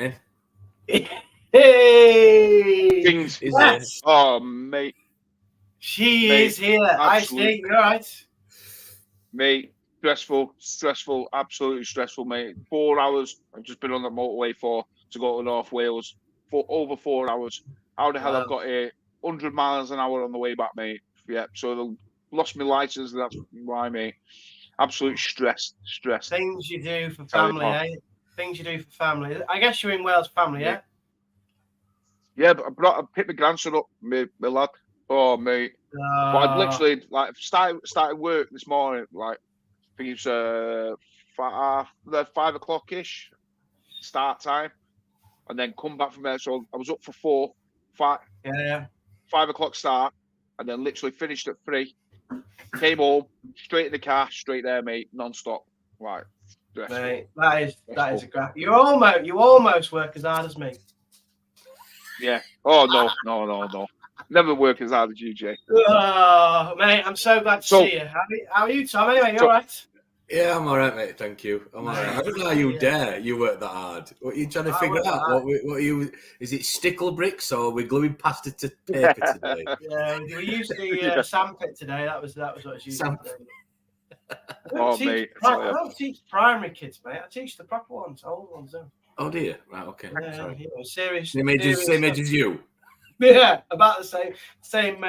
happening? Hey! Things. Yes. Oh, mate. She Mate, is here. I see. You're right. Mate, stressful, absolutely stressful, mate. 4 hours. I've just been on the motorway to go to North Wales for over 4 hours. How the hell I've got here? 100 miles an hour on the way back, mate. Yeah, so they lost my license. That's why, mate. Absolute stress. Things you do for family, eh? Things you do for family. I guess you're in Wales family, yeah? Yeah, but I picked my grandson up, my lad. Oh, mate. But I'd literally started work this morning. Like, I think it's 5 o'clock-ish start time, and then come back from there. So I was up for 5 o'clock start, and then literally finished at 3. Came home, straight in the car, straight there, mate, non-stop. Right, mate, that is a great. You almost work as hard as me. Yeah. Oh no. Never work as hard as you, Jay. Oh, mate, I'm so glad to see you. How are you, Tom? Anyway, you all right? Yeah, I'm all right, mate. Thank you. I'm all right. I don't know how you dare. You work that hard. What are you trying to figure out? What are you? Is it stickle bricks or we're gluing pasta to paper today? Yeah, we used the sandpit today. That was what it's used. Mate. I don't teach primary kids, mate. I teach the proper ones, old ones. Oh dear. Right. Okay. Yeah, sorry. You know, serious. Same age as you. Yeah, about the same.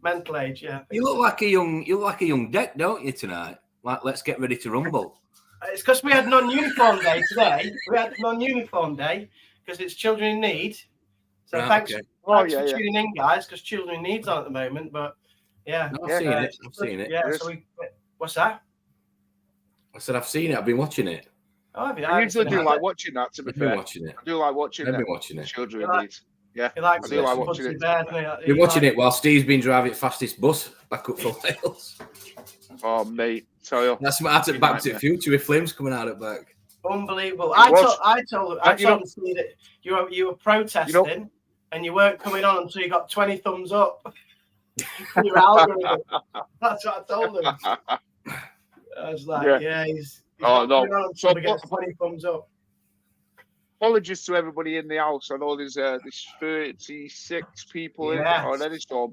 Mental age. Yeah. You look like a young deck, don't you tonight? Like, let's get ready to rumble. It's because we had non-uniform day today. We had non-uniform day because it's children in need. So thanks for tuning in, guys, because children in need's on at the moment. But yeah, no, I've seen it. Yeah. So what's that? I said I've seen it. I've been watching it. Oh, have you? I usually do like watching that. To be fair, watching it. I do like watching. I've been watching it. Children in need. Yeah, I do like watching it. You're watching it while Steve's been driving fastest bus back up from Wales. Oh, mate, tell you. That's what I took Back to the Future with flames coming out at back. Unbelievable. I told Steve that you were protesting and you weren't coming on until you got 20 thumbs up. Your algorithm. That's what I told him. I was like, he's no. So he gets 20 thumbs up. Apologies to everybody in the house. I know there's 36 people in already. So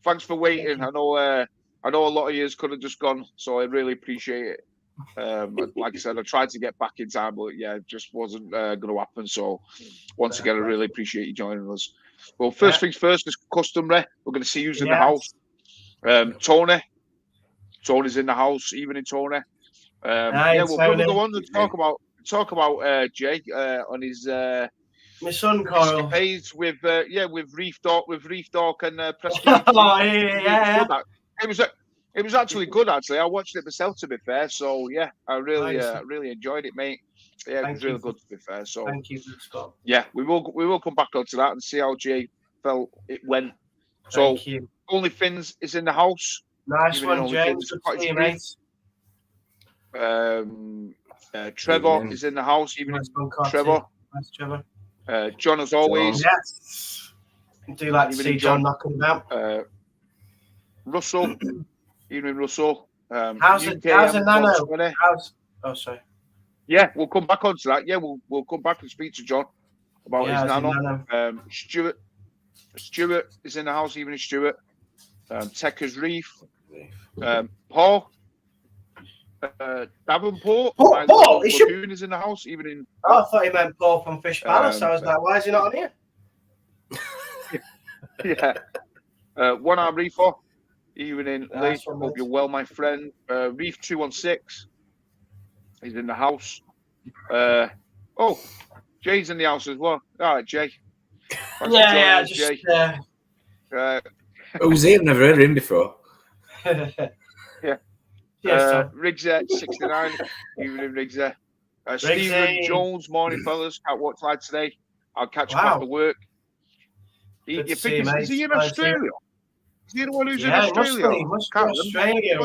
thanks for waiting. I know a lot of you could have just gone, so I really appreciate it. Like I said, I tried to get back in time, but it just wasn't going to happen. So once again, I really appreciate you joining us. Well, first things first, as customary, we're going to see who's in the house. Tony's in the house. Evening, Tony. We'll probably go on and talk about Jay on his my son Carl escapades with Reefstock and Preston. It was actually good. Actually, I watched it myself. To be fair, so I really enjoyed it, mate. Yeah, it was really good. To be fair, so thank you, Scott. Yeah, we will come back onto that and see how Jay felt it went. So Only Fins is in the house. Nice one, Jay. Good to see you, mate. Trevor is in the house. Trevor. Nice, Trevor. John, as always. Yes. I do like to see John knocking about. Russell. Evening, Russell. How's the nano? Oh, sorry. Yeah, we'll come back onto that. Yeah, we'll come back and speak to John about his nano. Stuart is in the house. Evening, Stuart. Techers Reef. Paul. Davenport. Paul is in the house. Evening. Oh, I thought he meant Paul from Fish Palace. I was like, why is he not on here? Yeah. One Arm Reefer. Evening, Lee. Hope you're well, my friend. Reef 216. He's in the house. Jay's in the house as well. All right, Jay. Jay. Who's he? I've never heard of him before. Riggs 69. Evening, Riggs. Stephen Jones, morning, fellas. Can't watch live today. I'll catch him after work. Is he in Australia? Is he the one who's in Australia? He must be Australia.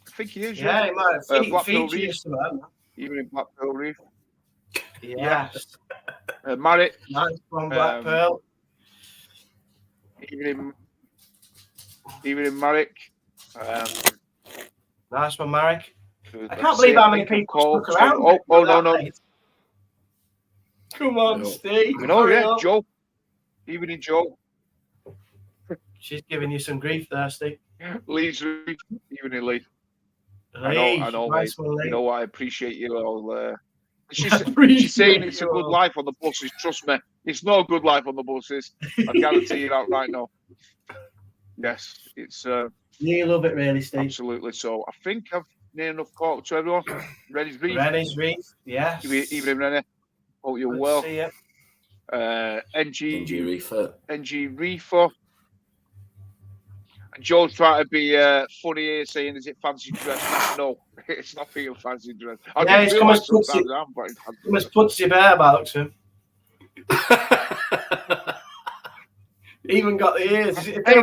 I think he is. Yeah, he might have Blackpool Reef. Even in Blackpool Reef. Yes. Marek. Nice one, Blackpool. Even in Marek. Nice one, Marek. I can't believe how many people stuck around. No. Come on, Steve. Joe. Evening, Joe. She's giving you some grief there, Steve. Lee's evening, Lee. Lee. I know, nice mate. One, Lee. You know what? I appreciate you all. She's saying it's a good life on the buses. Trust me, it's not a good life on the buses. I guarantee you that right now. Yes, it's. You love it, really, Steve. Absolutely. So I think I've near enough caught to everyone. Rennie's Reef. Rennie's Reef. Yes. Evening, Rennie. Hope you're well. See you. NG Reefer. NG Reefer. Joe's trying to be funny here, saying, "Is it fancy dress?" No, it's not being fancy dress. It's come as Putsy Bear by the looks of him. Even got the ears. Hey,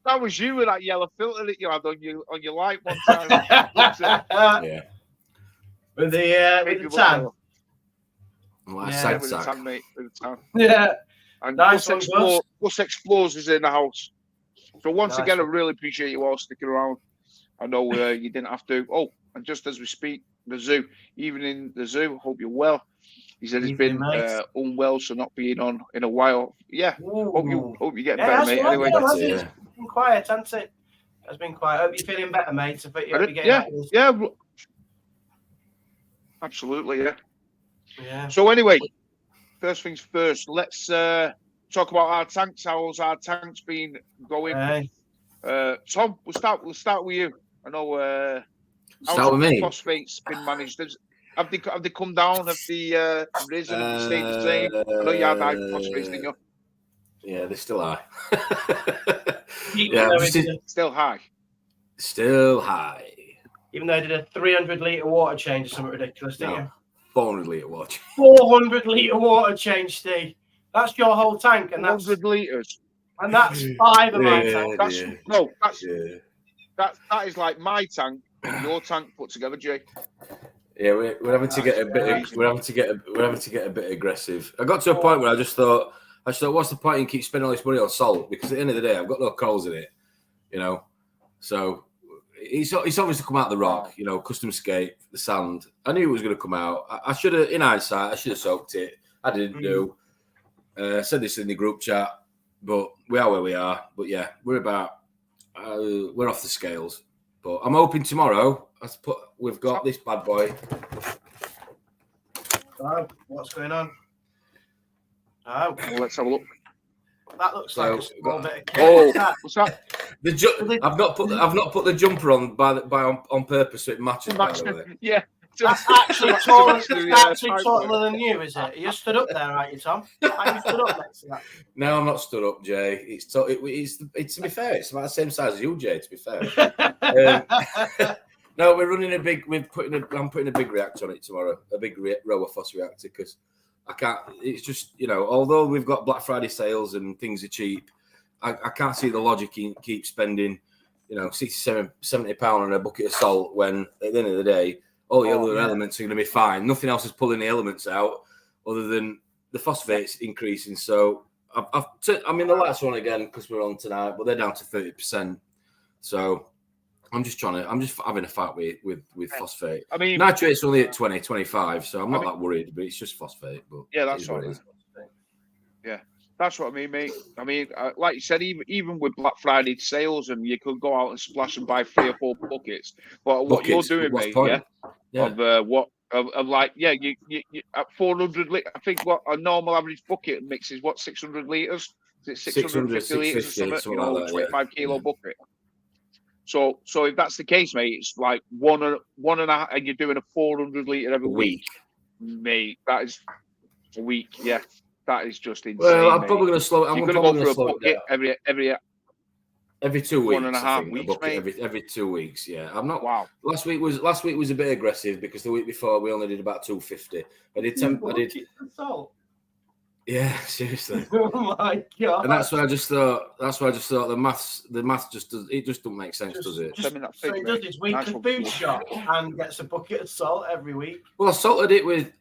that was you with that yellow filter that you had on your light one time. Yeah. With the tan. Well, yeah, with the tan, mate. With the tan. Yeah. And Bus Explorers is in the house. So once again, I really appreciate you all sticking around. I know you didn't have to. Oh, and just as we speak, the zoo. Evening, the zoo. Hope you're well. He said he's been unwell, so not being on in a while. Yeah. Hope you get better, mate. Anyway, it's been quiet, hasn't it? It's been quiet. Hope you're feeling better, mate. Yeah. Absolutely, yeah. Yeah. So anyway, first things first. Let's talk about our tanks. How's our tanks been going? Tom, we'll start with you. I know. Start with me. Phosphates been managed. Have they come down? Have they risen? Have they stayed the same? I know you had high phosphates, didn't you? Yeah, they're still high. Still high. Still high. Even though I did a 300-litre water change or something ridiculous, didn't you? 400-litre water change. 400-litre water change, Steve. That's your whole tank, and that's 100 litres. And that's 5 of my tanks. That is like my tank and your tank put together, Jay. Yeah, we're having to get a bit. We're having to get a bit aggressive. I got to a point where I just thought, what's the point in keep spending all this money on salt? Because at the end of the day, I've got no corals in it, you know. So it's obviously come out the rock, you know, custom scape, the sand. I knew it was going to come out. I should have, in hindsight, I should have soaked it. I didn't do. I said this in the group chat, but we are where we are. But yeah, we're off the scales. But I'm hoping tomorrow we've got this bad boy. Oh, what's going on? Oh, well, let's have a look. That looks like a small bit of what's that? I've not put the jumper on on purpose so it matches. By the way. Yeah. That's actually taller than you, is it? Are you stood up there, aren't you, Tom? Are you stood up next to that? No, I'm not stood up, Jay. It's to be fair, it's about the same size as you, Jay. To be fair. No, we're running I'm putting a big reactor on it tomorrow, a big row of phos reactor because I can't. It's just, you know, although we've got Black Friday sales and things are cheap, I can't see the logic in keep spending, you know, £70 on a bucket of salt when at the end of the day, all the other elements are going to be fine. Nothing else is pulling the elements out other than the phosphates increasing. So the lights are on again because we're on tonight, but they're down to 30%. So I'm just having a fight with phosphate. I mean, nitrate's only at 20, 25, so I'm not that worried, but it's just phosphate. But yeah, that's what it is. Yeah, that's what I mean, mate. I mean, like you said, even with Black Friday sales, and you could go out and splash and buy 3 or 4 buckets. But what you're doing, mate, you at 400 litres. I think what a normal average bucket mix is 600 litres. Is it 650 litres or something? You know, like 25 kilo bucket. So if that's the case, mate, it's like one and a half, and you're doing a 400 litre every week, mate. That is a week, yeah. That is just insane. Well, I'm probably going to slow. I'm going to go for a bucket every 2 weeks. 1.5 weeks, mate. Every 2 weeks, yeah. I'm not. Wow. Last week was a bit aggressive because the week before we only did about 250. I did. Salt. Yeah, seriously. Oh my god! And that's why I just thought the maths just doesn't make sense, does it? So he does his weekly food shop and gets a bucket of salt every week. Well, I salted it with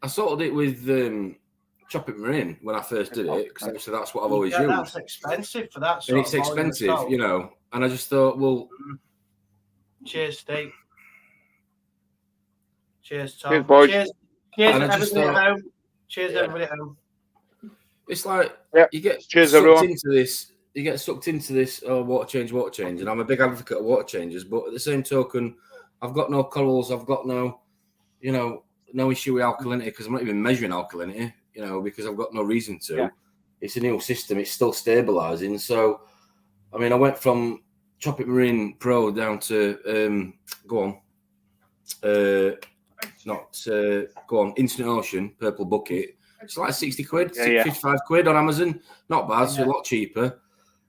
chopping marine when I first did it because obviously that's what I've always used. That's expensive for that. And it's expensive, you know. And I just thought, well, cheers, Steve. Cheers, Tom. Cheers, boys. Cheers, everybody at home. Cheers, everybody at home. It's like you get cheers, sucked everyone. into this. You get sucked into this. Oh, water change, and I'm a big advocate of water changes. But at the same token, I've got no corals. I've got no, no issue with alkalinity because I'm not even measuring alkalinity. Because I've got no reason to. Yeah. It's a new system. It's still stabilizing. So, I mean, I went from Tropic Marine Pro down to Instant Ocean Purple Bucket. It's like 60 quid, 55 quid on Amazon. Not bad. It's a lot cheaper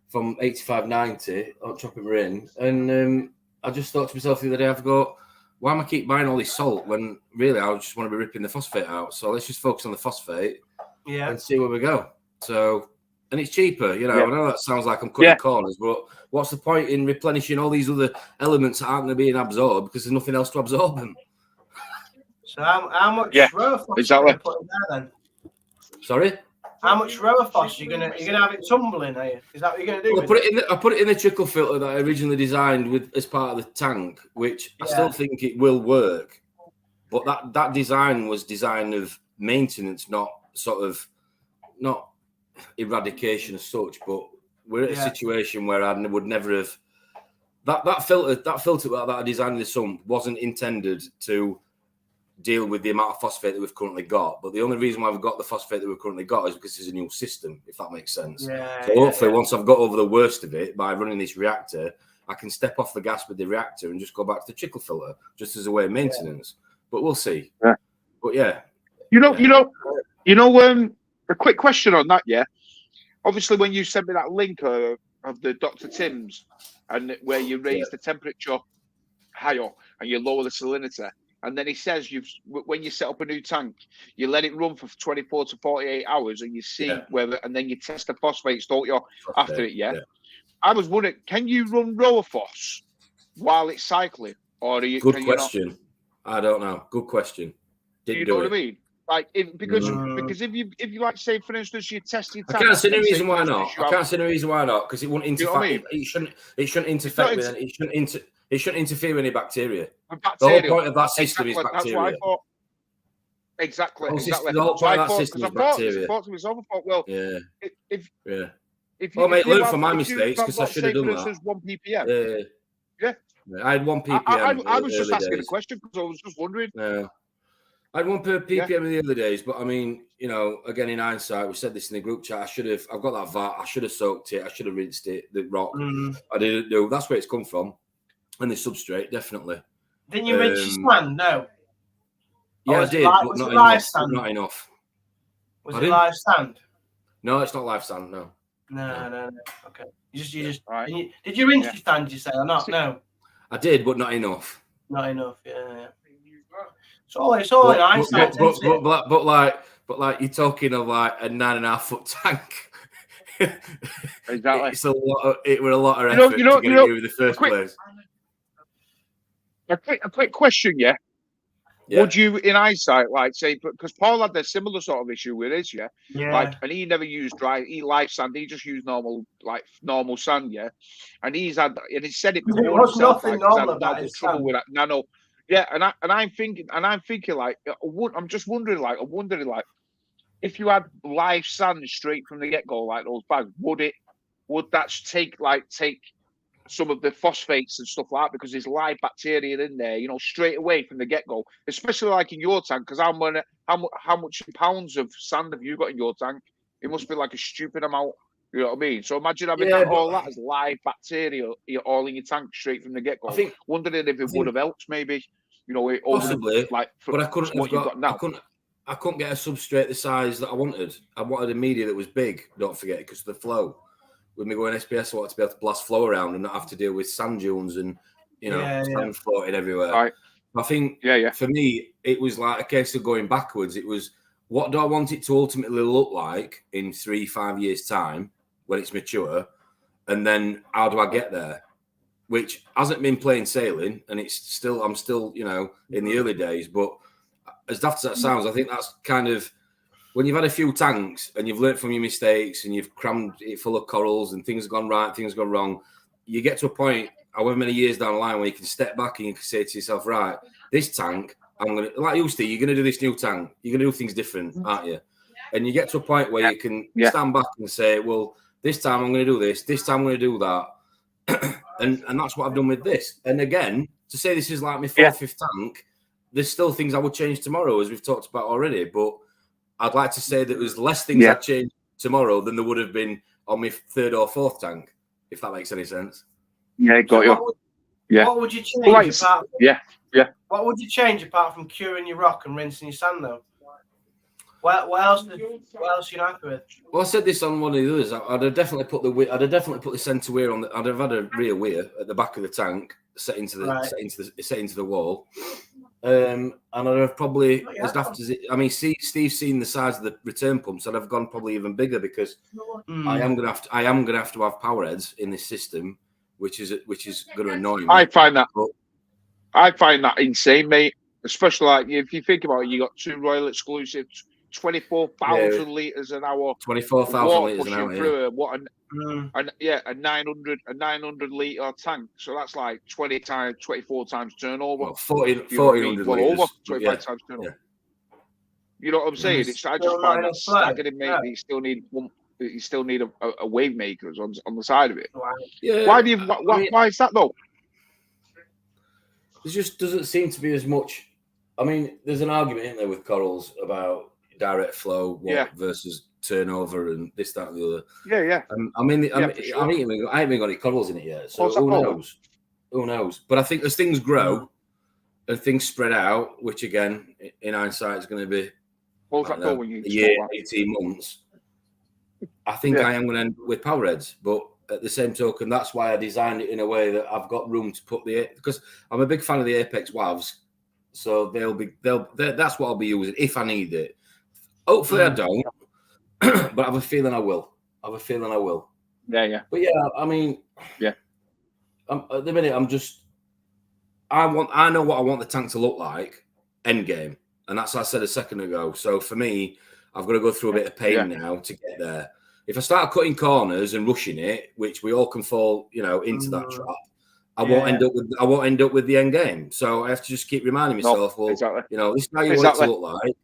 from 85.90 on Tropic Marine. And I just thought to myself the other day, why am I keep buying all this salt when really I just want to be ripping the phosphate out? So let's just focus on the phosphate and see where we go. So, and it's cheaper, I know that sounds like I'm cutting corners, but what's the point in replenishing all these other elements that aren't going to be absorbed because there's nothing else to absorb them? So how much rower phos are you putting there then? Sorry? How much rower phos you're gonna have it tumbling, are you? Is that what you're gonna do? Well, I put it in the trickle filter that I originally designed as part of the tank, which I still think it will work. But that design was design of maintenance, not eradication as such. But we're at a situation where I would never have that filter that I designed in the sump wasn't intended to deal with the amount of phosphate that we've currently got. But the only reason why we've got the phosphate that we've currently got is because it's a new system, if that makes sense. So hopefully once I've got over the worst of it by running this reactor, I can step off the gas with the reactor and just go back to the trickle filter just as a way of maintenance. But we'll see. Yeah. But a quick question on that, obviously when you sent me that link of the Dr. Tim's and where you raise the temperature higher and you lower the salinity, and then he says when you set up a new tank, you let it run for 24 to 48 hours and you see whether, and then you test the phosphates, don't you, after it, I was wondering, can you run rower phos while it's cycling? Or do you? Good question. I don't know. Good question. Do you know what I mean? Like, because if you like, say for instance, you test your tank. I can't see any reason why not. Because it won't interfere. It shouldn't interfere with it shouldn't interfere with any bacteria. The whole point of that system is bacteria. That's what I thought. Exactly. The whole point of that system is bacteria. Well, mate, learn from my mistakes because I should have done that. 1 ppm. Yeah. I had 1 ppm. I was just asking a question because I was just wondering. I had 1 ppm in the other days, but I mean, again, in hindsight, we said this in the group chat. I've got that vat. I should have soaked it. I should have rinsed it. The rock. I didn't do. That's where it's come from, and the substrate definitely. Didn't you rinse your sand? No. Yeah, I did, but not enough. Was it live sand? No, it's not live sand. No. No. Okay. You just. Right. Did you rinse your sand? You say or not? No. I did, but not enough. Not enough. Yeah. It's all in hindsight. But like you're talking of like a 9.5 foot tank. Exactly. It's a lot. It were a lot of effort to get it here in the first place. A quick question, Would you, in hindsight, like say, because Paul had a similar sort of issue with his, like, and he never used live sand. He just used normal sand, and he said it before. There was nothing normal about his trouble with that nano. Yeah, and I'm thinking, like, I'm just wondering, like, if you had live sand straight from the get go, like those bags, would that take some of the phosphates and stuff like that, because there's live bacteria in there, straight away from the get go, especially like in your tank, because how much pounds of sand have you got in your tank? It must be like a stupid amount. You know what I mean? So imagine having that as live bacteria all in your tank straight from the get go. Wondering if it would have helped, maybe. Possibly. Like, but I couldn't have got now. I couldn't get a substrate the size that I wanted. I wanted a media that was big. Don't forget, because of the flow. With me going SPS, I wanted to be able to blast flow around and not have to deal with sand dunes and sand floating everywhere. Right. I think for me, it was like a case of going backwards. It was, what do I want it to ultimately look like in 3-5 years' time when it's mature? And then how do I get there? Which hasn't been plain sailing, and I'm still, in the early days. But as daft as that sounds, I think that's kind of, when you've had a few tanks and you've learned from your mistakes and you've crammed it full of corals and things have gone right, things have gone wrong, you get to a point, however many years down the line, where you can step back and you can say to yourself, right, this tank I'm gonna, like you, Steve, you're gonna do this new tank. You're gonna do things different, aren't you? And you get to a point where you can stand back and say, well, this time I'm gonna do this. This time I'm gonna do that. and that's what I've done with this. And again, to say this is like my fourth, fifth tank, there's still things I would change tomorrow, as we've talked about already. But I'd like to say that there's less things I'd change tomorrow than there would have been on my third or fourth tank, if that makes any sense. Yeah, got you. What would you change apart from, What would you change apart from curing your rock and rinsing your sand, though? What else are you happy with? Well, I said this on one of the others. I'd have definitely put the centre weir on the. I'd have had a rear weir at the back of the tank set into the wall. And I'd have probably as daft as it. I mean, Steve's seen the size of the return pumps. I'd have gone probably even bigger because I am gonna have to have power heads in this system, which is going to annoy me. I find that insane, mate. Especially like if you think about it, you got 2 Royal exclusives, 24,000 litres an hour. 24,000 litres an hour. Through a 900 litre tank. So that's like 24 times turnover. Well, 1,400 litres. Over 25 times turnover. Yeah. You know what I'm saying? I just find that staggering, mate. You still need a wave makers on the side of it. Yeah. Why is that though? There just doesn't seem to be as much. I mean, there's an argument in there with corals about direct flow versus turnover and this, that, and the other. Yeah. I haven't even got any corals in it yet, so who knows? Who knows? But I think as things grow and things spread out, which again, in hindsight, is going to be a year, 18 months. I think I am going to end up with power heads, but at the same token, that's why I designed it in a way that I've got room to put because I'm a big fan of the Apex WAVs. So that's what I'll be using if I need it. Hopefully I don't, but I have a feeling I will. Yeah. But yeah, I mean, at the minute, I know what I want the tank to look like, end game, and that's what I said a second ago. So for me, I've got to go through a bit of pain now to get there. If I start cutting corners and rushing it, which we all can fall, into that trap, I won't end up with the end game. So I have to just keep reminding myself, this is how you want it to look like,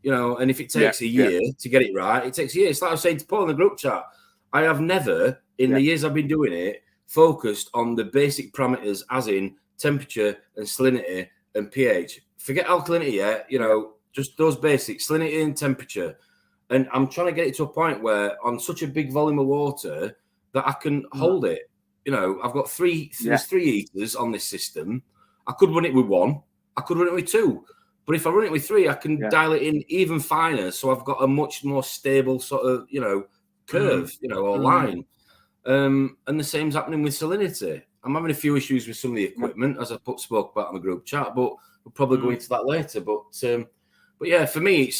and if it takes a year to get it right, it takes a year. It's like I was saying to Paul in the group chat. I have never, in the years I've been doing it, focused on the basic parameters, as in temperature and salinity and pH. Forget alkalinity, just those basics, salinity and temperature. And I'm trying to get it to a point where on such a big volume of water that I can hold it. I've got there's 3 heaters on this system. I could run it with 1. I could run it with 2. But if I run it with 3, I can dial it in even finer. So I've got a much more stable sort of, curve, or line. And the same's happening with salinity. I'm having a few issues with some of the equipment, as I spoke about in the group chat, but we'll probably go into that later. But yeah, for me,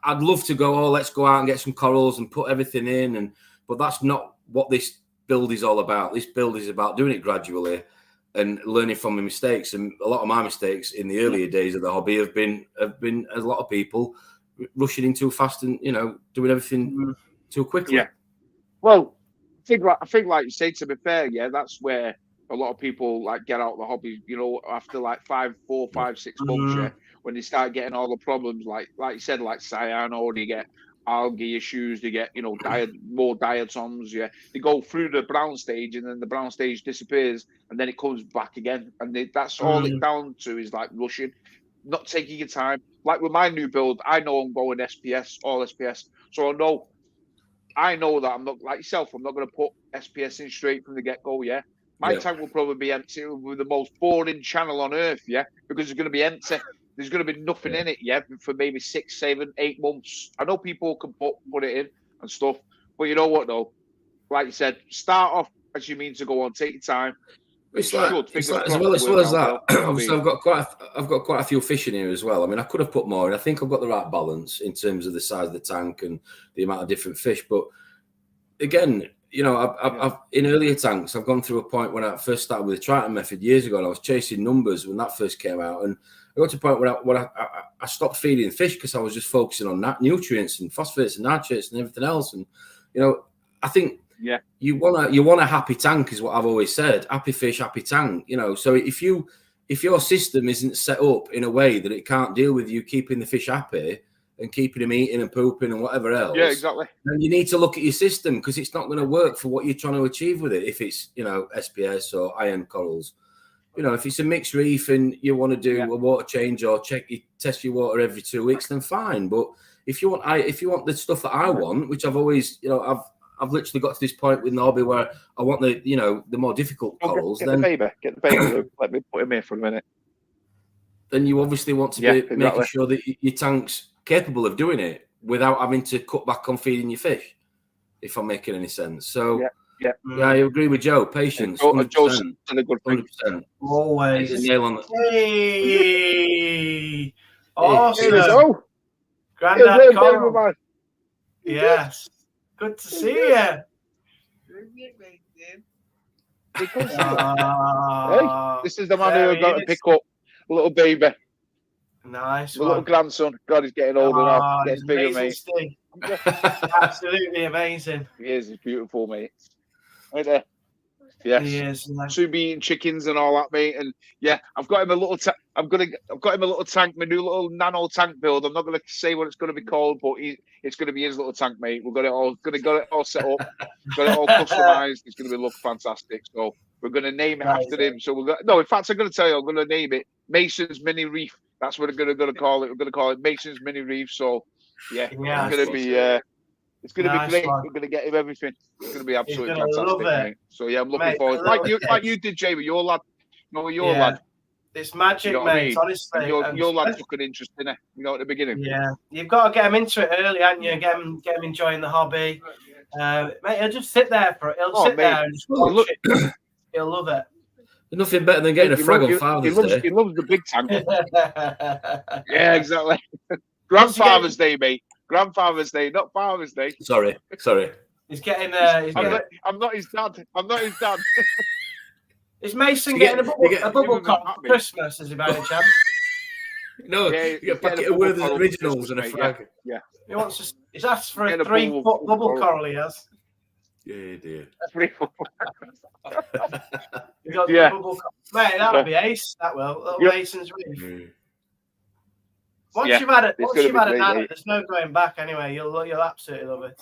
I'd love to go, let's go out and get some corals and put everything in. But that's not what this build is all about. This build is about doing it gradually and learning from my mistakes. And a lot of my mistakes in the earlier days of the hobby have been a lot of people rushing in too fast and doing everything too quickly. Yeah. Well, I think like you say, to be fair, that's where a lot of people get out of the hobby. After 4, 5, 6 months, when they start getting all the problems, like you said, like cyano, they get algae issues, they get more diatoms, they go through the brown stage and then the brown stage disappears and then it comes back again, and that's all it's down to is rushing, not taking your time. Like with my new build, I know I'm going SPS, all SPS, so I know that I'm not like yourself. I'm not going to put SPS in straight from the get-go. My tank will probably be empty with the most boring channel on earth, because it's going to be empty. There's going to be nothing in it, for maybe 6, 7, 8 months. I know people can put it in and stuff, but you know what though? Like you said, start off as you mean to go on. Take your time. It's like as well as that. Obviously, I've got quite a few fish in here as well. I mean, I could have put more, and I think I've got the right balance in terms of the size of the tank and the amount of different fish. But again, I've in earlier tanks, I've gone through a point when I first started with the Triton method years ago, and I was chasing numbers when that first came out, and I got to a point where I stopped feeding fish because I was just focusing on nutrients and phosphates and nitrates and everything else. And I think you want a happy tank is what I've always said. Happy fish, happy tank. So if you if your system isn't set up in a way that it can't deal with you keeping the fish happy and keeping them eating and pooping and whatever else, yeah, exactly, then you need to look at your system, because it's not going to work for what you're trying to achieve with it. If it's, you know, SPS or iron corals, you know, if it's a mixed reef and you want to do a water change or test your water every 2 weeks, then fine. But if you want the stuff that I want, which I've always, you know, I've literally got to this point with the hobby where I want the, you know, the more difficult corals. Get the baby. Let me put him here for a minute. Then you obviously want to be making sure that your tank's capable of doing it without having to cut back on feeding your fish, if I'm making any sense. So yeah, I agree with Joe. Patience, 100%. 100%. Always. Nail on it. Hey, awesome. Oh, Grandad Coral. Yes, good to see you. Hey, this is the man who got to pick up a little baby. Nice one. Little grandson. God, he's getting older now. Getting bigger, mate. Absolutely amazing. He is. He's beautiful, mate. Right there. Yes. He is. Soon be eating chickens and all that, mate. And yeah, I've got him a little. I've got him a little tank. My new little nano tank build. I'm not going to say what it's going to be called, but it's going to be his little tank, mate. We've got it all. Got it all set up. Got it all customized. It's going to look fantastic. So we're going to name it after him. So in fact, I'm going to tell you, I'm going to name it Mason's Mini Reef. That's what we're going to call it. We're going to call it Mason's Mini Reef. So yeah, it's going to be. It's going to be great. We're going to get him everything. It's going to be absolutely fantastic, mate. So yeah, I'm looking forward. Like you did, Jamie. Your lad. No, your lad. It's magic, you know mate. Honestly, your lad took an interest in it. You know, at the beginning. Yeah, you've got to get him into it early, haven't you? Get him enjoying the hobby. Mate, he'll just sit there for it. He'll sit there and just watch it. He'll love it. There's nothing better than getting a frog on Father's Day. He loves the big tank. Yeah, exactly. Grandfather's Day, mate. Grandfather's Day, not Father's Day. Sorry. He's getting. I'm not his dad. Is Mason getting a bubble cup for Christmas? Is he by any chance? No, you get a packet of Werther's Originals and a frag. Yeah. He wants. He's asked for a 3-foot bubble coral. He has. Yeah, dear. 3 foot. Yeah. Mate, that'll be ace. That will. Little Mason's Reef. Once you've had a nana, there's no going back anyway. You'll absolutely love it.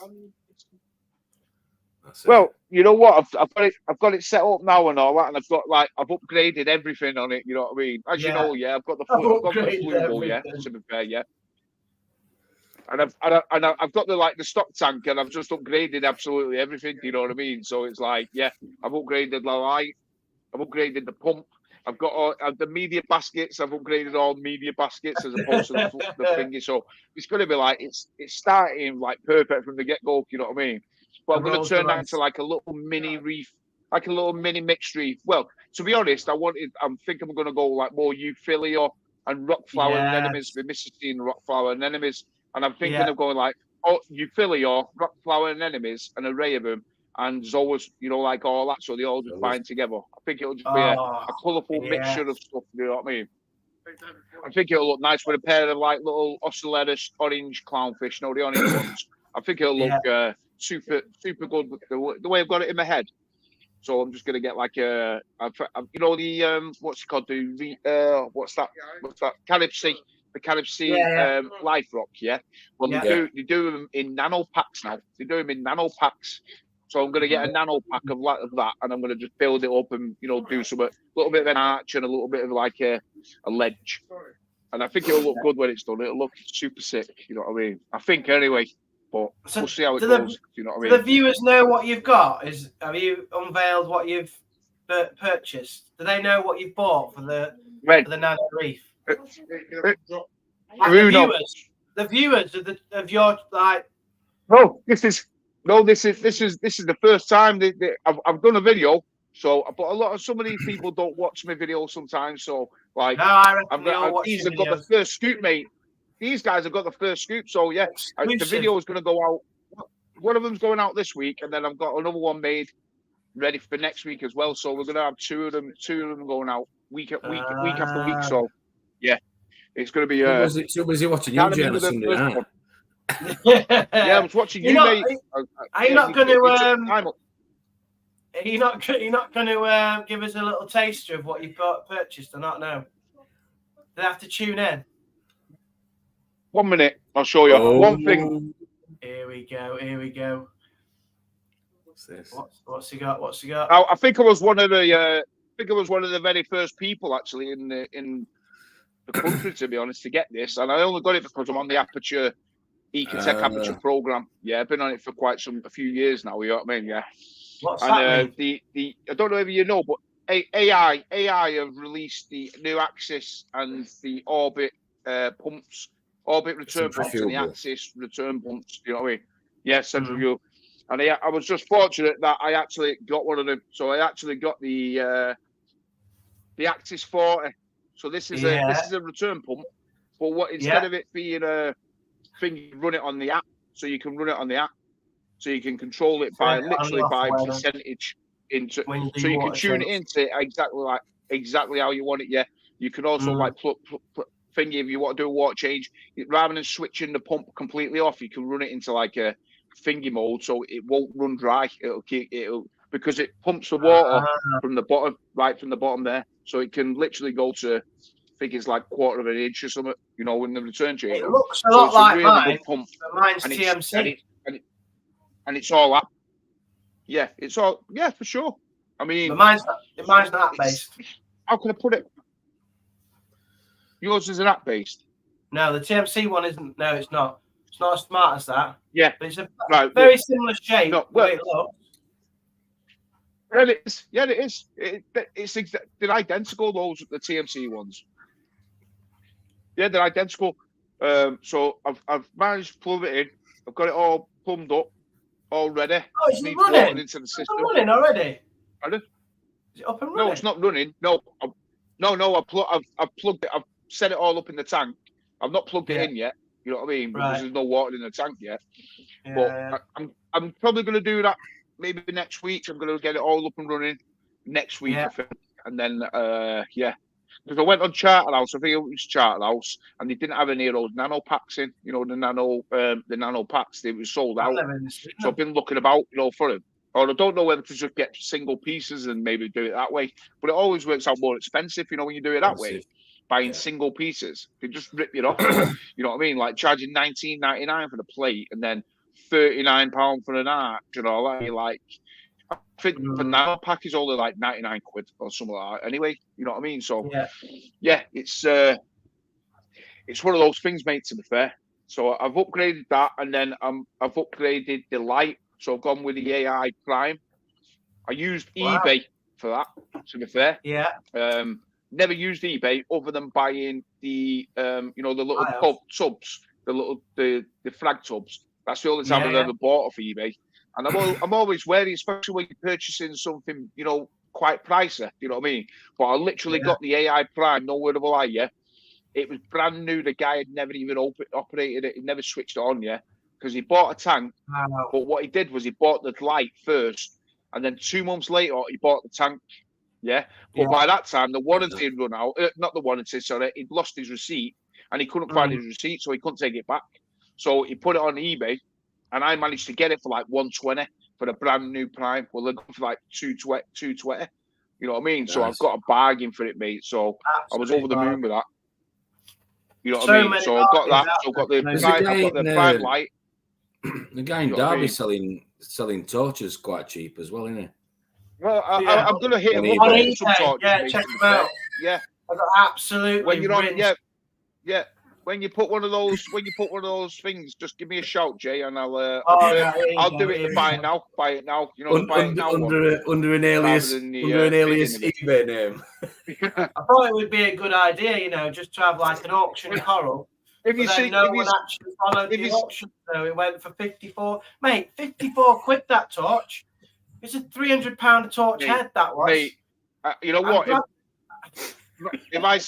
Well, you know what? I've got it set up now and all that, and I've upgraded everything on it. You know what I mean? As you know, I've got the blue ball, to be fair, And I've got the stock tank, and I've just upgraded absolutely everything. You know what I mean? So it's like, I've upgraded the light, I've upgraded the pump. I've got all the media baskets. I've upgraded all media baskets as opposed to the thingy. So it's going to be like it's starting like perfect from the get go. You know what I mean? But I'm going to turn that into like a little mini reef, like a little mini mixed reef. Well, to be honest, I'm thinking I'm going to go like more euphyllia and rock flower anemones. We're missing rock flower anemones, and I'm thinking of going like euphyllia, rock flower anemones, an array of them. And there's always, like all that, so they all just bind together. I think it'll just be a colourful mixture of stuff, you know what I mean? I think it'll look nice with a pair of like little Ocellatus orange clownfish, the orange ones. I think it'll look super good with the way I've got it in my head. So I'm just gonna get like the what's it called? What's that? Carib Sea. The Carib Sea life rock, Well, they do them in nano packs now. They do them in nano packs. So I'm going to get a nano pack of that, and I'm going to just build it up and do some a little bit of an arch and a little bit of like a ledge. And I think it'll look good when it's done. It'll look super sick. You know what I mean? I think anyway. But we'll see how it goes. You know what I mean? Do the viewers know what you've got? Have you unveiled what you've purchased? Do they know what you've bought for the nano reef? The viewers of your like. No, this is the first time that I've done a video. So, but some of these people don't watch my videos sometimes. So, like, these have got the first scoop, mate. These guys have got the first scoop. So, the video is going to go out. One of them's going out this week, and then I've got another one made ready for next week as well. So we're going to have two of them going out week after week. So, it's going to be. Too busy watching you, Jen, Sunday night. I was watching you, mate. Are you not going to? You're not going to give us a little taster of what you've purchased or not? No. They have to tune in. 1 minute, I'll show you one thing. Here we go. What's this? What's he got? I think I was one of the very first people actually in the country, to be honest, to get this, and I only got it because I'm on the Aperture Ecotech Aperture program. Yeah, I've been on it for a few years now. You know what I mean? Yeah. What's that mean? I don't know if you know, but AI have released the new Axis and the Orbit pumps, Orbit return pumps, and the Axis return pumps. You know what I mean? Yeah, central fuel. And I was just fortunate that I actually got one of them. So I actually got the Axis 40. So this is a return pump, but instead of it being a thing, you run it on the app. So you can run it on the app. So you can control it by percentage into. So you can tune it into exactly how you want it. Yeah. You can also thingy if you want to do a water change, rather than switching the pump completely off, you can run it into like a thingy mode, so it won't run dry. It'll because it pumps the water from the bottom there, so it can literally go to, I think it's like 1/4 inch or something, you know, in the return change. It looks a lot like mine, but mine's TMC. And it's all app. Yeah, it's all for sure. I mean, but mine's not app based. How can I put it? Yours is an app based. No, the TMC one isn't. No, it's not. It's not as smart as that. Yeah, but it's a very similar shape. No, well, it looks. Well, it is. Yeah, it is. They're identical. Those the TMC ones. Yeah, they're identical. So I've managed to plug it in. I've got it all plumbed up, all ready. Oh, it's running. Into the system. It's running already. Pardon? Is it up and running? No, it's not running. No. I've plugged it. I've set it all up in the tank. I've not plugged it in yet. You know what I mean? Because there's no water in the tank yet. But I'm probably going to do that maybe next week. I'm going to get it all up and running next week, I think. And then, because I went on Charterhouse, I think it was Charterhouse, and they didn't have any of those nano packs in. You know, the nano packs. They were sold out. So I've been looking about, you know, for them. Or I don't know whether to just get single pieces and maybe do it that way. But it always works out more expensive, you know, when you do it that way. Buying single pieces, they just rip you off. You know what I mean? Like charging $19.99 for the plate and then £39 for an arch and all that. Like, I think the nano pack is only like 99 quid or something like that. Anyway, you know what I mean? So it's one of those things, mate. To be fair, so I've upgraded that, and then I've upgraded the light. So I've gone with the AI Prime. I used eBay for that. To be fair, never used eBay other than buying the the little tubs, the flag tubs. That's the only time I've ever bought off eBay. And I'm always wary, especially when you're purchasing something, you know, quite pricey. You know what I mean? But I literally got the AI Prime. No word of a lie. Yeah, it was brand new. The guy had never even operated it. He never switched it on. Yeah, because he bought a tank. Wow. But what he did was he bought the light first, and then 2 months later he bought the tank. Yeah, but by that time the warranty had run out. Not the warranty, sorry. He'd lost his receipt and he couldn't find his receipt, so he couldn't take it back. So he put it on eBay, and I managed to get it for like $120 for a brand new Prime. Well, they're going for like $220. You know what I mean? Nice. So I've got a bargain for it, mate. So I was over the moon with that. You know what I mean? So I've got that. So I've got the Prime light. The guy in Derby selling torches quite cheap as well, isn't he? Well, I'm going to hit him up on some torches. Yeah, check them out. Yeah, I got absolutely. When you're on, when you put one of those things, just give me a shout, Jay, and I'll do it. Buy it now. You know, buy it now under an alias eBay name. I thought it would be a good idea, you know, just to have like an auction coral. If you see, no one actually followed the auction, so it went for 54. Mate, 54 quid that torch. It's a £300 torch head. That was. Mate, you know what? If I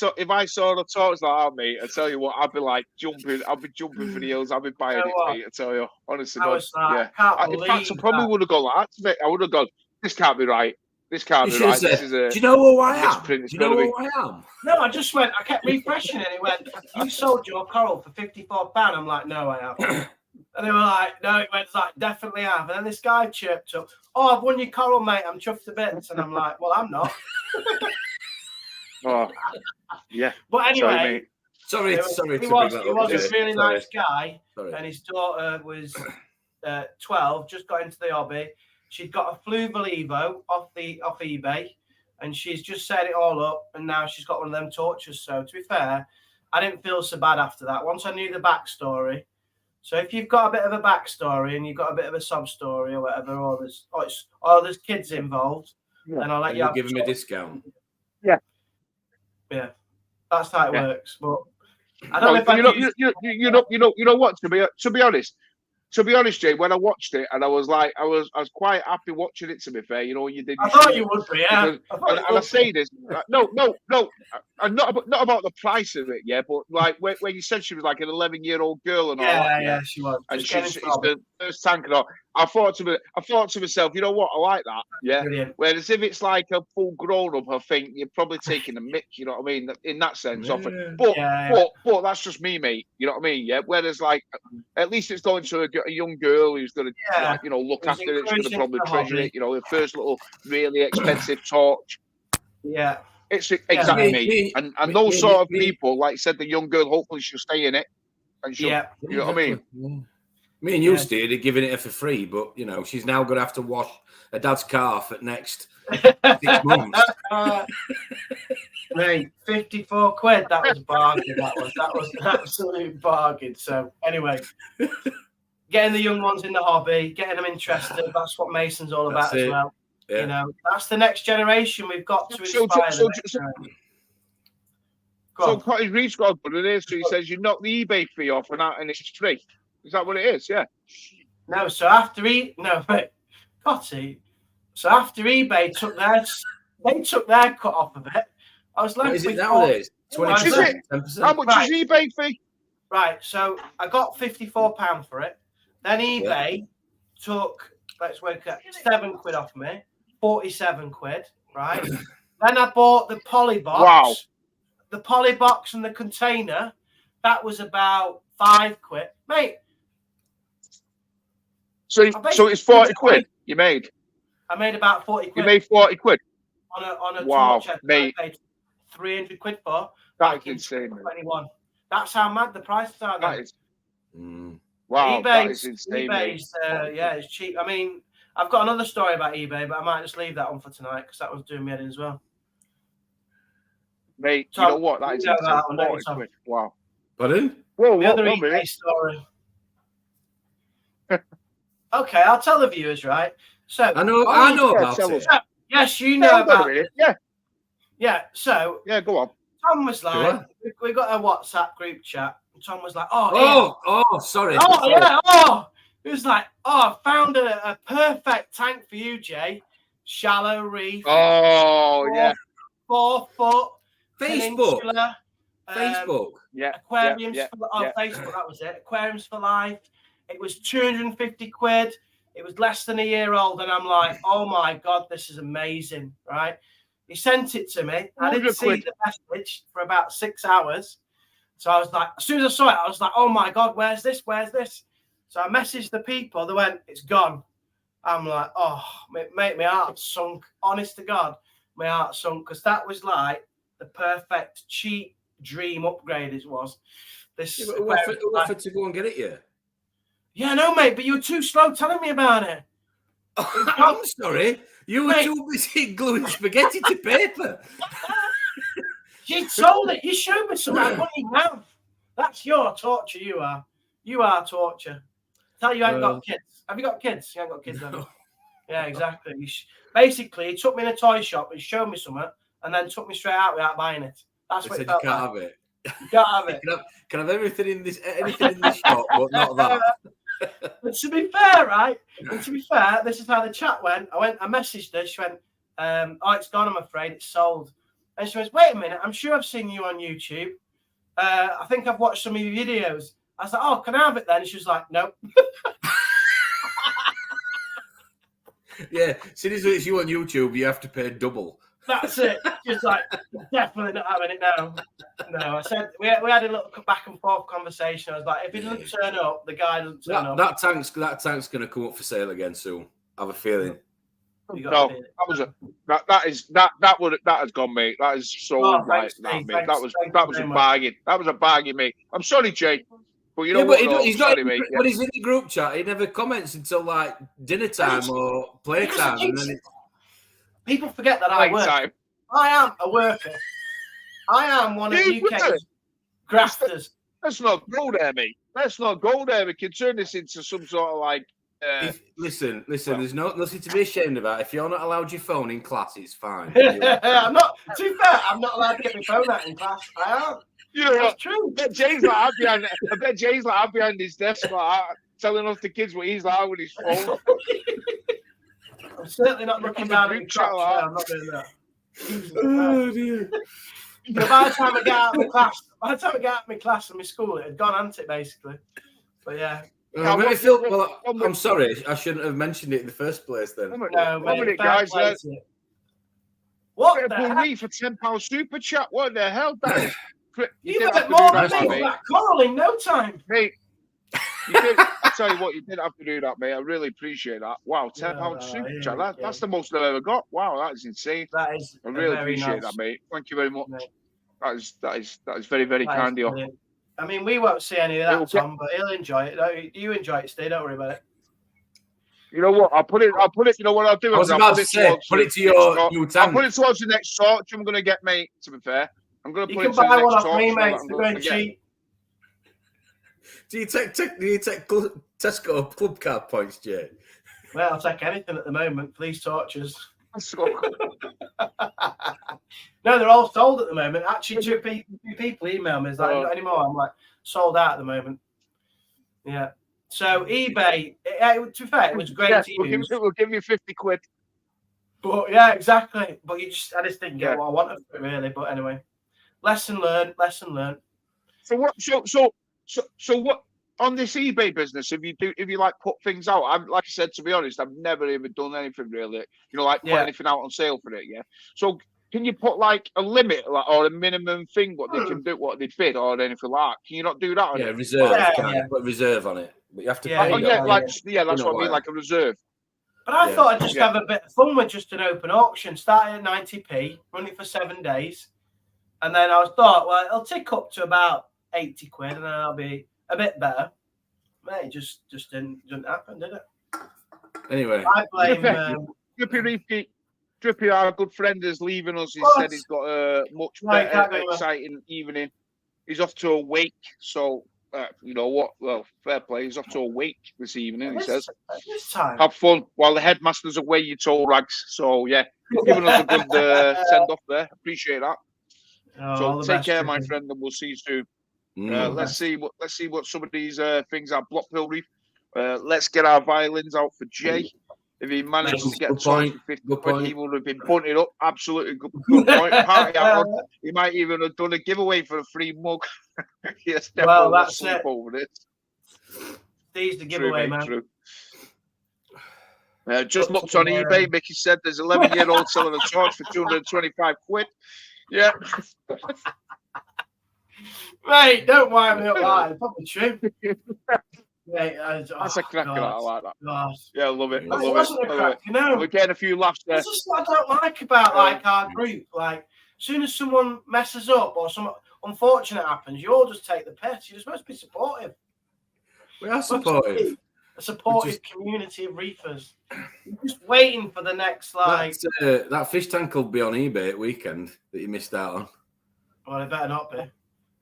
saw the torch like that, mate, I tell you what, I'd be like jumping. I'd be jumping for the hills. I'd be buying it, mate. I tell you, honestly, God, in fact, I probably would have gone like that. I would have gone. This can't be right. This can't be right. This is do you know who I am? Do you know who I am? No, I just went. I kept refreshing it. It went. You sold your coral for £54. I'm like, no, I haven't. And they were like, no, it went like, definitely have. And then this guy chirped up, oh, I've won your coral, mate. I'm chuffed to bits. And I'm like, well, I'm not. Oh, yeah. But anyway. Sorry. He was a really nice guy. Sorry. And his daughter was 12, just got into the hobby. She'd got a Fluval Evo off eBay. And she's just set it all up. And now she's got one of them torches. So to be fair, I didn't feel so bad after that. Once I knew the backstory. So if you've got a bit of a backstory and you've got a bit of a sub story or whatever, or there's kids involved, then I'll let you give them a discount. Yeah, that's how it works. But I don't know if you know what? To be honest, Jay, when I watched it, and I was quite happy watching it. To be fair, you did. I thought you would be, yeah. I say this, no, not about the price of it, yeah, but like when you said she was like an 11-year-old girl and all that, yeah, she was, and it's the first tank and all. I thought to myself, you know what, I like that, yeah. Brilliant. Whereas if it's like a full grown up, I think you're probably taking a mick, you know what I mean, in that sense. But that's just me, mate. You know what I mean, yeah. Whereas like, at least it's going to a young girl who's going to, look after it. She's going to probably treasure it. The first little really expensive torch. Yeah. It's exactly me. And those sort of people, like I said, the young girl, hopefully she'll stay in it. And she'll, you know what I mean? Yeah. Me and you started giving it her for free, but she's now going to have to wash her dad's car for next 6 months. Mate, 54 quid. That was bargain. That was an absolute bargain. So anyway, getting the young ones in the hobby, getting them interested. That's what Mason's all about as well. Yeah. That's the next generation we've got to inspire. So Cottage Reef's got a good idea. So he says you knock the eBay fee off and it's free. Is that what it is? Yeah. No. So after So after eBay took their cut off of it, I was left with nowadays? 20%. How much is eBay fee? Right. So I got £54 for it. Then eBay took, let's work at £7 off me, 47 quid. Right. Then I bought the poly box. Wow. The poly box and the container. That was about £5, mate. So it's 40 quid you made. I made about 40 quid. You made 40 quid on a wow, mate. I paid 300 quid for. That's insane. 21. That's how mad the prices are. That is. Wow, that is insane. eBay's, it's cheap. I mean, I've got another story about eBay, but I might just leave that one for tonight because that was doing me head in as well. Mate, you know what? That is insane. 40 quid. Wow. Pardon? Whoa, other eBay story. Okay, I'll tell the viewers, right? So I know about it. So, yes, you know about it. Yeah. So go on. Tom was like, we got a WhatsApp group chat. And Tom was like, sorry. He was like, I found a perfect tank for you, Jay. Shallow reef. 4 foot. Facebook. Aquariums. Facebook. That was it. Aquariums for life. It was 250 quid. It was less than a year old. And I'm like, oh my God, this is amazing. Right. He sent it to me. I didn't see the message for about 6 hours. So I was like, as soon as I saw it, I was like, oh my God, where's this? So I messaged the people. They went, it's gone. I'm like, oh, mate, my heart sunk. Honest to God, my heart sunk. Because that was like the perfect cheap dream upgrade it was. Who offered to go and get it, Yeah, no, mate, but you were too slow telling me about it. I'm sorry. You were too busy gluing spaghetti to paper. You told it. You showed me some money now. That's your torture, you are. You are torture. Tell you ain't got kids. Have you got kids? You ain't got kids, have you? Yeah, exactly. Basically, he took me in a toy shop and showed me something and then took me straight out without buying it. That's what it felt like. You can't have it. You can't have it. Can I have anything in this shop, but not that. But to be fair, right? And to be fair, this is how the chat went. I messaged her. She went, it's gone, I'm afraid. It's sold. And she went, wait a minute. I'm sure I've seen you on YouTube. I think I've watched some of your videos. I was like, oh, can I have it then? And she was like, nope. Yeah, as soon as it's you on YouTube, you have to pay double. That's it. She's like, definitely not having it now. No, I said we had a little back and forth conversation. I was like, if he doesn't turn up, the guy doesn't turn up. That tank's going to come up for sale again soon. I have a feeling. No, that has gone, mate. That is so right. That was a bargain. That was a bargain, mate. I'm sorry, Jay, but you know what? But he's in the group chat. He never comments until like dinner time or playtime, and then people forget that I work. Time. I am a worker. I am one of UK's grafters. Let's not go there, mate. Let's not go there. We can turn this into some sort of like. Listen. There's nothing to be ashamed about. If you're not allowed your phone in class, it's fine. I'm not. To be fair, I'm not allowed to get my phone out in class. I am. You know That's true. I bet Jay's like behind his desk, like telling off the kids what he's like with his phone. I'm certainly not looking down at the crotch. I'm not doing that. Oh dear. By the time I get out of my class and my school, it had gone antic basically. But yeah. I'm sorry, I shouldn't have mentioned it in the first place then. Guys, what the hell? For £10 super chat? What the hell? You went more than me for that coral in no time. Mate, I tell you what, you didn't have to do that, mate. I really appreciate that. Wow, £10 super chat. That's the most I've ever got. Wow, that is insane. That is. I really appreciate that, mate. Thank you very much. Mate. That is very, very kind of you. I mean, we won't see any of that, Tom, but he'll enjoy it. You enjoy it, Steve. Don't worry about it. You know what? I'll put it. You know what I'll do? I was about to say, put it to your new tank. I'll put it towards the next torch I'm going to get, mate. To be fair, I'm going to put it to the next torch. You can buy one off me, mate. They're going cheap. Do you take Tesco club card points, Jay? Well, I'll take anything at the moment. Please torches. No, they're all sold at the moment. Actually, two people email me. Is like, not anymore. I'm like, sold out at the moment. Yeah. So eBay, to be fair, it was great to use. We'll give you 50 quid. But yeah, exactly. But I just didn't get what I wanted for it, really. But anyway, lesson learned. So what? So what? On this eBay business, if you like put things out, like I said, to be honest, I've never even done anything really. You know, like put anything out on sale for it. Yeah. So can you put like a limit or a minimum thing what they can do, what they bid, or anything like? Can you not do that? On reserve. Put reserve on it, but you have to. That's what I mean, like a reserve. But I thought I'd just have a bit of fun with just an open auction, starting at 90p, run it for 7 days, and then I thought, well, it'll tick up to about 80 quid, and then I'll be a bit better. Mate, it just didn't happen, did it? Anyway, I blame Drippy, our good friend, is leaving us. He said he's got a much better, exciting evening. He's off to a wake, so you know what? Well, fair play. He's off to a wake this evening. He says, this time. "Have fun while the headmaster's away, you toll rags." So yeah, giving us a good send off there. Appreciate that. So take care, my friend, and we'll see you soon. Let's see what some of these things are. Blockville Reef. Let's get our violins out for Jay. If he manages to get 50 quid, he would have been bunted up. Absolutely good point. Party out. He might even have done a giveaway for a free mug. Well, that's it. Over this. These the giveaway, man. True. Just looked on eBay. Mickey said there's 11-year-old selling a torch for 225 quid. Yeah. Mate, don't wind me up like that. Probably true. Mate, that's a cracker. I like that. God. Yeah, I love it. We're getting a few laughs there. That's just what I don't like about like our group. Like, as soon as someone messes up or some unfortunate happens, you all just take the piss. You're supposed to be supportive. We are supportive. A supportive community of reefers. You're just waiting for the next like. That fish tank will be on eBay at weekend that you missed out on. Well, it better not be.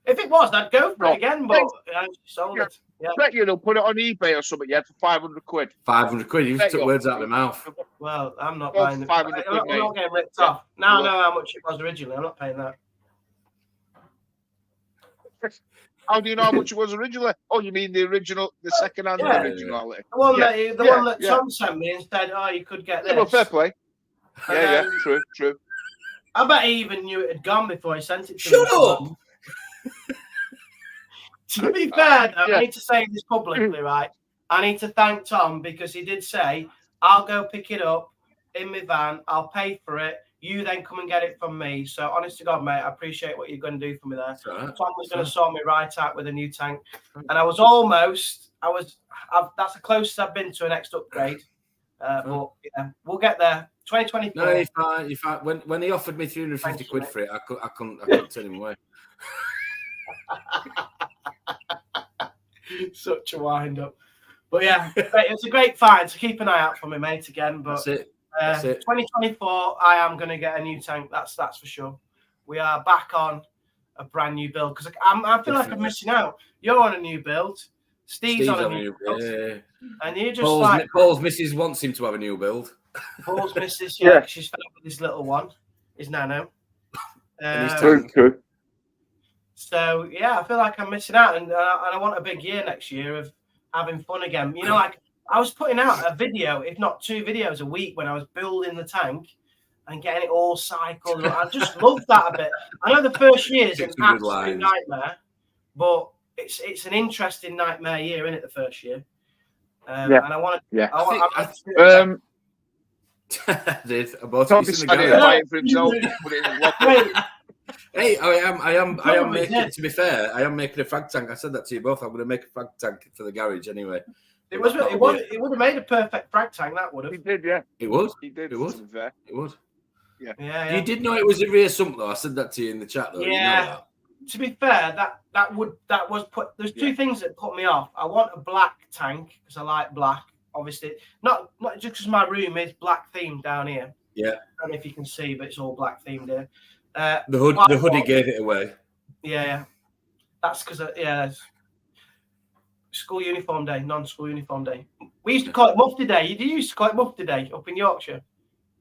If it was, I'd go for it again, but I sold it. Yeah. I bet you they'll put it on eBay or something, for 500 quid. 500 quid? You just took words out of my mouth. Well, I'm not buying it. 500 quid, I'm not getting ripped off. Now I know how much it was originally. I'm not paying that. How do you know how much it was originally? Oh, you mean the original, the second-hand originality? The one that Tom sent me and said, "Oh, you could get this." Well, fair play. Yeah, true. I bet he even knew it had gone before he sent it to me. Shut up! To be fair, I need to say this publicly, right? I need to thank Tom because he did say, I'll go pick it up in my van, I'll pay for it, You then come and get it from me. So honest to God, mate, I appreciate what you're going to do for me there. Right. Tom was going to sort me right out with a new tank, and that's the closest I've been to a next upgrade. But yeah, we'll get there. 2024. No, if I when he offered me 350 quid for it, I couldn't turn him away. Such a wind up. But yeah, it's a great find. So keep an eye out for me, mate, again. But that's it. 2024, I am going to get a new tank. That's for sure. We are back on a brand new build because I feel like I'm missing out. You're on a new build. Steve's on a new build. Yeah. And you're just Paul's missus wants him to have a new build. Paul's missus, she's fed up with his little one, his nano. True. So yeah, I feel like I'm missing out, and I want a big year next year of having fun again. You know, like I was putting out a video, if not 2 videos a week, when I was building the tank and getting it all cycled. I just loved that a bit. I know the first year is an absolute nightmare, but it's an interesting nightmare year, isn't it? The first year, and I want to. Yeah, I did. About for himself. Hey, I am making. To be fair, I am making a fag tank. I said that to you both. I'm going to make a fag tank for the garage anyway. It would have made a perfect frag tank. That would have. He did, yeah. It would. He did. It would. It would. Yeah. You did know it was a rear sump, though. I said that to you in the chat, though. Yeah. You know that. To be fair, that was put. There's 2 things that put me off. I want a black tank because I like black. Obviously, not just because my room is black themed down here. Yeah. I don't know if you can see, but it's all black themed here. The hoodie gave it away. Yeah. That's because school uniform day, non-school uniform day. We used to call it Mufti Day. You used to call it Mufti Day up in Yorkshire.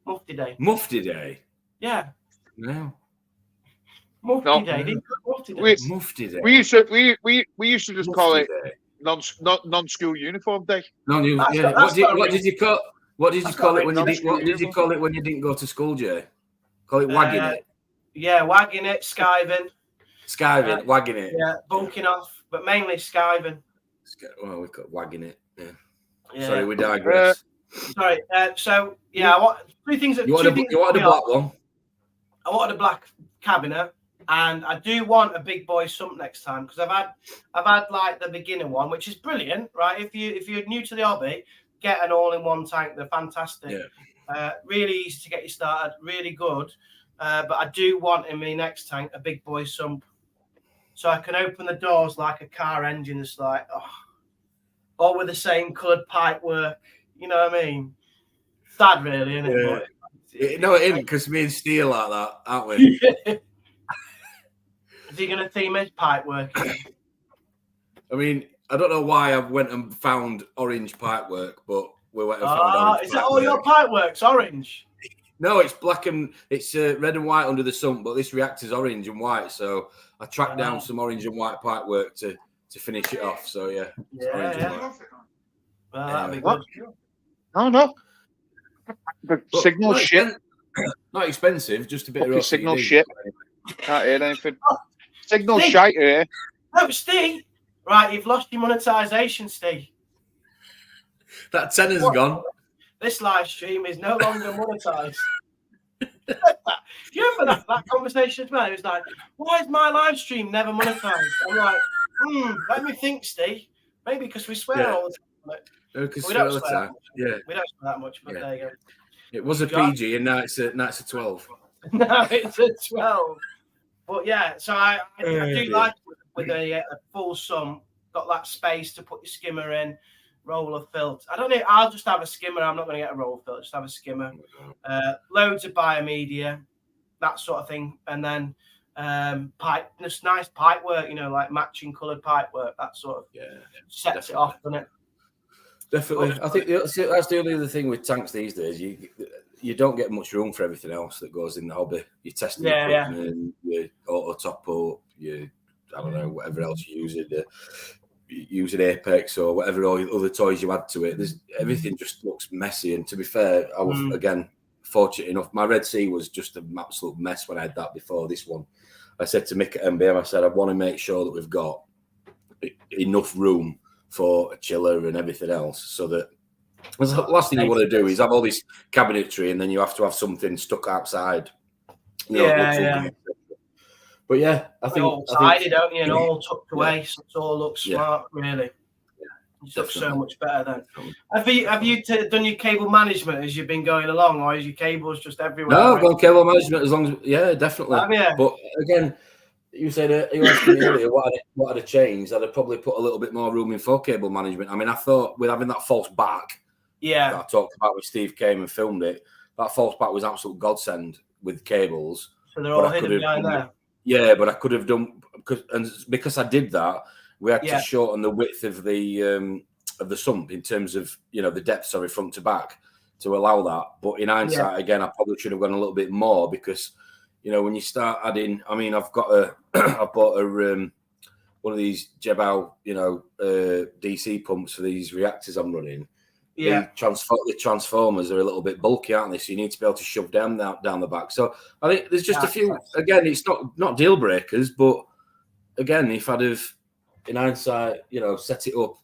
Mufti Day. Mufti Day. Yeah. No. Mufti Day. Mufti Day. We used to just call it non-school uniform day. What did you call it when you didn't go to school, Jay? Call it wagging it. Yeah, wagging it, skiving. Wagging it. Yeah, bunking off, but mainly skiving. Well, we've got wagging it. Yeah. Sorry, we digress. Sorry. So yeah, I want 3 things. You wanted a black one. I wanted a black cabinet, and I do want a big boy sump next time because I've had like the beginner one, which is brilliant, right? If you're new to the hobby, get an all-in-one tank. They're fantastic. Yeah. Really easy to get you started. Really good. But I do want in my next tank a big boy sump, so I can open the doors like a car engine. It's like, all with the same coloured pipe work. You know what I mean? Sad, really, isn't it? Yeah. No, it isn't, because me and Steel like that, aren't we? Is he going to theme his pipe work? I mean, I don't know why I went and found orange pipe work, but we went and found orange. Is that all your pipe work's orange? No, it's black and it's red and white under the sump, but this reactor's orange and white. So I tracked down some orange and white pipe work to finish it off. So yeah. Well, that'd be good. No. The signal shit. Not expensive, just a bit of signal shit. Can't hear anything. Signal shite here. No, Steve. Right, you've lost your monetization, Steve. That tenner's gone. This live stream is no longer monetized. Do you remember that conversation as well? It was like, why is my live stream never monetized? I'm like, let me think, Steve. Maybe because we swear all the time. No, because we don't swear that much. Yeah. We don't swear that much, but there you go. It was a PG and now it's a 12. No, it's a 12. But yeah, so I do like it with a full sump, got that space to put your skimmer in, roll of filter. I don't know, I'll just have a skimmer. I'm not going to get a roll of filter, just have a skimmer. Loads of biomedia, that sort of thing. And then pipe, just nice pipe work, like matching coloured pipe work, that sort of sets it off, doesn't it? Definitely. I think that's the only other thing with tanks these days. You don't get much room for everything else that goes in the hobby. Your testing equipment, your auto top up, I don't know, whatever else you're using, using Apex or whatever all other toys you add to it. Everything just looks messy. And to be fair, I was again fortunate enough. My Red Sea was just an absolute mess when I had that before this one. I said to Mick at MBM, I said I want to make sure that we've got enough room for a chiller and everything else, so that The last thing you want to do is have all this cabinetry and then you have to have something stuck outside. You know, yeah. But yeah, I think all tidy, don't you, and all tucked away, so it all looks smart, really. It looks so much better then. Have you done your cable management as you've been going along, or is your cables just everywhere? No, I've done cable management as long as definitely. Have you? But again, you said you asked me earlier what I'd have changed. I'd have probably put a little bit more room in for cable management. I mean, I thought with having that false back, that I talked about with Steve came and filmed it, that false back was absolute godsend with cables. So they're all hidden behind there. Yeah, but I could have done because I did that. We had to shorten the width of the sump in terms of the depth, front to back, to allow that. But in hindsight, again, I probably should have gone a little bit more because when you start adding, I mean, I've bought one of these Jebao DC pumps for these reactors I'm running. Yeah, the transformers are a little bit bulky, aren't they? So you need to be able to shove them down the back. So I think there's just a few. Again, it's not deal breakers, but again, if I'd have, in hindsight, set it up.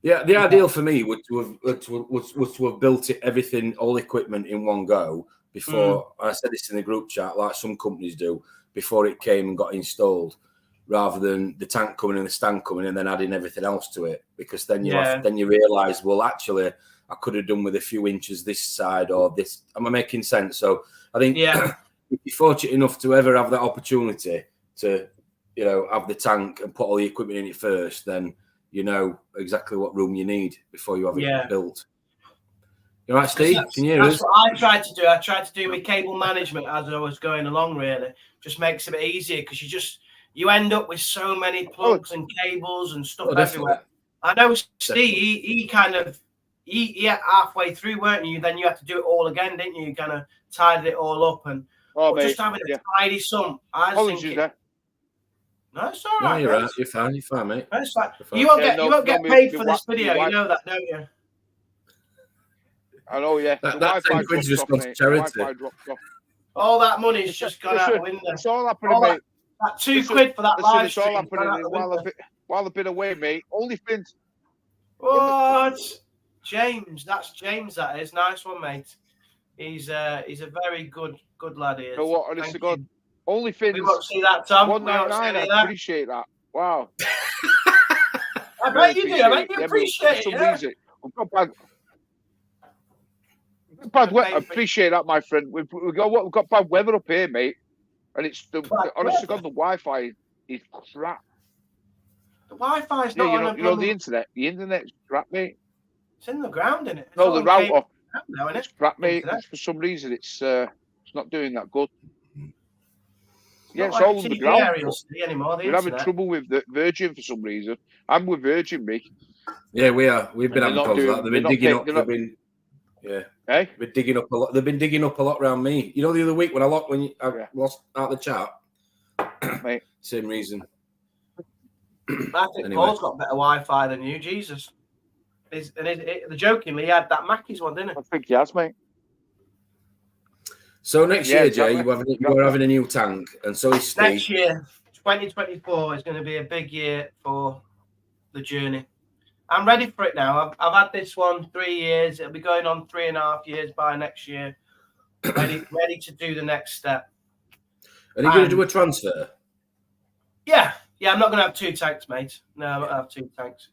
Yeah, the ideal for me was to have built it, everything, all equipment in one go before. I said this in the group chat, like some companies do, before it came and got installed, rather than the tank coming and the stand coming and then adding everything else to it. Because then you realise, well, actually, I could have done with a few inches this side or this. Am I making sense? So I think if you're fortunate enough to ever have that opportunity to, have the tank and put all the equipment in it first, then you know exactly what room you need before you have it built. You all right, Steve? Can you hear us? That's what I tried to do. I tried to do my cable management as I was going along, really. Just makes it a bit easier because you end up with so many plugs and cables and stuff everywhere. I know Steve, he halfway through, weren't you? Then you had to do it all again, didn't you? You kind of tidied it all up and just having a tidy sump. I was thinking, no, it's all right. No, you're right. You're fine, mate. No, it's fine. You won't get paid for this video. You know that, don't you? I know, yeah. That 10 quid's just gone to charity. All that money's just gone out the window. It's all happening, mate. That 2 quid for that live stream. It's all happening while I've been away, mate. OnlyFans. What? James, that's James. That is nice one, mate. He's a very good lad. He is. You know what? Honestly, God, OnlyFans. We won't see that, Tom. 199. I appreciate that. Wow. I bet you do. I bet you appreciate it. We've got bad weather. I appreciate that, my friend. We've got bad weather up here, mate. And it's honestly, God, the Wi-Fi is crap. The Wi-Fi's not on the internet. The internet's crap, mate. It's in the ground, isn't it? No, the router. Now, it's crap, mate. For some reason, it's not doing that good. It's all on the ground. We're having trouble with Virgin for some reason. I'm with Virgin, mate. Yeah, we are. We've been having problems with that. They've been digging up. They're digging up a lot. They've been digging up a lot around me. The other week when I lost out the chat, mate. Same reason. I think Paul's got better Wi-Fi than you, Jesus. Jokingly, he had that Mackey's one, didn't he? I think he has, mate. So next year, Jay, you're having a new tank, and so is Steve. Next year, 2024 is going to be a big year for the journey. I'm ready for it now. I've had this one 3 years. It'll be going on 3.5 years by next year. Ready to do the next step. Are you going to do a transfer? Yeah. I'm not going to have 2 tanks, mate. No, I'm not going to have 2 tanks.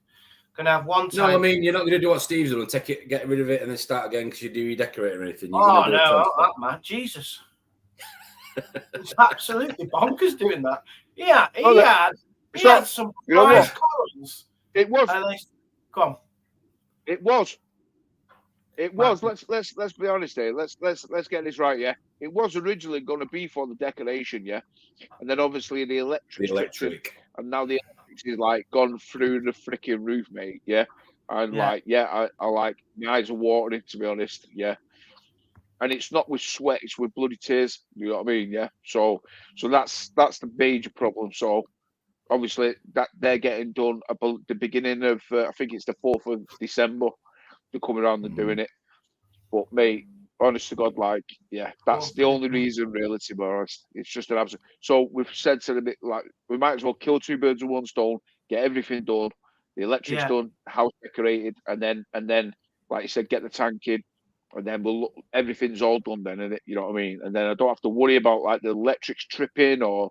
I'm going to have 1 tank. No, I mean, you're not going to do what Steve's done and take it, get rid of it, and then start again because you do redecorate or anything. No, not that, man. Jesus. It's absolutely bonkers doing that. Yeah, he had some prize columns. It was. Come on. It was. Let's be honest here. Let's get this right. Yeah, it was originally going to be for the decoration. Yeah, and then obviously the electric, and now the electric is like gone through the freaking roof, mate. Yeah, and I like my eyes are watering, to be honest. Yeah, and it's not with sweat; it's with bloody tears. You know what I mean? Yeah. So that's the major problem. So obviously that they're getting done about the beginning of I think it's the 4th of December. They're coming around and doing it. But mate, honest to God, that's the only reason really, to be honest. It's just an absolute. So we've said to them, like, we might as well kill 2 birds with 1 stone, get everything done, the electric's done, house decorated, and then like you said, get the tank in, and then everything's all done then, and you know what I mean. And then I don't have to worry about like the electrics tripping or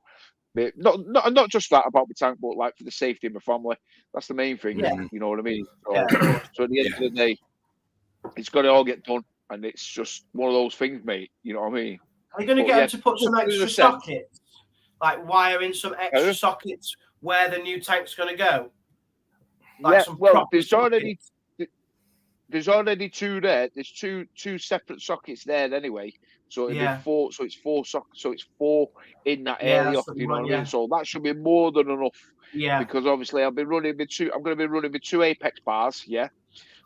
not just that about the tank, but like for the safety of my family. That's the main thing. Yeah. You know what I mean. So, Yeah. so at the end of the day, it's got to all get done, and it's just one of those things, mate. You know what I mean. Are you going to get them to put some extra sockets, like wiring some extra sockets where the new tank's going to go? Like there's already two there. There's two separate sockets there anyway. So it'll be four. So it's four sockets. So it's four in that area. You know what I mean? So that should be more than enough. Yeah. Because obviously I'm going to be running with two apex bars. Yeah.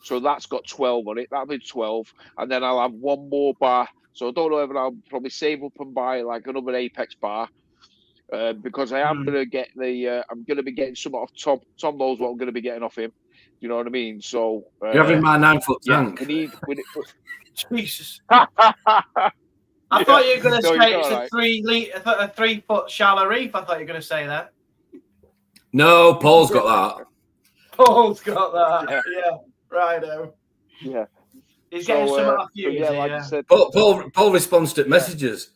So that's got 12 on it. That'll be 12, and then I'll have one more bar. So I don't know whether I'll probably save up and buy like another apex bar. Because I am going to get I'm going to be getting some off Tom. Tom knows what I'm going to be getting off him. You know what I mean? So you're having my 9-foot tank. Jesus. I thought you were going to say it's a 3 foot shallow reef. I thought you were going to say that. No, Paul's got that. Paul's got that. Yeah. Righto. Yeah. He's getting some off you. Yeah, like I said. Paul responds to messages.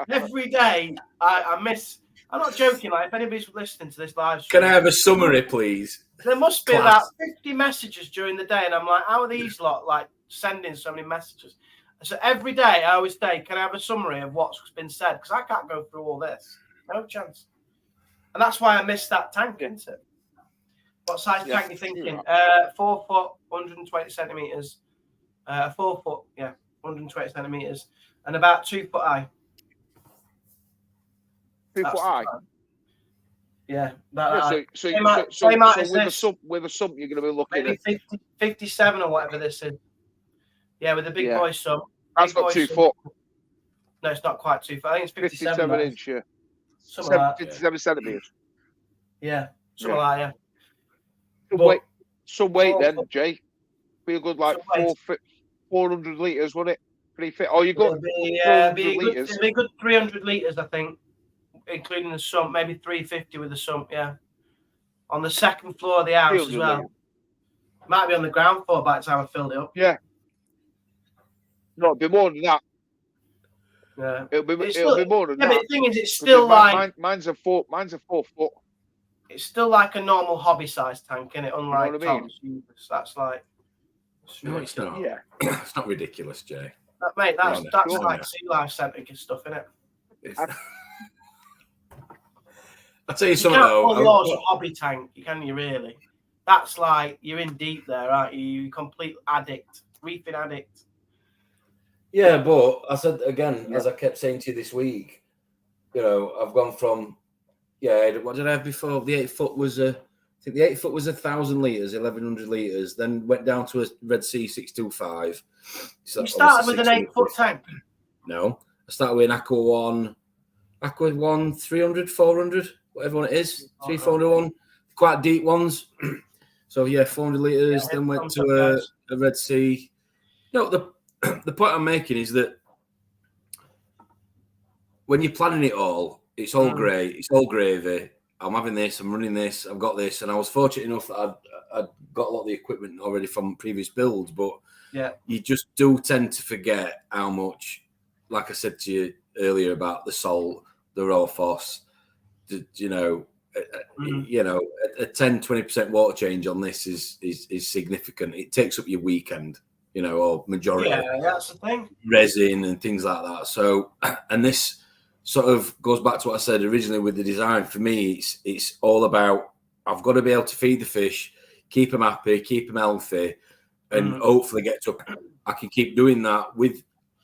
Every day, I miss. I'm not joking. Like, if anybody's listening to this live stream, can I have a summary, please? There must be about 50 messages during the day, and I'm like, how are these lot like sending so many messages? So every day, I always say, can I have a summary of what's been said? Because I can't go through all this. No chance. And that's why I missed that tank, isn't it? What size tank are you thinking? 4 foot, 120 centimeters. 4 foot, 120 centimeters, and about 2 foot high. 2 foot high. Yeah. So with a sump, you're going to be looking at 57 or whatever this is. Yeah, with a big boy sump. That's not 2 foot. No, it's not quite 2 foot. I think it's 57 inch. Yeah. 57 centimeters. Yeah, something like that. Some weight then, Jay. Be a good 400 litres, wouldn't it? Pretty fit. Oh, you got it'd be a good 300 litres, I think, including the sump. Maybe 350 with the sump. Yeah, on the second floor of the house as well. Might be on the ground floor by the time I filled it up. Yeah. No, it'd be more than that. Yeah, it'll be more than that. But the thing is, it's still mine's a 4 foot. It's still like a normal hobby-sized tank, isn't it? Unlike you know what Tom's. That's like. No, it's not. Yeah, it's not ridiculous, Jay. Mate, that's like Sea Life Centric and stuff, isn't it? I'll tell you something though. You can't call yours a hobby tank, can you really? That's like you're in deep there, aren't you? You're a complete addict, reefing addict. Yeah, but I said again, as I kept saying to you this week, you know, I've gone from what did I have before? The 8 foot was I think the 8 foot was 1,000 litres, 1,100 litres, then went down to a Red Sea 625. So you started with an 8 foot tank? No. I started with an Aqua 1, 300, 400, whatever one it is. 300, 400 one. Quite deep ones. So 400 litres, then went to a Red Sea. No, the point I'm making is that when you're planning it all, it's all great, it's all gravy. I'm having this, I'm running this, I've got this, and I was fortunate enough that I'd got a lot of the equipment already from previous builds, but you just do tend to forget how much, like I said to you earlier about the salt, the raw phos, a 10-20% water change on this is significant. It takes up your weekend, or majority. Yeah, that's the thing. Resin and things like that. So, and this sort of goes back to what I said originally with the design. For me, it's all about I've got to be able to feed the fish, keep them happy, keep them healthy, and hopefully get to. I can keep doing that with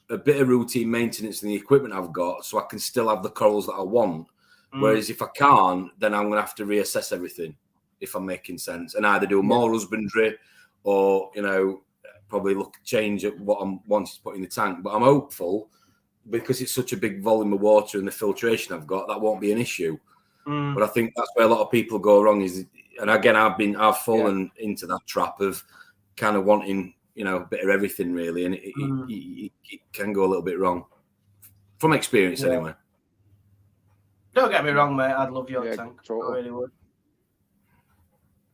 a bit of routine maintenance in the equipment I've got, so I can still have the corals that I want. Whereas if I can't, then I'm going to have to reassess everything, if I'm making sense, and either do more husbandry or probably change at what I'm wanting to put in the tank. But I'm hopeful, because it's such a big volume of water and the filtration I've got, that won't be an issue. But I think that's where a lot of people go wrong is, and again, I've fallen into that trap of kind of wanting, a bit of everything really. And it can go a little bit wrong from experience anyway. Don't get me wrong, mate. I'd love your tank. Totally. I really would.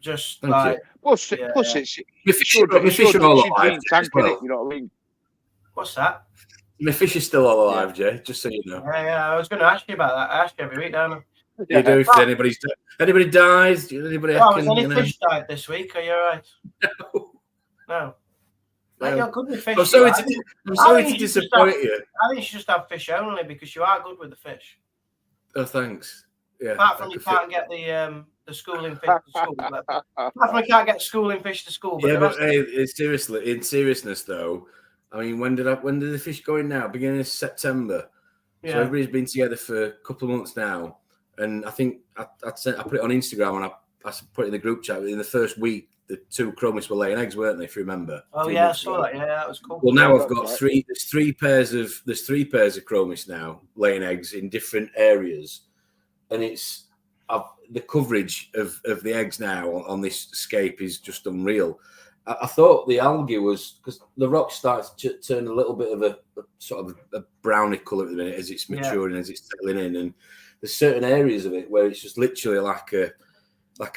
Just Thank like you. Plus, yeah. My fish are all alive. Tank, well. You know what I mean? What's that? My fish is still all alive, Jay. Just so you know. Yeah. I was going to ask you about that. I ask you every week, don't I? You do. If anybody dies, anybody has any fish died this week? Are you all right? No. No. You're good with fish. I'm sorry to disappoint you. I think you should just have fish only because you are good with the fish. Oh, thanks. Yeah. Apart from you can't get the schooling fish to school. Apart from you can't get schooling fish to school. But seriously, in seriousness though, I mean, when did the fish go in now? Beginning of September. Yeah. So everybody's been together for a couple of months now, and I think I put it on Instagram and I put it in the group chat. In the first week, the 2 chromis were laying eggs, weren't they? If you remember. Oh yeah, I saw that. Yeah, that was cool. Well, now I've got 3. There's 3 pairs of chromis now laying eggs in different areas, and it's the coverage of the eggs now on this scape is just unreal. I thought the algae was because the rock starts to turn a little bit of a sort of a browny colour at the minute as it's maturing, as it's settling in, and there's certain areas of it where it's just literally like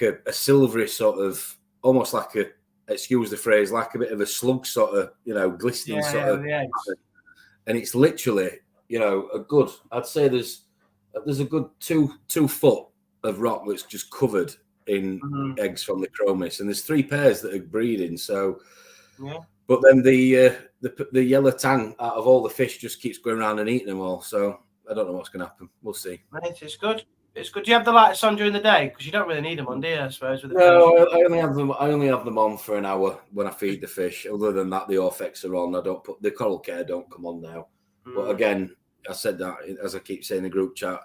a silvery sort of, almost like a, excuse the phrase, like a bit of a slug sort of, glistening sort of, and it's literally, a good. I'd say there's a good 2 foot of rock that's just covered in eggs from the chromis, and there's 3 pairs that are breeding. So, but then the yellow tang out of all the fish just keeps going around and eating them all. So I don't know what's going to happen. We'll see. Right, it's good. It's good. Do you have the lights on during the day? Because you don't really need them on, do you? I suppose. No, I only have them on for an hour when I feed the fish. Other than that, the Orfex are on. I don't put the coral care don't come on now. But again, I said that as I keep saying in the group chat.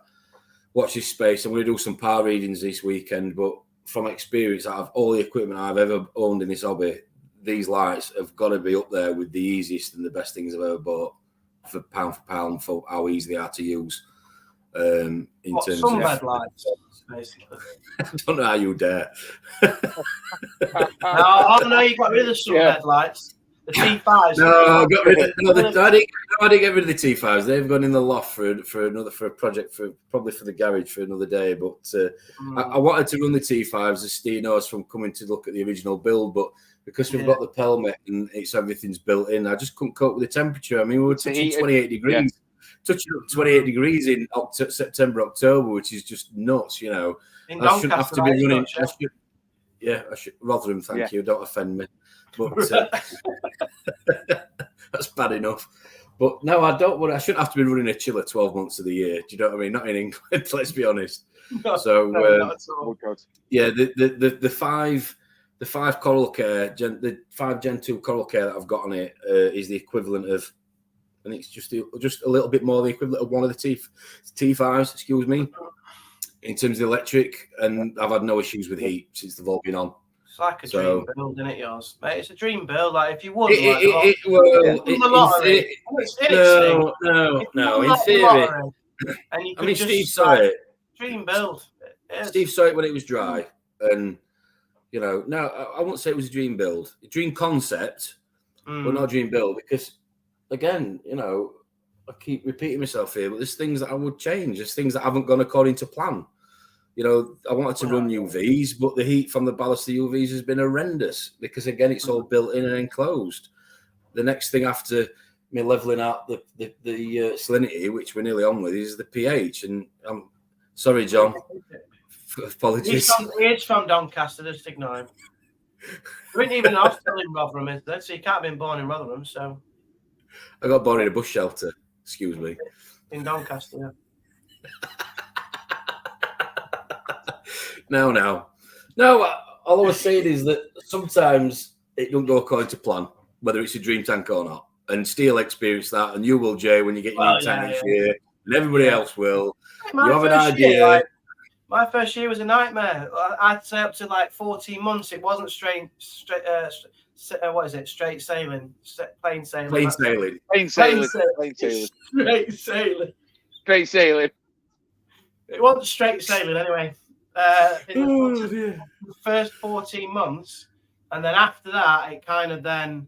Watch this space. I'm going to do some par readings this weekend, but from experience, out of all the equipment I've ever owned in this hobby, these lights have got to be up there with the easiest and the best things I've ever bought for pound for how easy they are to use. In terms of sunbed lights, basically. I don't know how you dare. I know you got rid of the sunbed lights. The T5s. No, I got rid of I didn't get rid of the T5s. They've gone in the loft for a project probably for the garage for another day. But I wanted to run the T5s, as Steve knows from coming to look at the original build. But because we've got the pelmet and everything's built in, I just couldn't cope with the temperature. I mean, we were touching 28 degrees. Yeah. Touching up 28 degrees in September, October, which is just nuts, In I shouldn't have to be running. I should. Rotherham, thank you. Don't offend me. But that's bad enough. But no, I don't want. I shouldn't have to be running a chiller 12 months of the year. Do you know what I mean? Not in England. Let's be honest. Not at all. Yeah, the 5 coral care, the 5 Gen 2 coral care that I've got on it is the equivalent of. I think it's just a little bit more the equivalent of one of the T5s, excuse me, in terms of the electric, and I've had no issues with heat since they've all been on. It's like a dream build, isn't it, yours? Mate, it's a dream build. Like, if you won, no, in theory. And you could Steve saw it. Dream build. Steve saw it when it was dry, and no, I won't say it was a dream build, a dream concept, but not a dream build because. Again, I keep repeating myself here, but there's things that I would change. There's things that haven't gone according to plan. I wanted to run UVs, but the heat from the ballast of the UVs has been horrendous because, again, it's all built in and enclosed. The next thing after me levelling out the salinity, which we're nearly on with, is the pH. And I'm sorry, John. Apologies. He's from Doncaster. Just ignore him. We ain't even hospital in Rotherham, is there? So you can't have been born in Rotherham, so... I got born in a bush shelter. Excuse me. In Doncaster, yeah. No. All I was saying is that sometimes it don't go according to plan, whether it's a dream tank or not. And Steele experienced that, and you will, Jay, when you get your new tank this year, and everybody else will. You have an idea. My first year was a nightmare. I'd say up to 14 months. It wasn't straight. What is it? Straight sailing, plain sailing. Plain sailing. It wasn't straight sailing anyway. The first 14 months, and then after that, it kind of then,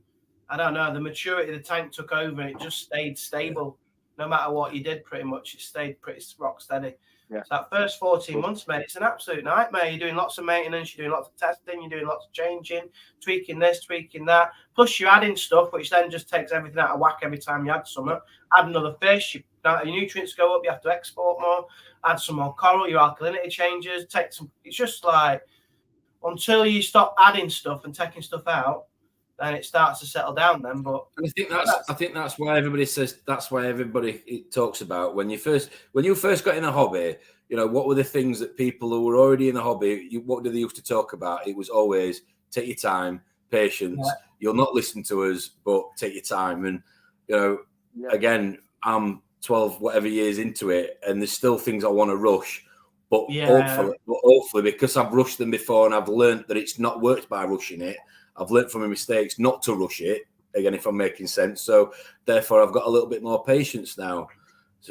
I don't know, the maturity of the tank took over, and it just stayed stable. No matter what you did, pretty much, it stayed pretty rock steady. So that first 14 months, mate, it's an absolute nightmare. You're doing lots of maintenance, you're doing lots of testing, you're doing lots of changing, tweaking this, tweaking that. Plus, you're adding stuff, which then just takes everything out of whack every time you add something. Add another fish, your nutrients go up, you have to export more, add some more coral, your alkalinity changes, take some. It's just like until you stop adding stuff and taking stuff out, then it starts to settle down. Then, but and I think that's why everybody says that's why everybody talks about when you first got in the hobby. You know, what were the things that people who were already in the hobby? What did they used to talk about? It was always take your time, patience. Yeah. You'll not listen to us, but take your time. And you know, again, I'm 12 whatever years into it, and there's still things I want to rush. But hopefully, because I've rushed them before and I've learned that it's not worked by rushing it. I've learned from my mistakes not to rush it, again, if I'm making sense. So, therefore, I've got a little bit more patience now.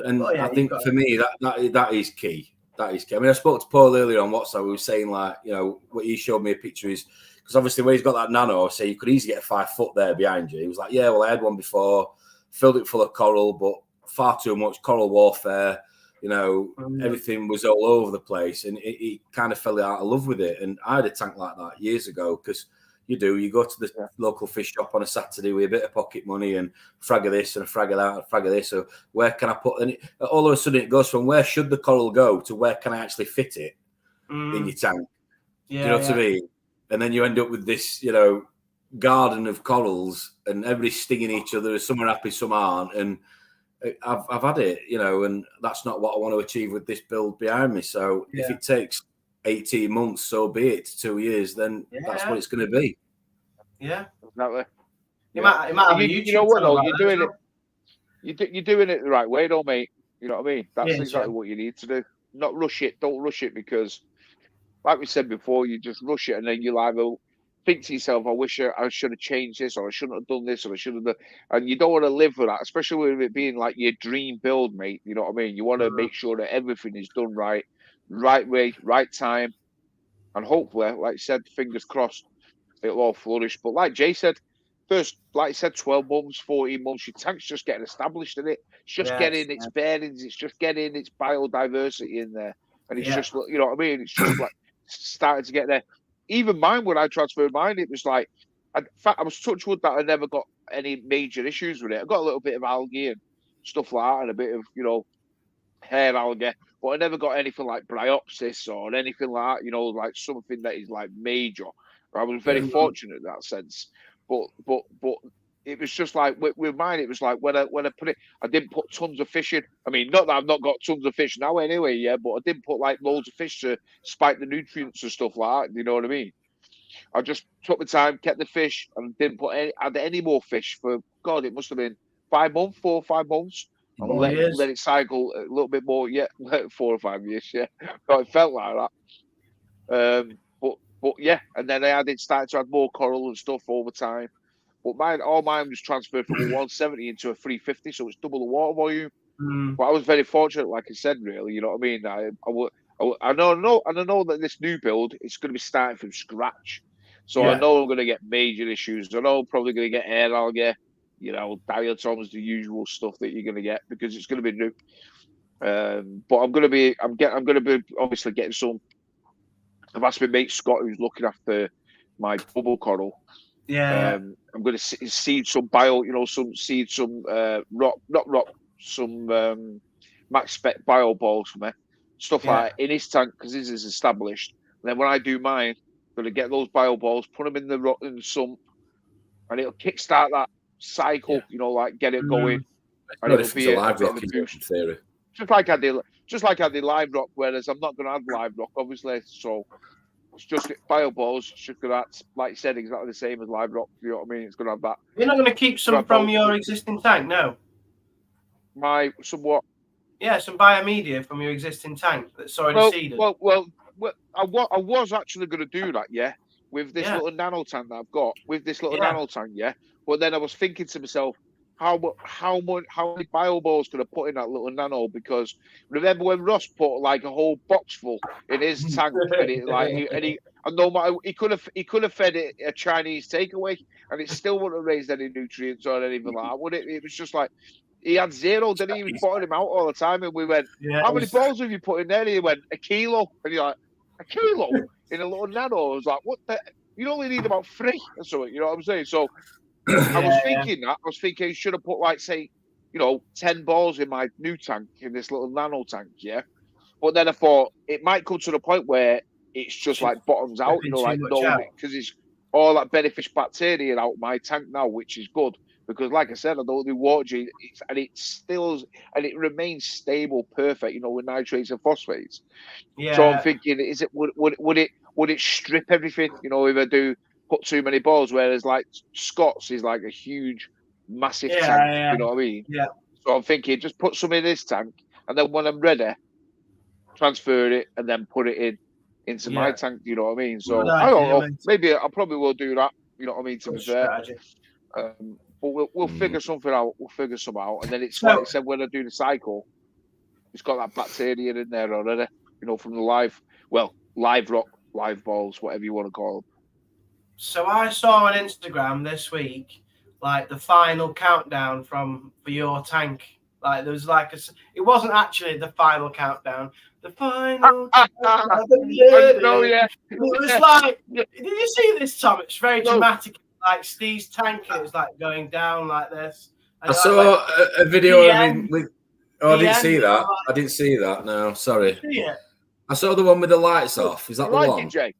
And I think for me, that is key. That is key. I mean, I spoke to Paul earlier on WhatsApp. We were saying, like, you know, what he showed me a picture is, because obviously when he's got that nano, I say you could easily get a 5 foot there behind you. He was like, yeah, well, I had one before, filled it full of coral, but far too much coral warfare. You know, everything was all over the place. And he kind of fell out of love with it. And I had a tank like that years ago because you go to the local fish shop on a Saturday with a bit of pocket money and frag of this and a frag of that and a frag of this. So where can I put? And all of a sudden it goes from where should the coral go to where can I actually fit it in your tank? Yeah, do you know what I mean? And then you end up with this, you know, garden of corals and everybody's stinging each other. Some are happy, some aren't. And I've had it, you know, and that's not what I want to achieve with this build behind me. So if it takes 18 months, so be it, 2 years, then that's what it's going to be. Yeah, exactly. You might have a YouTube. You know what? Though, you're doing it. You're doing it the right way, though, mate. You know what I mean? That's exactly what you need to do. Not rush it. Don't rush it because, like we said before, you just rush it and then you'll either think to yourself, "I wish I should have changed this, or I shouldn't have done this, or I should have done." And you don't want to live with that, especially with it being like your dream build, mate. You know what I mean? You want to make sure that everything is done right way, right time, and hopefully, like you said, fingers crossed, it'll all flourish. But like Jay said, first, like I said, 12 months, 14 months, your tank's just getting established in it. It's just getting its bearings. It's just getting its biodiversity in there. And it's just, you know what I mean? It's just like starting to get there. Even mine, when I transferred mine, it was like, in fact, I was touch wood that I never got any major issues with it. I got a little bit of algae and stuff like that and a bit of, you know, hair algae, but I never got anything like bryopsis or anything like that, you know, like something that is like major. I was very fortunate in that sense, but it was just like with mine. It was like when I put it, I didn't put tons of fish in. I mean, not that I've not got tons of fish now anyway, but I didn't put like loads of fish to spike the nutrients and stuff like that. You know what I mean? I just took the time, kept the fish, and didn't add any more fish for God. It must have been 4 or 5 months. And let it cycle a little bit more. 4 or 5 years. Yeah, but it felt like that. But yeah, and then I started to add more coral and stuff over time. But all mine was transferred from a 170 into a 350, so it's double the water volume. But I was very fortunate, like I said, really. You know what I mean? I know that this new build is going to be starting from scratch. So I know I'm going to get major issues. I know I'm probably going to get air algae, you know, diatoms, the usual stuff that you're going to get because it's going to be new. But I'm going to be obviously getting some. I've asked my mate Scott, who's looking after my bubble coral. I'm going to seed some max spec bio balls for me, stuff like that in his tank because his is established. And then when I do mine, I'm going to get those bio balls, put them in the sump, and it'll kickstart that cycle. You know, like get it going. And it'll be a bit of a boost. Theory. Just like I did live rock, whereas I'm not going to add live rock, obviously. So it's just bio balls. It's just going to, like you said, exactly the same as live rock. You know what I mean? It's going to have that. You're not going to keep some from your existing tank, no? Some what? Yeah, some biomedia from your existing tank that's already seeded. Well, I was actually going to do that, with this little nano tank that I've got, nano tank, But then I was thinking to myself, how many bio balls could I put in that little nano? Because remember when Ross put like a whole box full in his tank, he could have fed it a Chinese takeaway, and it still wouldn't have raised any nutrients or anything like that, would it? It was just like He had zero, didn't he? He was putting him out all the time, and we went, "How many balls have you put in there?" And he went, "1 kilo," and you're like, "1 kilo in a little nano?" I was like, "What the? You only need about 3 or something." You know what I'm saying? So I was thinking that. I was thinking, should have put like, say, 10 balls in my new tank, in this little nano tank, yeah. But then I thought it might come to the point where it's just like bottoms out, like no, because it's all that beneficial bacteria out my tank now, which is good. Because, like I said, I don't do water, and it remains stable, perfect, with nitrates and phosphates. Yeah. So I'm thinking, would it strip everything? If I do put too many balls, whereas like Scott's is like a huge, massive tank. You know what I mean? Yeah. So I'm thinking, just put some in this tank, and then when I'm ready, transfer it, and then put it into my tank. You know what I mean? So I don't know. Maybe I probably will do that. You know what I mean? To be fair. But we'll figure something out. We'll figure something out, and then it's like I said, when I do the cycle, it's got that bacteria in there already. From the live rock, live balls, whatever you want to call them. So I saw on Instagram this week, like the final countdown for your tank. Like there was like it wasn't actually the final countdown. The final countdown. No, yeah. It was like, did you see this, Tom? It's very dramatic. Like Steve's tank, and it was like going down like this. And I saw a video of him with. Oh, I didn't see that. I didn't see that. No, sorry. I saw the one with the lights off. Is that the one? It, Jay?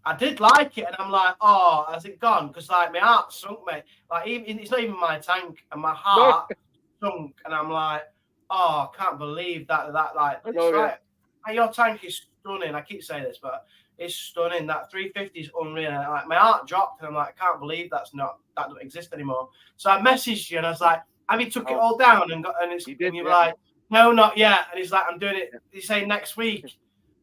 I did like it, and I'm like, oh, has it gone? Because like my heart sunk, mate. Like it's not even my tank, and my heart sunk, and I'm like, oh, I can't believe that like. It's right. And your tank is stunning. I keep saying this, but it's stunning. That 350 is unreal. And like my heart dropped, and I'm like, I can't believe that doesn't exist anymore. So I messaged you, and I was like, have you took it all down and you were like, no, not yet. And he's like, I'm doing it. He's saying next week.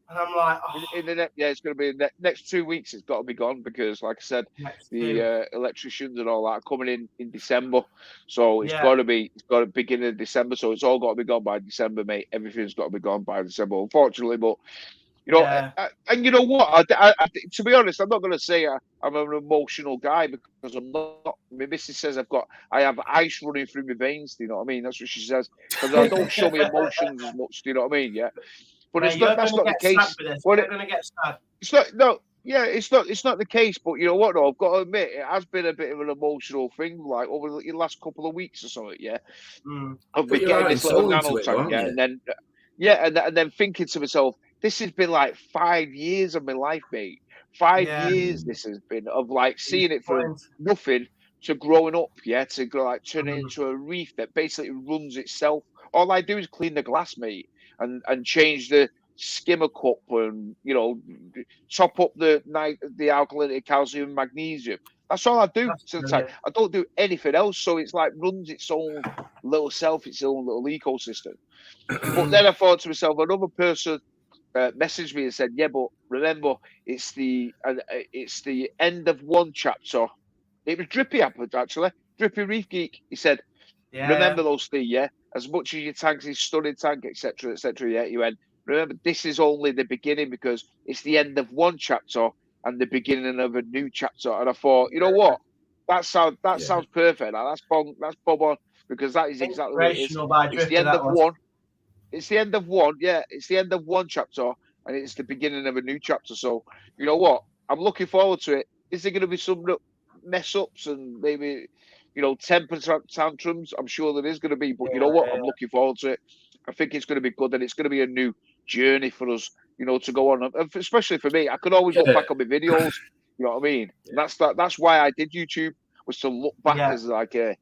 And I'm like, oh. It's going to be next 2 weeks. It's got to be gone because, like I said, the electricians and all that are coming in December. So it's got to begin in December. So it's all got to be gone by December, mate. Everything's got to be gone by December, unfortunately. But and you know what? I, to be honest, I'm not going to say I'm an emotional guy because I'm not. My missus says I have ice running through my veins. Do you know what I mean? That's what she says because I don't show my emotions as much. Do you know what I mean? Yeah. But that's not the case. You're going to get sad. It's not. No. Yeah, it's not the case. But you know what? Though I've got to admit, it has been a bit of an emotional thing, like over the last couple of weeks or something. Yeah. I've been getting this little nano tank, and then and then thinking to myself, this has been like 5 years of my life, mate. 5 years this has been of like seeing it from nothing to growing up, to go like turn it into a reef that basically runs itself. All I do is clean the glass, mate. And change the skimmer cup and top up the alkalinity, calcium, magnesium. That's all I do to the tank. I don't do anything else. So it's like runs its own little self, its own little ecosystem. But then I thought to myself, another person messaged me and said, "Yeah, but remember, it's the end of one chapter." It was Drippy actually, Drippy Reef Geek. He said, "Remember those things, yeah." As much as your tank's a stunning tank, etc., yeah, you went, remember, this is only the beginning because it's the end of one chapter and the beginning of a new chapter. And I thought, you know what? That sounds perfect. That's bob on because that is exactly what it is. It's the end of one. It's the end of one. Yeah, it's the end of one chapter and it's the beginning of a new chapter. So, you know what? I'm looking forward to it. Is there going to be some mess ups and maybe temper tantrums? I'm sure there is going to be, but you know what? I'm looking forward to it. I think it's going to be good, and it's going to be a new journey for us, to go on. Especially for me, I could always look back on my videos. You know what I mean? And that's why I did YouTube, was to look back as like a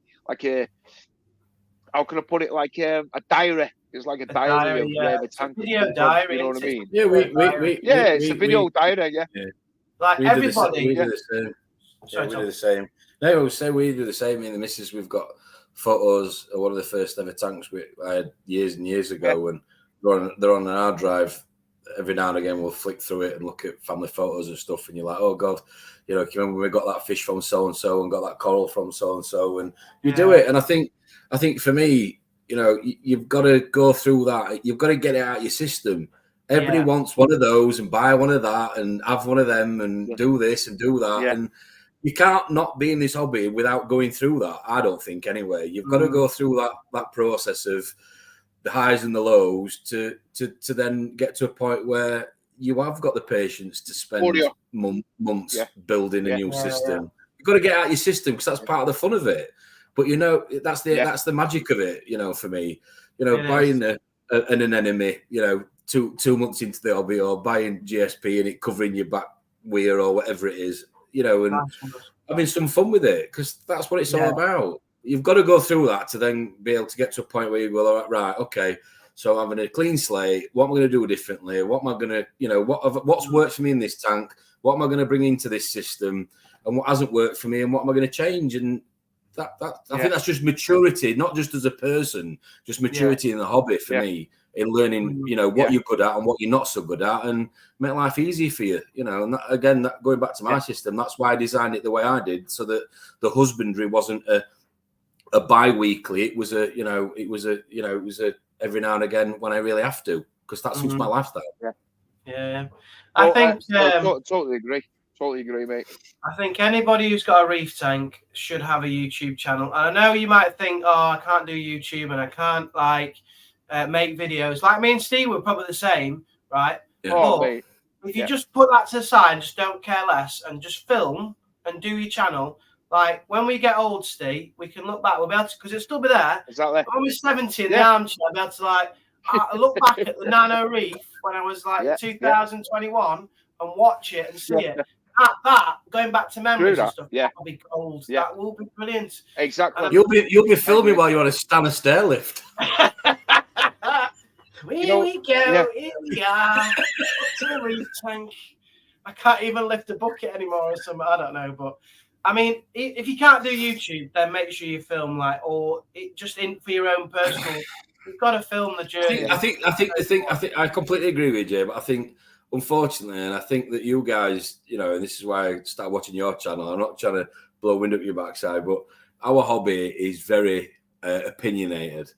how can I put it? Like a diary. It's like a diary of where the tank is. Video diary. You know what I mean? Yeah, it's a video diary. Yeah. Like everybody. We do the same. Yeah, we do the same. No, I would say we do the same. Me and the missus, we've got photos of one of the first ever tanks I had years and years ago, and they're on an hard drive. Every now and again, we'll flick through it and look at family photos and stuff, and you're like, oh God, can you remember when we got that fish from so and so and got that coral from so and so, and you do it. And I think for me, you've got to go through that. You've got to get it out of your system. Everybody wants one of those and buy one of that and have one of them and do this and do that. you can't not be in this hobby without going through that. I don't think anyway. You've got to go through that process of the highs and the lows to then get to a point where you have got the patience to spend months building a new system. You've got to get out your system because that's part of the fun of it. But that's the magic of it. For me, buying an anemone, 2 months into the hobby, or buying GSP and it covering your back weir or whatever it is, and having some fun with it because that's what it's all about. You've got to go through that to then be able to get to a point where you go, right, okay, so I'm having a clean slate. What am I going to do differently? What am I going to, what's worked for me in this tank? What am I going to bring into this system? And what hasn't worked for me? And what am I going to change? And I think that's just maturity, not just as a person, just maturity in the hobby for me, in learning, what you're good at and what you're not so good at, and make life easy for you, And going back to my system, that's why I designed it the way I did, so that the husbandry wasn't a bi-weekly. It was it was a every now and again when I really have to, because that suits my lifestyle. I think totally agree, mate. I think anybody who's got a reef tank should have a YouTube channel. And I know you might think, I can't do YouTube and I can't make videos. Like me and Steve were probably the same, right? But if you just put that to the side, just don't care less, and just film and do your channel. Like when we get old, Steve, we can look back. We'll be able to, because it'll still be there. Exactly. When we're 70 in the armchair, I'll be able to I look back at the Nano Reef when I was 2021 and watch it and see it. That going back to memories and stuff, that will be gold. That will be brilliant. Exactly. You'll be filming while you're on a stair lift. Here we go. Here we are. Up to the reef tank. I can't even lift a bucket anymore or something. I don't know, but I mean, if you can't do YouTube, then make sure you film or just for your own personal. You've got to film the journey. I think I completely agree with you, Jay, but I think, unfortunately, and I think that you guys, and this is why I started watching your channel. I'm not trying to blow wind up your backside, but our hobby is very opinionated.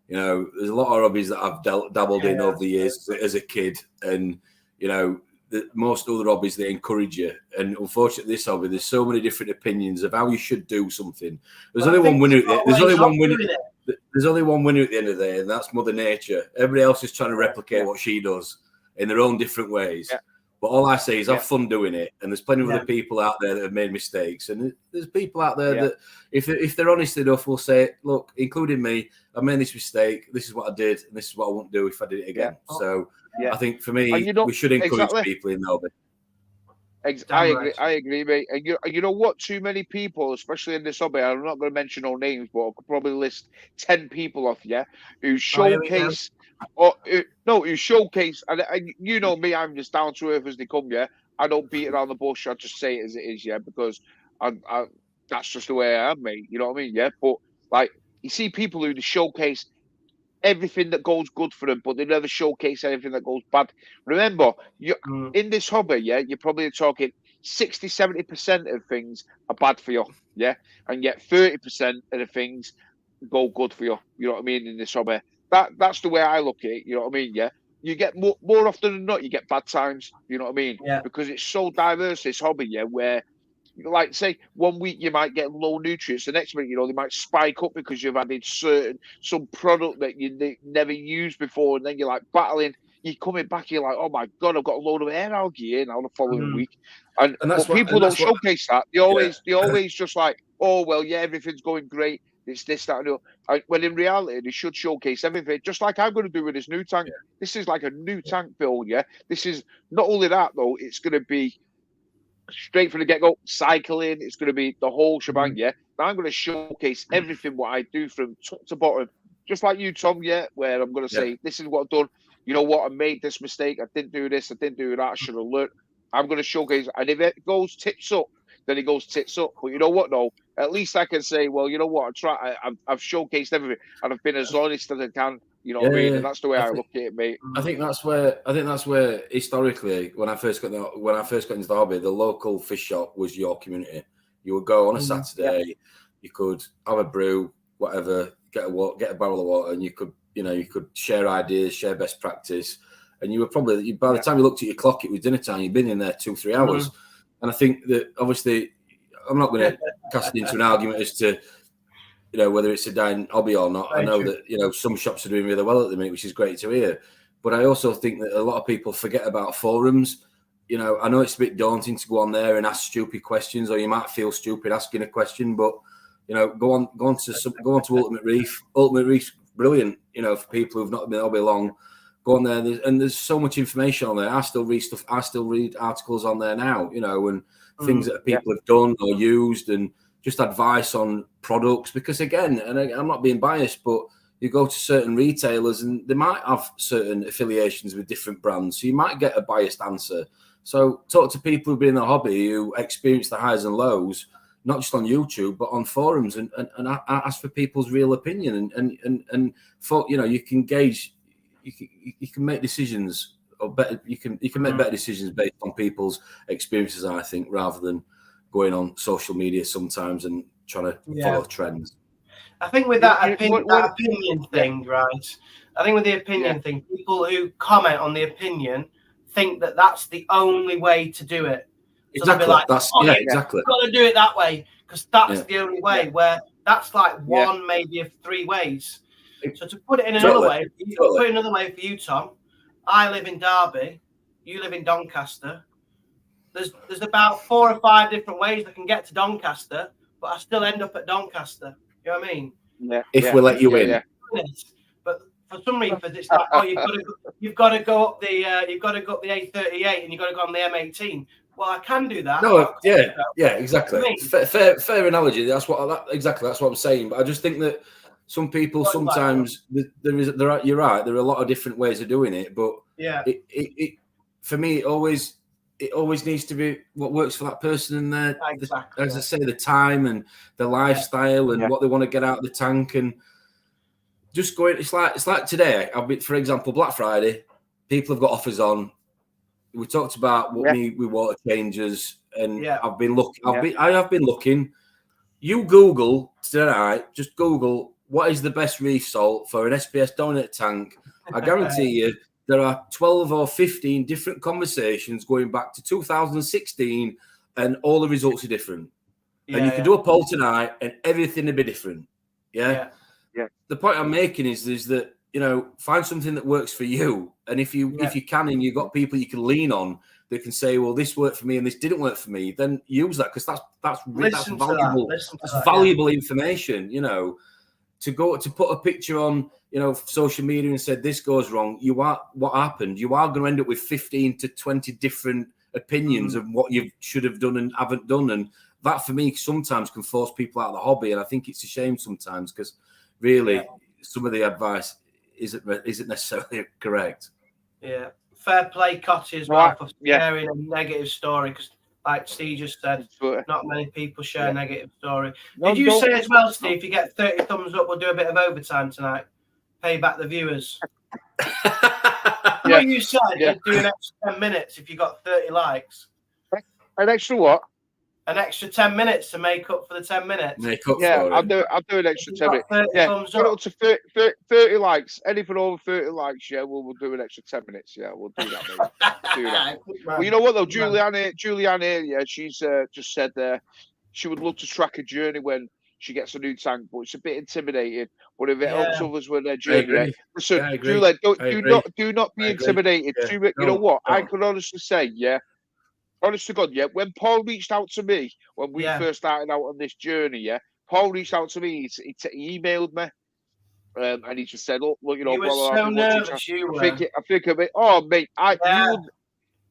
There's a lot of hobbies that I've dabbled in over the years as a kid, and most other hobbies that encourage you. And unfortunately, this hobby, there's so many different opinions of how you should do something. There's only one winner. There's only one winner. There's only one winner at the end of the day, and that's Mother Nature. Everybody else is trying to replicate what she does in their own different ways. But all I say is have fun doing it. And there's plenty of other people out there that have made mistakes. And there's people out there that, if they're honest enough, will say, look, including me, I made this mistake. This is what I did, and this is what I won't do if I did it again. So I think for me, we should encourage people in the hobby. I agree, mate. And you know what? Too many people, especially in this hobby, I'm not going to mention no names, but I could probably list 10 people off, who showcase, who showcase, and you know me, I'm just down to earth as they come, I don't beat around the bush. I just say it as it is, because that's just the way I am, mate. You know what I mean, But you see people who showcase everything that goes good for them, but they never showcase anything that goes bad. Remember, in this hobby, you're probably talking 60-70% of things are bad for you, and yet 30% of the things go good for you. You know what I mean? In this hobby, that's the way I look at it. You know what I mean? You get more often than not, you get bad times. You know what I mean? Because it's so diverse, this hobby, where, like, say, 1 week you might get low nutrients, the next week, they might spike up because you've added some product that you never used before, and then you're like battling. You're coming back, you're like, oh my god, I've got a load of air algae here now the following week, and people don't showcase that. They always just like, oh well, everything's going great. It's this, that, and that. When in reality, they should showcase everything, just like I'm going to do with this new tank. This is like a new tank build. This is not only that though; it's going to be straight from the get-go, cycling. It's going to be the whole shebang, Now I'm going to showcase everything what I do from top to bottom, just like you, Tom, where I'm going to say, this is what I've done. You know what? I made this mistake. I didn't do this. I didn't do that. I should have learned. I'm going to showcase, and if it goes tits up, then it goes tits up. But you know what, though? At least I can say, well, you know what? I've showcased everything, and I've been as honest as I can. You know what I mean? And that's the way I look at it, mate. I think that's where historically, when I first got into the hobby, the local fish shop was your community. You would go on a Saturday, you could have a brew, whatever, get a barrel of water, and you could share ideas, share best practice, and you were probably, by the time you looked at your clock, it was dinner time. You'd been in there 2-3 hours, and I think that obviously I'm not going to cast it into an argument as to, you know, whether it's a dying hobby or not. I know that, you know, some shops are doing really well at the minute, which is great to hear. But I also think that a lot of people forget about forums. You know, I know it's a bit daunting to go on there and ask stupid questions, or you might feel stupid asking a question, but you know, go on to Ultimate Reef. Ultimate Reef's brilliant. You know, for people who've not been hobby long, go on there. There's so much information on there. I still read stuff. I still read articles on there now. You know, and things that people have done or used, and just advice on products. Because again, and I'm not being biased, but you go to certain retailers and they might have certain affiliations with different brands, so you might get a biased answer. So talk to people who've been in the hobby, who experience the highs and lows, not just on YouTube, but on forums, and ask for people's real opinion. And for, you know, you can gauge, you can make decisions, or better, you can make better decisions based on people's experiences, I think, rather than going on social media sometimes and trying to follow trends. I think with that opinion thing, right? I think with the opinion thing, people who comment on the opinion think that that's the only way to do it. So exactly. They'll be like, exactly. You've got to do it that way because that's the only way. Where that's like one maybe of 3 ways. So to put it in another way, put it another way for you, Tom. I live in Derby. You live in Doncaster. There's about 4 or 5 different ways I can get to Doncaster, but I still end up at Doncaster. You know what I mean? Yeah. If we let you in. But for some reason, it's like, oh, you've got to go up the A38 and you've got to go on the M18. Well, I can do that. No, exactly. Fair analogy. That's what I'm saying. But I just think that some people sometimes you're right. There are a lot of different ways of doing it, but it for me it always needs to be what works for that person and their, as I say, the time and the lifestyle and what they want to get out of the tank, and just going. It's like today. For example, Black Friday, people have got offers on. We talked about what with water changes, and I've been looking. I have been looking. You Google tonight. Just Google what is the best reef salt for an SPS donut tank. I guarantee you. There are 12 or 15 different conversations going back to 2016, and all the results are different. And you can do a poll tonight, and everything will be different. Yeah. The point I'm making is that, you know, find something that works for you, and if you can, and you've got people you can lean on that can say, well, this worked for me and this didn't work for me, then use that, because that's valuable. That's valuable information. You know, to put a picture on, you know, social media and said this goes wrong, what happened? You are going to end up with 15 to 20 different opinions of what you should have done and haven't done, and that for me sometimes can force people out of the hobby, and I think it's a shame sometimes, because really some of the advice isn't necessarily correct. Yeah, fair play, Cotty, as well, for sharing a negative story, because like Steve just said, not many people share negative story. Did you say as well, Steve, if you get 30 thumbs up, we'll do a bit of overtime tonight? Pay back the viewers. What you said, you'd do an extra 10 minutes if you got 30 likes. An extra what? An extra 10 minutes to make up for the 10 minutes. I'll do an extra 10 minutes. Put up to 30 likes. Anything over 30 likes, we'll do an extra 10 minutes. Yeah, we'll do that, mate. Do that. Well, you know what though, Julianne here, she's just said she would love to track a journey when she gets a new tank, but it's a bit intimidating. But if it helps others with their journey, listen, Julian, do not be intimidated. You know what? I can honestly say, honest to God, when Paul reached out to me when we first started out on this journey, Paul reached out to me. He emailed me, and he just said, "Look, you know, you were so nervous. I think of it. Oh, mate,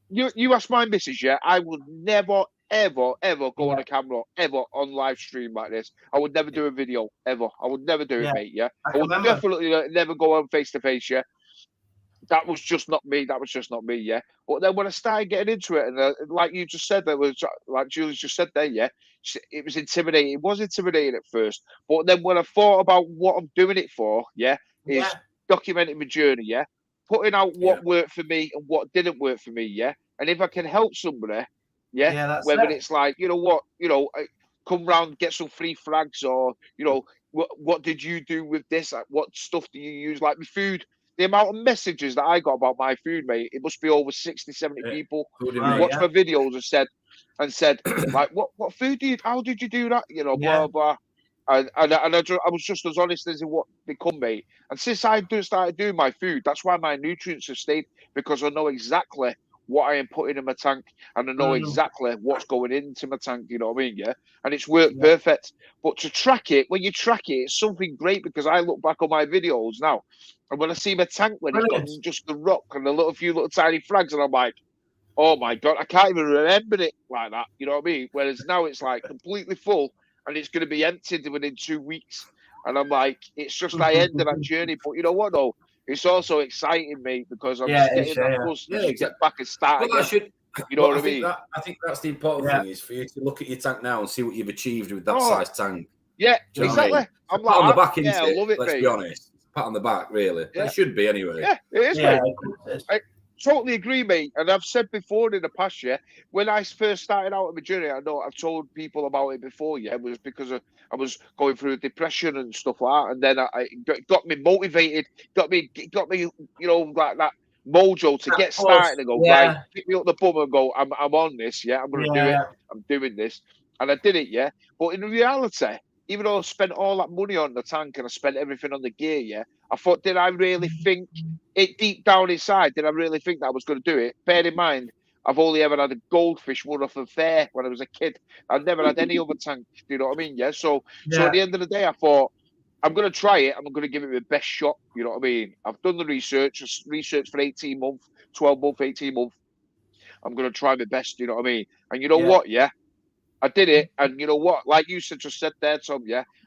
you ask my missus, I would never, ever go on a camera, ever on live stream like this. I would never do a video, ever. I would never do it, mate. I would definitely never go on face to face. That was just not me. But then when I started getting into it, and like you just said, like Julie's just said there, it was intimidating. It was intimidating at first, but then when I thought about what I'm doing it for, is documenting my journey, putting out what worked for me and what didn't work for me, and if I can help somebody, whether it's like, you know what, come round, get some free frags, or you know, what did you do with this? Like, what stuff do you use? Like my food. the amount of messages that I got about my food, mate, it must be over 60, 70 people who watched my videos and said, like, what food how did you do that? You know, blah, blah. And I was just as honest as it what become, mate. And since I started doing my food, that's why my nutrients have stayed, because I know exactly what I am putting in my tank, and I know exactly what's going into my tank. You know what I mean? Yeah. And it's worked perfect. But to track it, when you track it, it's something great, because I look back on my videos now, and when I see my tank when it's got just the rock and a few little tiny flags, and I'm like, oh my God, I can't even remember it like that. You know what I mean? Whereas now it's like completely full, and it's going to be emptied within 2 weeks. And I'm like, it's just I ended that journey. But you know what, though? It's also exciting, mate, because I'm just getting that buzz to get back and start again. You know what I mean? I think that's the important thing, is for you to look at your tank now and see what you've achieved with that size tank. Yeah, exactly. I'm like, on the back, I love it. Let's be honest. Pat on the back, really. Yeah. It should be anyway. Yeah, it is, mate. I totally agree, mate. And I've said before in the past, when I first started out on my journey, I know I've told people about it before, it was because I was going through a depression and stuff like that. And then it got me motivated, got me, you know, like that mojo to get started and go, right, pick me up the bum and go, I'm on this, I'm going to do it. I'm doing this. And I did it, But in reality, even though I spent all that money on the tank and I spent everything on the gear, I thought, did I really think it deep down inside? Did I really think that I was going to do it? Bear in mind, I've only ever had a goldfish run off a fair when I was a kid. I've never had any other tank. Do you know what I mean? So at the end of the day, I thought, I'm going to try it. I'm going to give it my best shot. You know what I mean? I've done the research for 18 months, 12 months, 18 months. I'm going to try my best. You know what I mean? And you know what? I did it, and you know what? Like you just said there, Tom.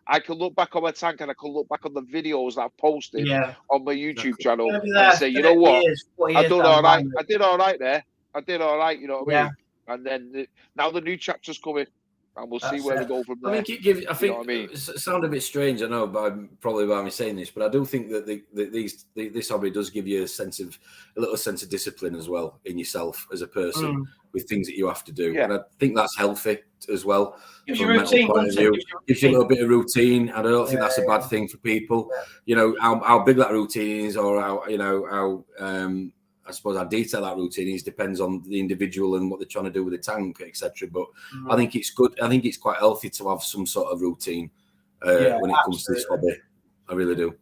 I can look back on my tank, and I can look back on the videos that I've posted on my YouTube channel and say, you know what? I did all right. I did all right there. I did all right. You know what I mean? And then now the new chapter's coming, and we'll see where we go from there. I think it sound a bit strange, I know, probably by me saying this, but I do think that this hobby does give you a little sense of discipline as well in yourself as a person with things that you have to do, and I think that's healthy as well. Gives you routine. Gives you a little bit of routine. I don't think that's a bad thing for people. You know how big that routine is, or how I suppose how detailed that routine is depends on the individual and what they're trying to do with the tank, etc. But I think it's good. I think it's quite healthy to have some sort of routine when it comes to this hobby. I really do.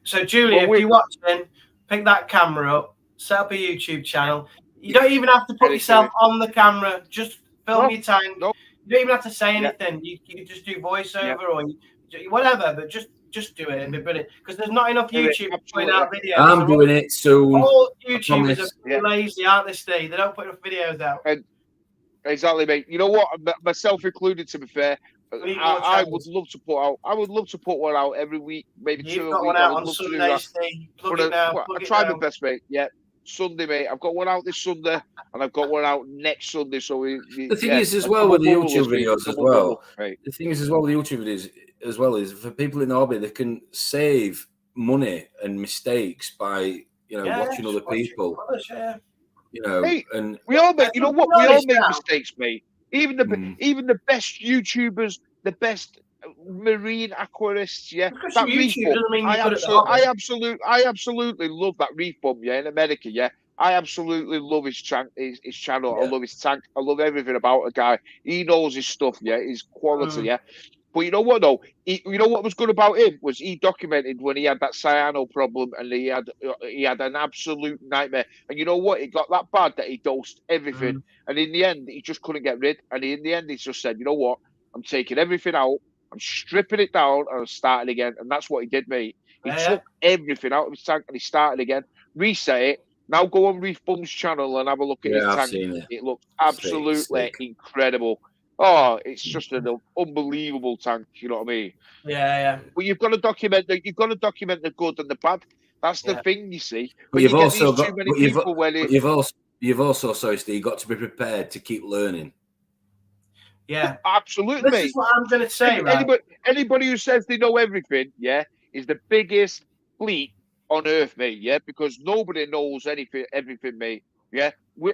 So Julie, if you're watching, pick that camera up, set up a YouTube channel. You don't even have to put yourself on the camera. Just film your tank. You don't even have to say anything. You can just do voiceover or whatever, but just do it and be brilliant, because there's not enough YouTube putting out videos. I'm doing it soon. All YouTubers are lazy, aren't they, Steve? They don't put enough videos out. Exactly, mate. You know what? Myself included, to be fair, I would love to put out. I would love to put one out every week, maybe 2 a week. One out on Sunday, Steve. I try my best, mate. Yeah. Sunday, mate. I've got one out this Sunday, and I've got one out next Sunday. So the thing is, as well with the YouTube videos, as well. Right. The thing is, as well with the YouTube videos, as well, is for people in the hobby, they can save money and mistakes by watching other people. Mate, and we all make. You know what? We all make mistakes, mate. Even the best YouTubers, the best marine aquarists, that reef bump. I absolutely love that reef bump, in America, I absolutely love his channel. I love his tank. I love everything about a guy. He knows his stuff, his quality, But you know what, though? You know what was good about him was he documented when he had that cyano problem, and he had an absolute nightmare. And you know what? It got that bad that he dosed everything, and in the end, he just couldn't get rid. And in the end, he just said, "You know what? I'm taking everything out. I'm stripping it down, and I'm starting again." And that's what he did, mate. He took everything out of his tank, and he started again. Reset it. Now go on Reef Bum's channel and have a look at his tank. It looks absolutely incredible. Oh, it's just an unbelievable tank. You know what I mean? Yeah. But you've got to document the good and the bad. That's the thing, you see. But you've also got. You've also, Steve, you've got to be prepared to keep learning. Yeah, absolutely. This is what I'm going to say. Anybody who says they know everything, is the biggest bleep on earth, mate. Because nobody knows everything, mate.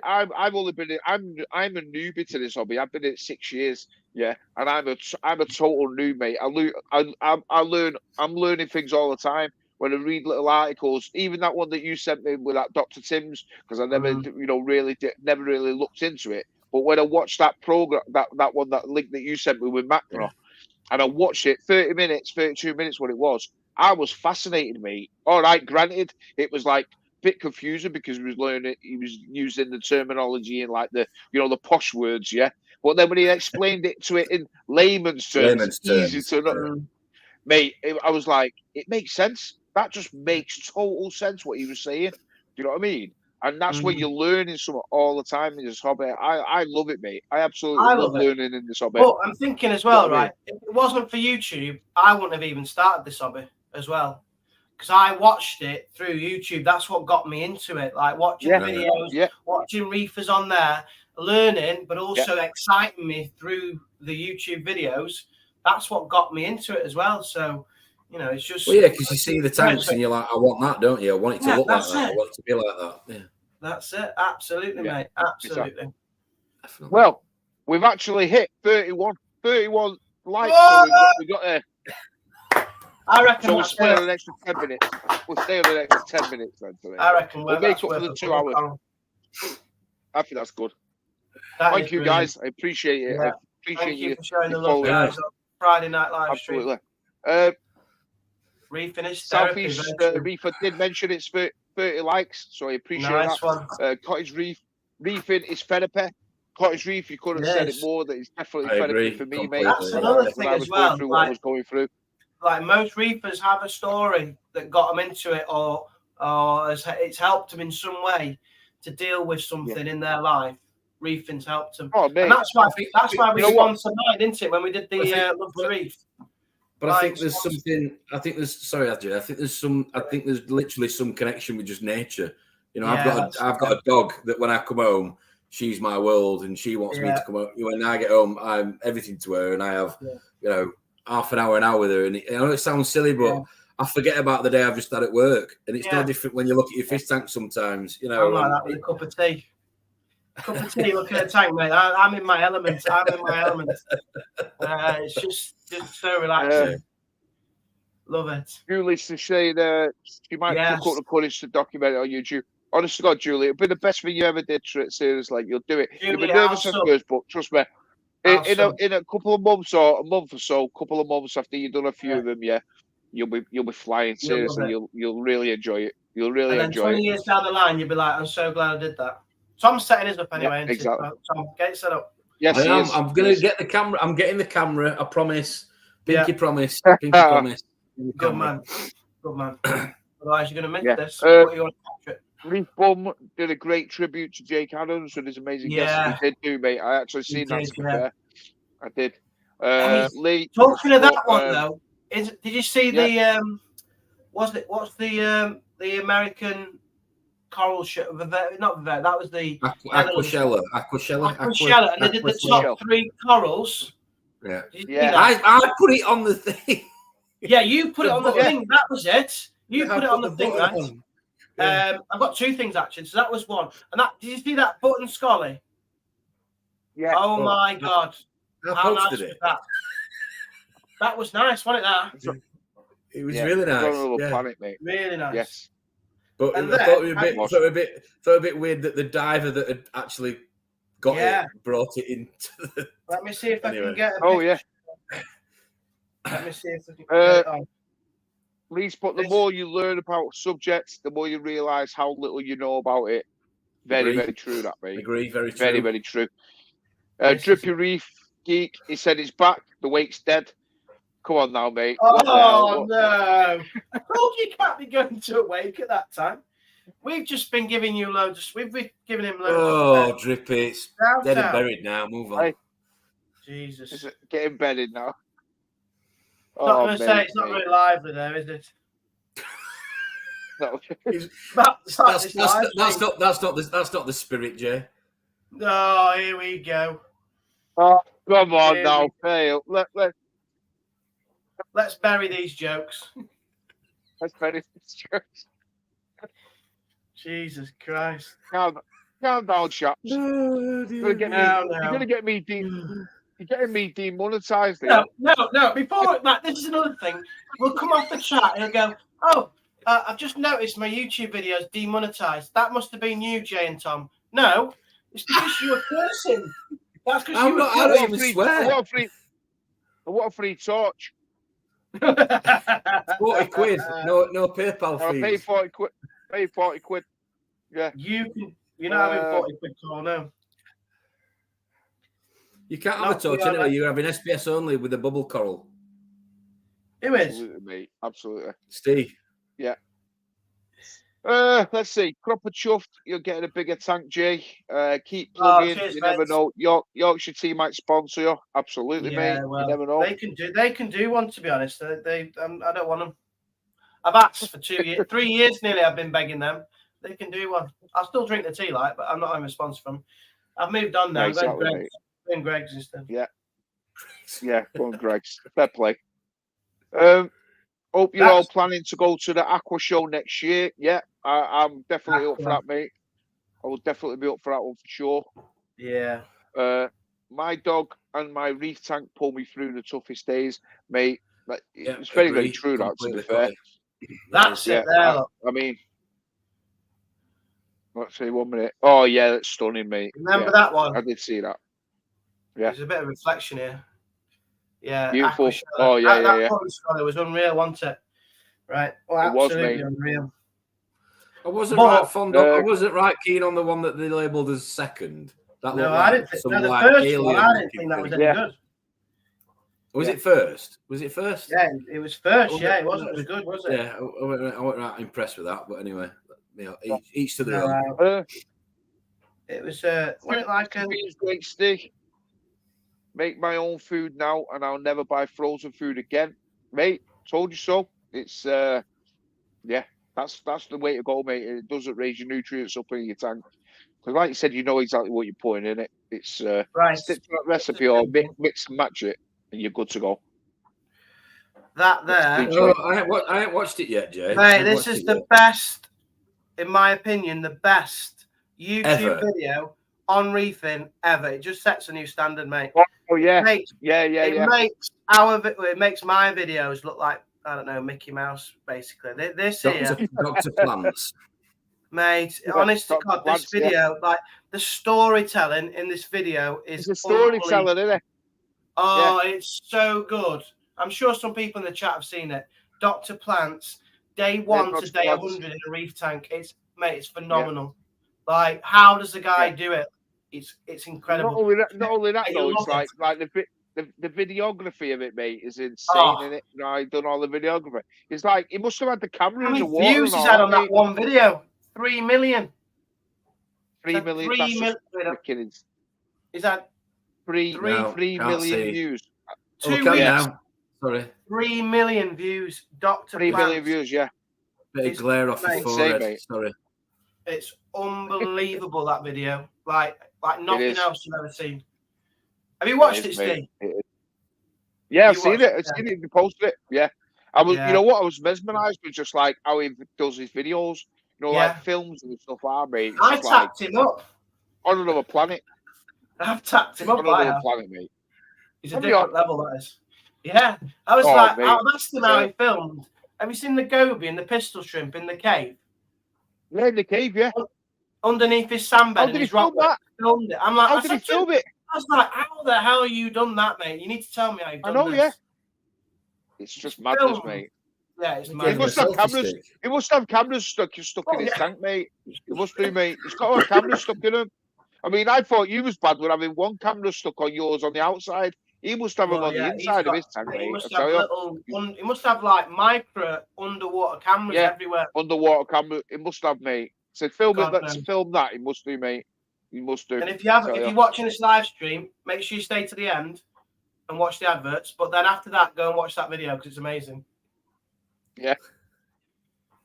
I've only been. I'm a newbie to this hobby. I've been in it 6 years. And I'm a total noob, mate. I learn. I'm learning things all the time. when I read little articles, even that one that you sent me with that Dr. Tim's, because I never, never really looked into it. But when I watched that program, that link that you sent me with Macro, and I watched it, 30 minutes, 32 minutes, what it was, I was fascinated, mate. All right, granted, it was like a bit confusing because he was using the terminology in like the posh words, yeah. But then when he explained it to it in layman's terms, easy to mate, I was like, it makes sense. That just makes total sense what he was saying. Do you know what I mean? And that's when you're learning something all the time in this hobby. I love it, mate. I absolutely love learning in this hobby. But I'm thinking as well, right? If it wasn't for YouTube, I wouldn't have even started this hobby as well. Because I watched it through YouTube. That's what got me into it. Like watching videos, watching reefers on there, learning, but also exciting me through the YouTube videos. That's what got me into it as well. So, it's just... Well, yeah, because you see the tanks and you're like, I want that, don't you? I want it to look like that. I want it to be like that. Yeah. That's it. Absolutely, mate. Absolutely. Exactly. Well, we've actually hit 31 likes. So we got there. I reckon so we'll stay on an extra 10 minutes. We'll stay on an extra 10 minutes then today. I reckon we'll make up for the 2 hours. I think that's good. Thank you, guys. I appreciate it. Yeah. I appreciate you for showing the love, guys, on Friday night live stream. Absolutely. Refinish Southeast Reefer did mention it's 30 likes, so I appreciate that. Cottage Reefing is therapy. Cottage Reef, you couldn't have said it more. That it's definitely therapy for me, mate. That's another thing as well. What I was going through. Like most reefers have a story that got them into it, or it's helped them in some way to deal with something in their life. Reefing's helped them, and that's why we sponsored mine, isn't it? When we did the Love the Reef. But I think there's something. I think there's. Sorry, Adrian. I think there's literally some connection with just nature. I've got a dog that when I come home, she's my world, and she wants me to come home. When I get home, I'm everything to her, and I have half an hour with her. And I know it sounds silly, but I forget about the day I've just had at work, and it's no different when you look at your fish tank sometimes. I'm like that with a cup of tea. Looking at the tank, mate. I'm in my element. It's just so relaxing. Love it. Julie's to say that she might pick up the courage to document it on YouTube. Honest to God, Julie, it'll be the best thing you ever did to it. Seriously, you'll do it. You'll be nervous at first, but trust me, in a couple of months or a month or so, couple of months after you've done a few of them, you'll be flying. Seriously, you'll really enjoy it. You'll really enjoy it. 20 years down the line, you'll be like, I'm so glad I did that. Tom's setting his up anyway. Exactly. Tom, get it set up. Yes, I am. I'm going to get the camera. I'm getting the camera. I promise. Pinky promise. Pinky promise. Good man. Otherwise, you're going to miss this. What do you want to capture? Reef Bum did a great tribute to Jake Adams with his amazing guest. He did do, mate. I actually seen that. To be fair, I did. Lee, talking of that one though, did you see the what's the American coral ship? Not Vivette. That was the Aquashella, and they did the top 3 corals. Yeah. I put it on the thing. Yeah, you put it on the thing. That was it. You put it on the thing, right? I've got 2 things actually. So that was one. And did you see that button scully? Yeah. Oh my God. How nice was that? That was nice, wasn't it? It was really nice. Planet, mate. Really nice. Yes. But I thought it was a bit weird that the diver that had actually got it brought it into the... Let me see if I can get a Let me see if I can get it on. Please, but the more you learn about subjects, the more you realise how little you know about it. Very, very true, that, mate. Agree, very true. Very, very true. Drippy Reef Geek, he said he's back. The wake's dead. Come on now, mate. Oh, no. I told you can't be going to a wake at that time. We've just been giving you loads. We've been giving him loads. Oh, Drippy. It's dead and buried now. Move on. Hey. Jesus. Is it getting bedded now? Not going to say it's not very lively there, is it? No. That's not the spirit, Jay. Oh, here we go. Oh, come on now, fail. Let's bury these jokes. Let's bury these jokes. Jesus Christ. Calm down, chaps. No, you're gonna get me You're getting me demonetized here. No. Before that, this is another thing. We'll come off the chat and go, oh, I've just noticed my YouTube videos demonetized. That must have been you, Jay and Tom. No, it's because you were cursing. That's because you were cursing. I don't even swear. What a free torch. 40 quid. No PayPal fees. Pay 40 quid. Pay 40 quid. Yeah. You're not having 40 quid call, no. You can't have a torch anyway. You're having SPS only with a bubble coral. Who is? Absolutely, mate. Absolutely. Steve. Yeah. Let's see. Cropper chuffed. You're getting a bigger tank, Jay. Keep plugging. Cheers, you never know. Yorkshire team might sponsor you. Absolutely, mate. Well, you never know. They can do one, to be honest. I don't want them. I've asked for 2 years, 3 years nearly. I've been begging them. They can do one. I'll still drink the tea, but I'm not having a sponsor from them. I've moved on now. Exactly, going Greg's instead. Yeah. Yeah, go on, Greg's. Fair play. Hope you're all planning to go to the Aqua Show next year. Yeah, I'm definitely up for that, mate. I will definitely be up for that one for sure. Yeah. My dog and my reef tank pull me through the toughest days, mate. It's very, very true, that, to be fair. That's it there. I mean, let's see, 1 minute. Oh, yeah, that's stunning, mate. Remember that one? I did see that. Yeah. There's a bit of reflection here. Yeah. Beautiful. Oh, yeah, that was unreal, wasn't it? Right. Oh, absolutely unreal. I wasn't right keen on the one that they labelled as second. I didn't think the first one. I didn't think that was any good. Was it first? Was it first? Yeah, it was first. Yeah, it wasn't as good, was it? Yeah, I wasn't right impressed with that. But anyway, each to their own. It was like a great steak. Make my own food now, and I'll never buy frozen food again, mate. Told you so. It's that's the way to go, mate. It doesn't raise your nutrients up in your tank. Because, like you said, you know exactly what you're putting in it. It's stick to that recipe or mix and match it, and you're good to go. That there. I ain't watched it yet, Jay. Mate, this is the best, in my opinion, the best YouTube video on reefing ever. It just sets a new standard, mate. Oh yeah, It makes my videos look like, I don't know, Mickey Mouse, basically. This here, Dr. Plants. Mate, honest to God, this video, like the storytelling in this video is a storytelling, isn't it? Oh, it's so good. I'm sure some people in the chat have seen it. Dr. Plants, day 1 to day 100 in a reef tank. It's phenomenal. Yeah. Like, how does the guy do it? It's incredible. Not only that though, it's like the videography of it, mate, is insane, isn't it? You know, I've done all the videography. It's like he must have had the camera in the water. How many views he's had on that one video? 3 million. 3 million. 3 million. Is that 3 million views? 2 weeks. Now. Sorry. 3 million views. Dr. 3 million views, yeah. Bit of glare off his forehead. Sorry. It's unbelievable, that video. Like nothing else you've ever seen. Have you watched it, Steve? Yeah, I've seen it. I've seen it. You posted it. Yeah. You know what? I was mesmerised with just like how he does his videos. You know, like films and stuff. Mate. I tapped him up. On another planet. I've tapped him up. On another planet, mate. He's a different level, that is. Yeah. I was I asked him how he filmed. Have you seen the goby and the pistol shrimp in the cave? Yeah, in the cave, yeah. Underneath his sandbed. How did he film that? Filmed it. I'm like, how did he film it? I was like, how the hell have you done that, mate? You need to tell me how you've done this. Yeah. It's just madness, mate. Yeah, it's madness. He must have cameras stuck in his tank, mate. He must do, mate. He's got a camera stuck in him. I mean, I thought you was bad with having one camera stuck on yours on the outside. He must have them on the inside of his tank, mate. He must have like micro underwater cameras everywhere. Underwater camera. He must have, mate. So film that. He must do, mate. He must do. And if you're watching this live stream, make sure you stay to the end and watch the adverts. But then after that, go and watch that video because it's amazing. Yeah.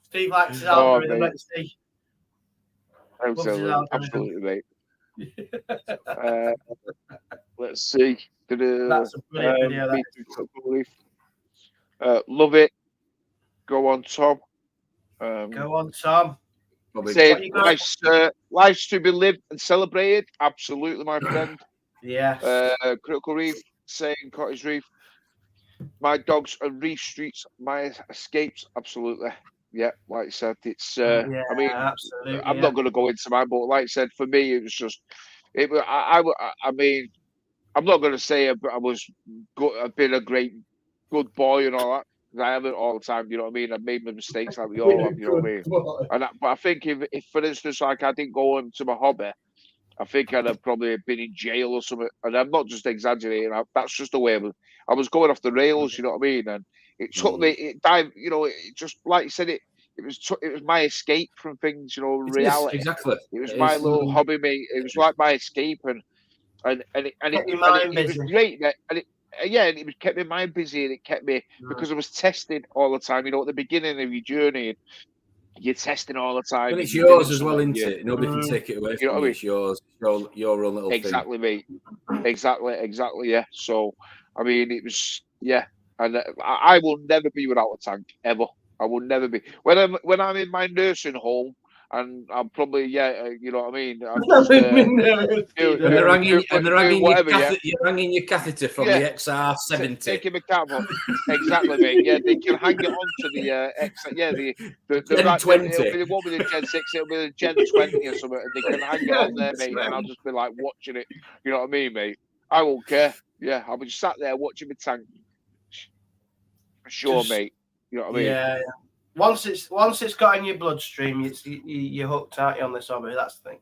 Steve likes his algorithm. Let's see. Absolutely, mate. Let's see. That's a brilliant video. Love it. Go on, Tom. Go on, Tom. Saying life's to be lived and celebrated. Absolutely, my friend. Yeah. Critical Reef saying Cottage Reef. My dogs are reef streets. My escapes. Absolutely. yeah, like I said, it's. Yeah, I mean, absolutely. I'm not going to go into mine, but like I said, for me, it was just. It. I mean, I'm not going to say I was good. I've been a good boy and all that. 'Cause I haven't all the time. You know what I mean? I've made my mistakes like we all have. You know what I mean? But I think if, for instance, like I didn't go into my hobby, I think I'd have probably been in jail or something. And I'm not just exaggerating. That's just the way I was going off the rails. You know what I mean? And it took me. It died. You know, it just like you said. It was my escape from things. You know, It is, reality. exactly. It was my little hobby, mate. It was like my escape, and it was great that and it was kept my mind busy and it kept me because I was testing all the time. You know, at the beginning of your journey, you're testing all the time. And it's yours as well, isn't it? Nobody can take it away from you. It's yours. Your own little exactly, thing. Mate. Exactly. Yeah. So, I mean, it was and I will never be without a tank ever. I will never be when I'm in my nursing home. And I'm probably you know what I mean. I'm just they're hanging your catheter from the XR70. Taking my cap off. Exactly, mate. Yeah, they can hang it onto the the Gen 20. It won't be the Gen 6. It'll be the Gen 20 or something. And they can hang it on there, mate. And I'll just be like watching it. You know what I mean, mate? I won't care. Yeah, I'll be just sat there watching my tank. For sure, mate. You know what I mean? Yeah. Once it's got in your bloodstream, you're hooked, aren't you, on this hobby? That's the thing.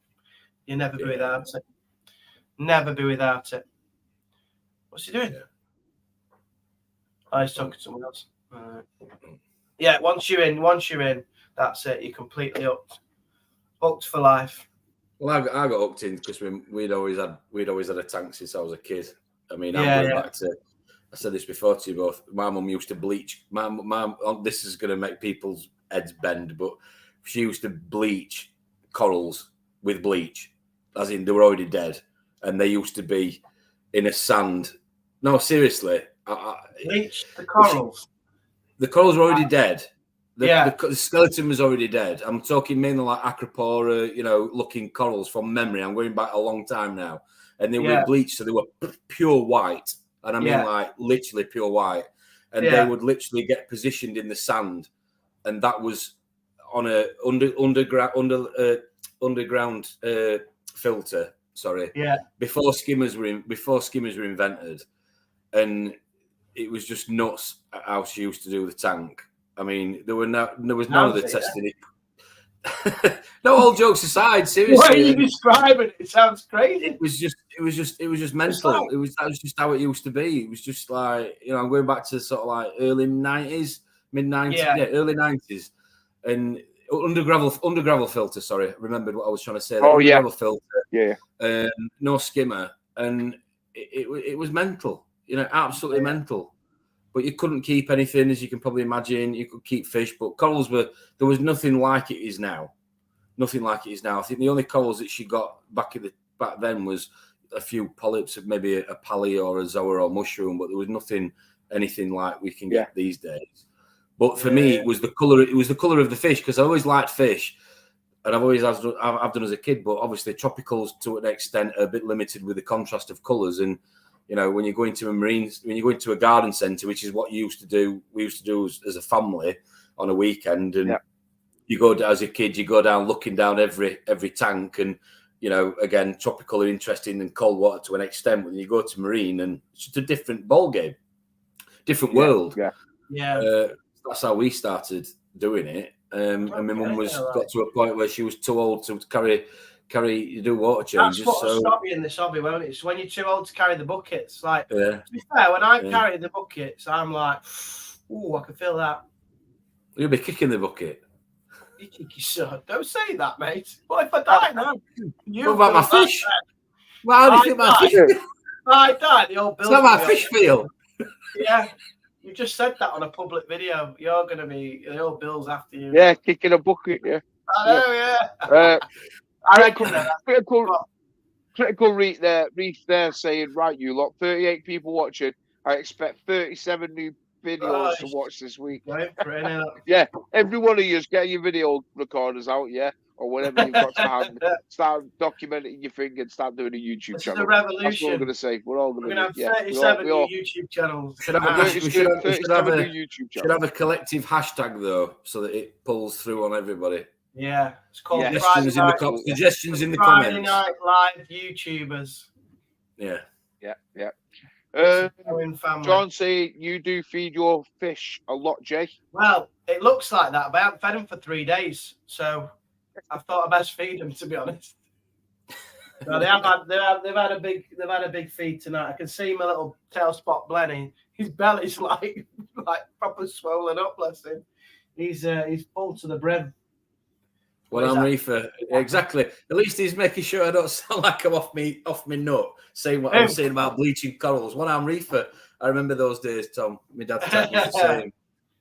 You'll never be without it. Never be without it. What's he doing? Oh, he's talking to someone else. Yeah, once you're in, that's it. You're completely hooked. Hooked for life. Well, I got hooked in because we'd always had a tank since I was a kid. I mean, I'm going back to. I said this before to you both. My mum used to bleach. My mum. This is going to make people's heads bend, but she used to bleach corals with bleach, as in they were already dead, and they used to be in a sand. No, seriously. Bleach the corals. The corals were already dead. The skeleton was already dead. I'm talking mainly like acropora, looking corals from memory. I'm going back a long time now, and they were bleached, so they were pure white. And I mean, like literally pure white, and they would literally get positioned in the sand, and that was on a underground filter. Sorry, before skimmers were invented, and it was just nuts how she used to do the tank. I mean, there was none of the testing. No, all jokes aside, seriously. What are you describing? It sounds crazy. It was just mental. That was just how it used to be. It was just like, I'm going back to sort of like early 90s, mid 90s, early 90s, and under gravel filter. Sorry, I remembered what I was trying to say. Gravel filter. No skimmer, and it was mental. Absolutely mental. But you couldn't keep anything, as you can probably imagine. You could keep fish, but corals there was nothing like it is now. Nothing like it is now. I think the only corals that she got back then was a few polyps of maybe a pally or a zoa or mushroom, but there was anything like we can get these days. But for me, it was the color. It was the color of the fish, because I always liked fish, and I've done as a kid. But obviously, tropicals to an extent are a bit limited with the contrast of colors. And when you go into when you go into a garden centre, which is what we used to do as a family on a weekend, and you go as a kid, you go down looking down every tank, and again, tropical are interesting and cold water to an extent. When you go to marine, and it's just a different ball game, different world. That's how we started doing it. And my mum got to a point where she was too old to carry do water changes. That's what'll stop you in this hobby, won't it? It's when you're too old to carry the buckets. Like, to be fair, when I carry the buckets, I'm like, ooh, I can feel that. You'll be kicking the bucket. You kick your son. Don't say that, mate. What if I die now? What about my fish? Well, how do you think my fish feel? I died. The old bills. How my fish feel? Yeah. You just said that on a public video. You're going to be the old bills after you. Yeah, kicking a bucket, I know, I reckon critical reef there saying, right, you lot, 38 people watching. I expect 37 new videos to watch this week. Right, every one of you is getting your video recorders out, or whatever you've got to hand. Start documenting your thing and start doing a YouTube channel. This is a revolution. That's what we're going to say. We're all going to have 37 new YouTube channels. Should have a collective hashtag though, so that it pulls through on everybody. Yeah, it's called suggestions in the Friday comments. Night Live YouTubers. Yeah. John, say you do feed your fish a lot, Jay. Well, it looks like that, but I haven't fed them for 3 days, so I thought I'd best feed them. To be honest, no, they've had a big feed tonight. I can see my little tail spot Blenny. His belly's like proper swollen up. Bless him. He's full to the brim. Well, I'm reefer. Exactly. At least he's making sure I don't sound like I'm off me nut, saying what I was saying about bleaching corals. When I'm reefer, I remember those days, Tom. My dad used to say,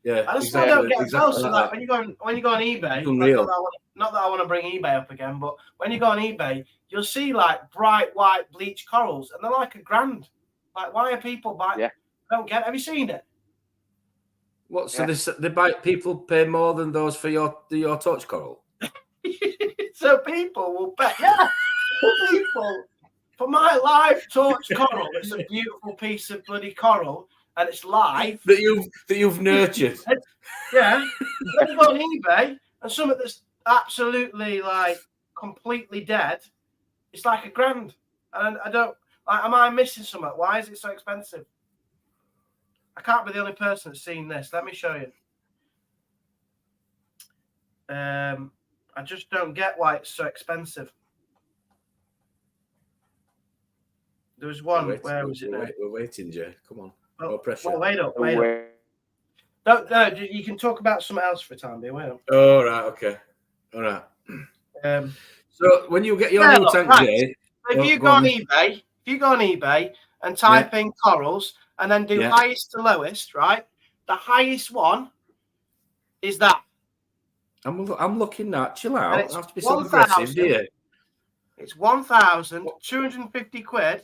yeah. I just don't get close to that. When you go on eBay, not that I want to bring eBay up again, but when you go on eBay, you'll see like bright white bleached corals, and they're like $1,000. Like, why are people buying? Yeah. I don't get it. Have you seen it? What? So they buy, people pay more than those for your torch coral? So people will pay. Yeah. People for my live torch coral. It's a beautiful piece of bloody coral, and it's live that you've nurtured. Yeah. Then you go on eBay and something that's absolutely like completely dead. It's like $1,000, and I don't. Am I missing something? Why is it so expensive? I can't be the only person that's seen this. Let me show you. I just don't get why it's so expensive. There was one. Where was it? We're waiting, Jay. Come on. No pressure. Well, wait up. No, you can talk about something else for a time being. Wait up. Oh, right. Okay. All right. So when you get your new tank, Jay, if you go on eBay and type in corals and then do highest to lowest, right? The highest one is that. I'm looking at. Chill out. I have to be so aggressive, dear. It's 1,250 quid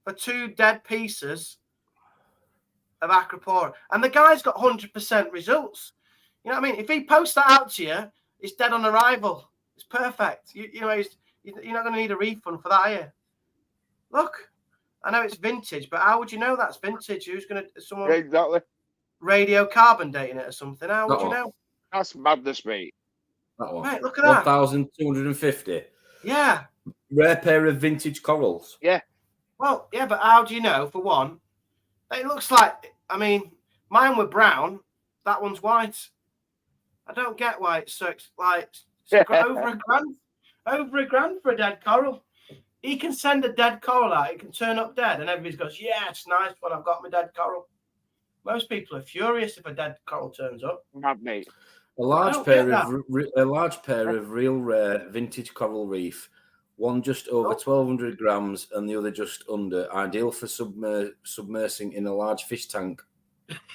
for 2 dead pieces of Acropora, and the guy's got 100% results. You know what I mean? If he posts that out to you, it's dead on arrival. It's perfect. You're not going to need a refund for that, are you? Look, I know it's vintage, but how would you know that's vintage? Who's going to someone exactly radiocarbon dating it or something? How would you know? That's madness, mate. That one. Right, look at that. 1,250. Yeah. Rare pair of vintage corals. Yeah. Well, yeah, but how do you know? For one, it looks like. I mean, mine were brown. That one's white. I don't get why it's so like over $1,000. Over $1,000 for a dead coral. He can send a dead coral out. It can turn up dead, and everybody goes, "Yeah, it's nice when I've got my dead coral." Most people are furious if a dead coral turns up. Not me. A large pair of real rare vintage coral reef, one just over 1,200 grams and the other just under, ideal for submersing in a large fish tank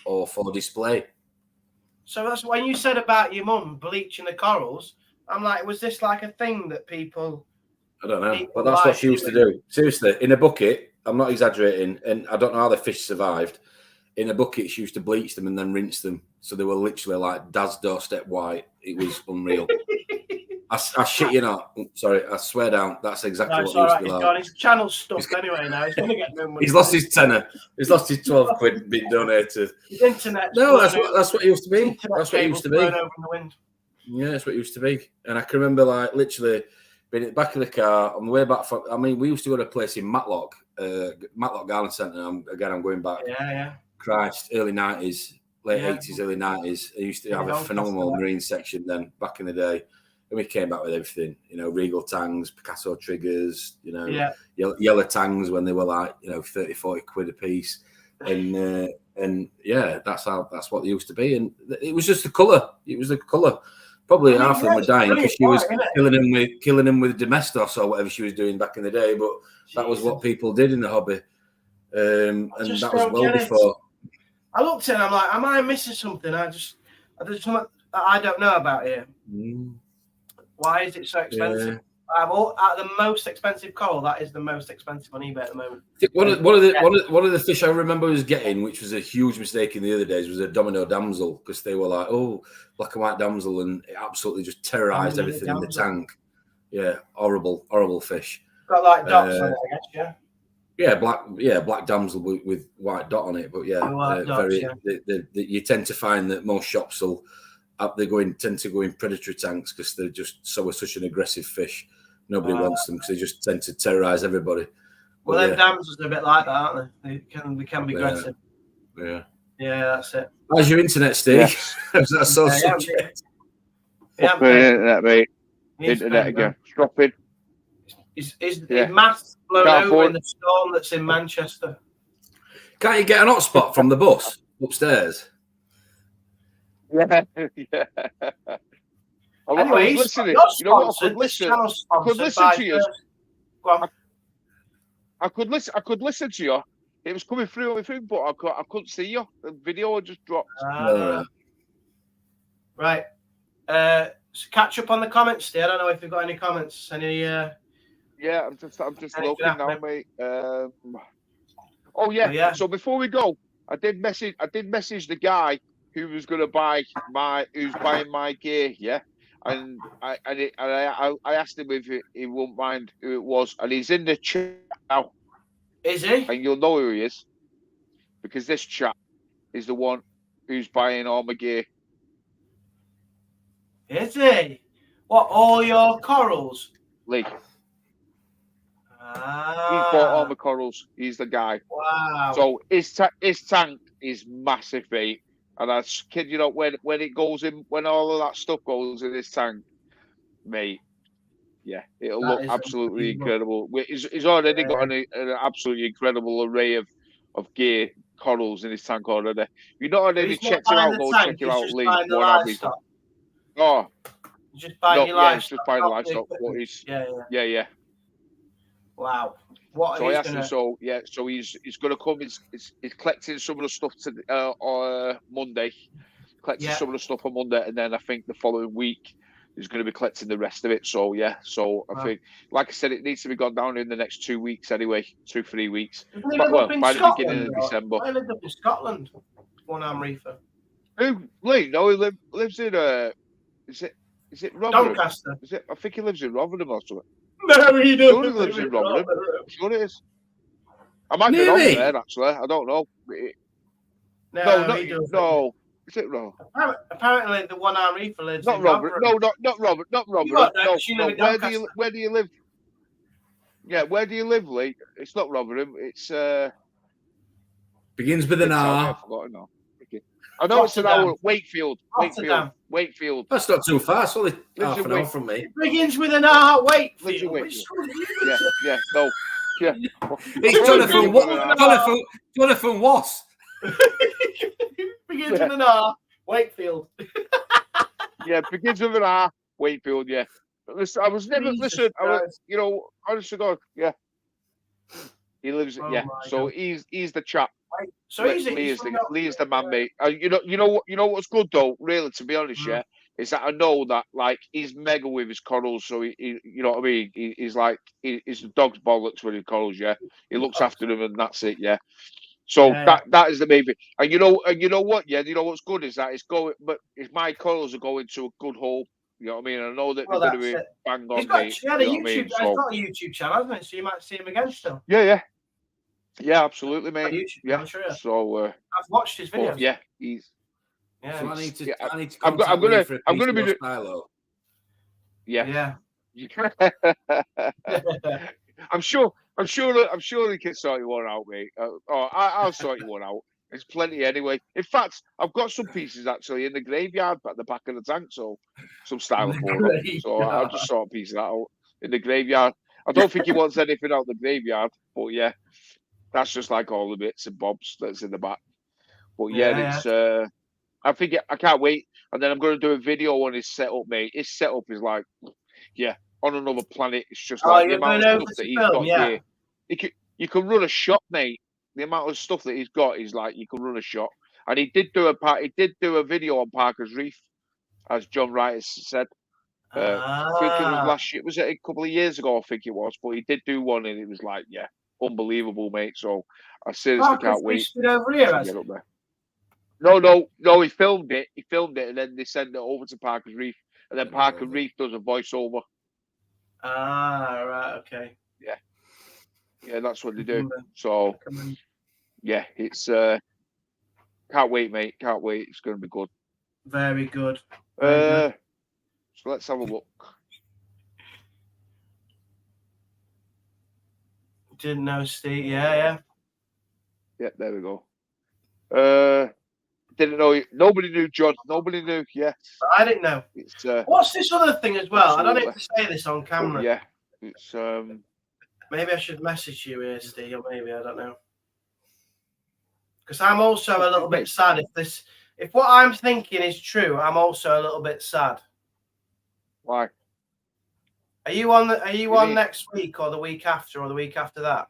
or for display. So that's when you said about your mum bleaching the corals. I'm like, was this like a thing that people? I don't know, but that's what she used to do. Seriously, in a bucket. I'm not exaggerating, and I don't know how the fish survived. In a bucket, she used to bleach them and then rinse them, so they were literally like Dad's doorstep white. It was unreal. I shit you not. Sorry, I swear down. That's exactly what it used to be like. His channel's stuck anyway now. He's going to get no money. He's lost his tenner. He's lost his 12 quid being donated. His internet. No, that's what it used to be. That's what it used to be. Over in the wind. Yeah, that's what it used to be. And I can remember like literally being at the back of the car on the way back from. I mean, we used to go to a place in Matlock Garden Centre. I'm going back. Yeah. Christ, early 90s, late 80s, early 90s. I used to have a phenomenal marine section then back in the day. And we came back with everything, Regal tangs, Picasso triggers, yellow tangs when they were like, 30, 40 quid a piece. And yeah, that's what they used to be. And it was just the colour. It was the colour. Probably half of them were dying because she was killing them with Domestos or whatever she was doing back in the day. But that was what people did in the hobby. And that was well before. I looked at it and I'm like, am I missing something? There's something that I don't know about here. Why is it so expensive? Out of the most expensive coral, that is the most expensive on eBay at the moment. One of the fish I remember was getting, which was a huge mistake in the other days, was a domino damsel, because they were like, oh, black and white damsel, and it absolutely just terrorized everything in the tank. Yeah, horrible fish. Got like dots on it, I guess. Yeah, black damsel with white dot on it. But you tend to find that most shops tend to go in predatory tanks because they're just such an aggressive fish. Nobody wants them because they just tend to terrorize everybody. Well, them damsels are a bit like that, aren't they? They can be aggressive. Yeah, that's it. How's your internet, Steve? That's so subject. Internet, mate. Internet again. Dropping. Is masts blown over in the storm that's in Manchester? Can't you get an hotspot from the bus upstairs? Yeah. Anyway, I was listening. You know what? I could listen to you. I could listen to you. It was coming through on my phone, but I couldn't see you. The video just dropped. Right. So catch up on the comments, Steve. I don't know if you've got any comments. Any? Yeah, I'm just looking now, mate. So before we go, I did message the guy who's buying my gear, yeah. And I asked him if he wouldn't mind who it was, and he's in the chat now. Is he? And you'll know who he is, because this chap is the one who's buying all my gear. Is he? What, all your corals? Lee. He bought all my corals. He's the guy. Wow. So his tank is massive, mate. And I kid you not, when it goes in, when all of that stuff goes in his tank, mate, yeah, it'll look absolutely incredible. He's already got an absolutely incredible array of gear, corals in his tank already. If you're not already checked him out, go check him out, Lee. Oh, just buying your livestock. Just buying the livestock. Yeah. Wow. What? So I asked him. So he's going to come. He's collecting some of the stuff on Monday. Collecting some of the stuff on Monday, and then I think the following week he's going to be collecting the rest of it. So I think, like I said, it needs to be gone down in the next 2 weeks anyway, 2-3 weeks. By the beginning of December. I lived up in Scotland. One-arm reefer. Who? Lee? No, he lives in Is it Rotherham? Doncaster. Is it? I think he lives in Rotherham or something. No, he doesn't. Sure, he lives in Rotherham. Sure, it is. I might be wrong there, actually. I don't know. No. Is it wrong? Apparently, the one-arm reefer lives in Rotherham. No, not Rotherham. No. Where do you live? Yeah, where do you live, Lee? It's not Rotherham. It's begins with an R. I've forgotten now. I know it's an hour. Wakefield. That's not too far. It's only half an hour from me. It begins with an R. Wakefield. Yeah. No. Yeah. It's Jonathan Wass. Begins with an R. Wakefield. Yeah, begins with an R. Wakefield. Yeah. Listen, I was never. Listen, honest to God. Yeah. He lives. So he's the chap. So Lee's the man, mate. You know what's good though, really, to be honest, is that I know that like he's mega with his corals, so he you know what I mean. He's like he's the dog's bollocks with his corals, yeah. He looks after them and that's it, yeah. So that is the main thing. And you know what, yeah. You know what's good is that if my corals are going to a good hole. You know what I mean? I know that they're going to be bang on. He's got a YouTube channel, hasn't he? So you might see him again still. Yeah, absolutely, mate. YouTube, yeah, I'm sure. So I've watched his videos. Yeah, he's. Yeah, so I need to. I'm gonna be. Yeah. I'm sure he can sort you one out, mate. I'll sort you one out. There's plenty anyway. In fact, I've got some pieces actually in the graveyard at the back of the tank, so some styrofoam. So I'll just sort a piece of that out in the graveyard. I don't think he wants anything out the graveyard, but yeah. That's just like all the bits and bobs that's in the back. But it's I think I can't wait. And then I'm going to do a video on his setup, mate. His setup is like, on another planet. It's just like the amount of stuff that he's got here. You can run a shop, mate. The amount of stuff that he's got is like you can run a shop. And he did do a video on Parker's Reef, as John Wright has said. I think it was last year. Was it a couple of years ago? I think it was, but he did do one, and it was like, unbelievable, mate. So I seriously can't wait over here, to get up there. No, he filmed it. And then they send it over to Parker's Reef, and then Parker Reef does a voiceover. Right, okay. Yeah, that's what they do. So, yeah, it's can't wait, mate. Can't wait. It's going to be good. Very good. So let's have a look. Didn't know, Steve. Yeah, there we go. Didn't know. Nobody knew, John. Nobody knew. Yeah, I didn't know. It's what's this other thing as well? Absolutely. I don't need to say this on camera. Yeah, it's maybe I should message you here, Steve, or maybe I don't know. Because I'm also a little bit sad if what I'm thinking is true. I'm also a little bit sad. Why? Are you on next week or the week after or the week after that?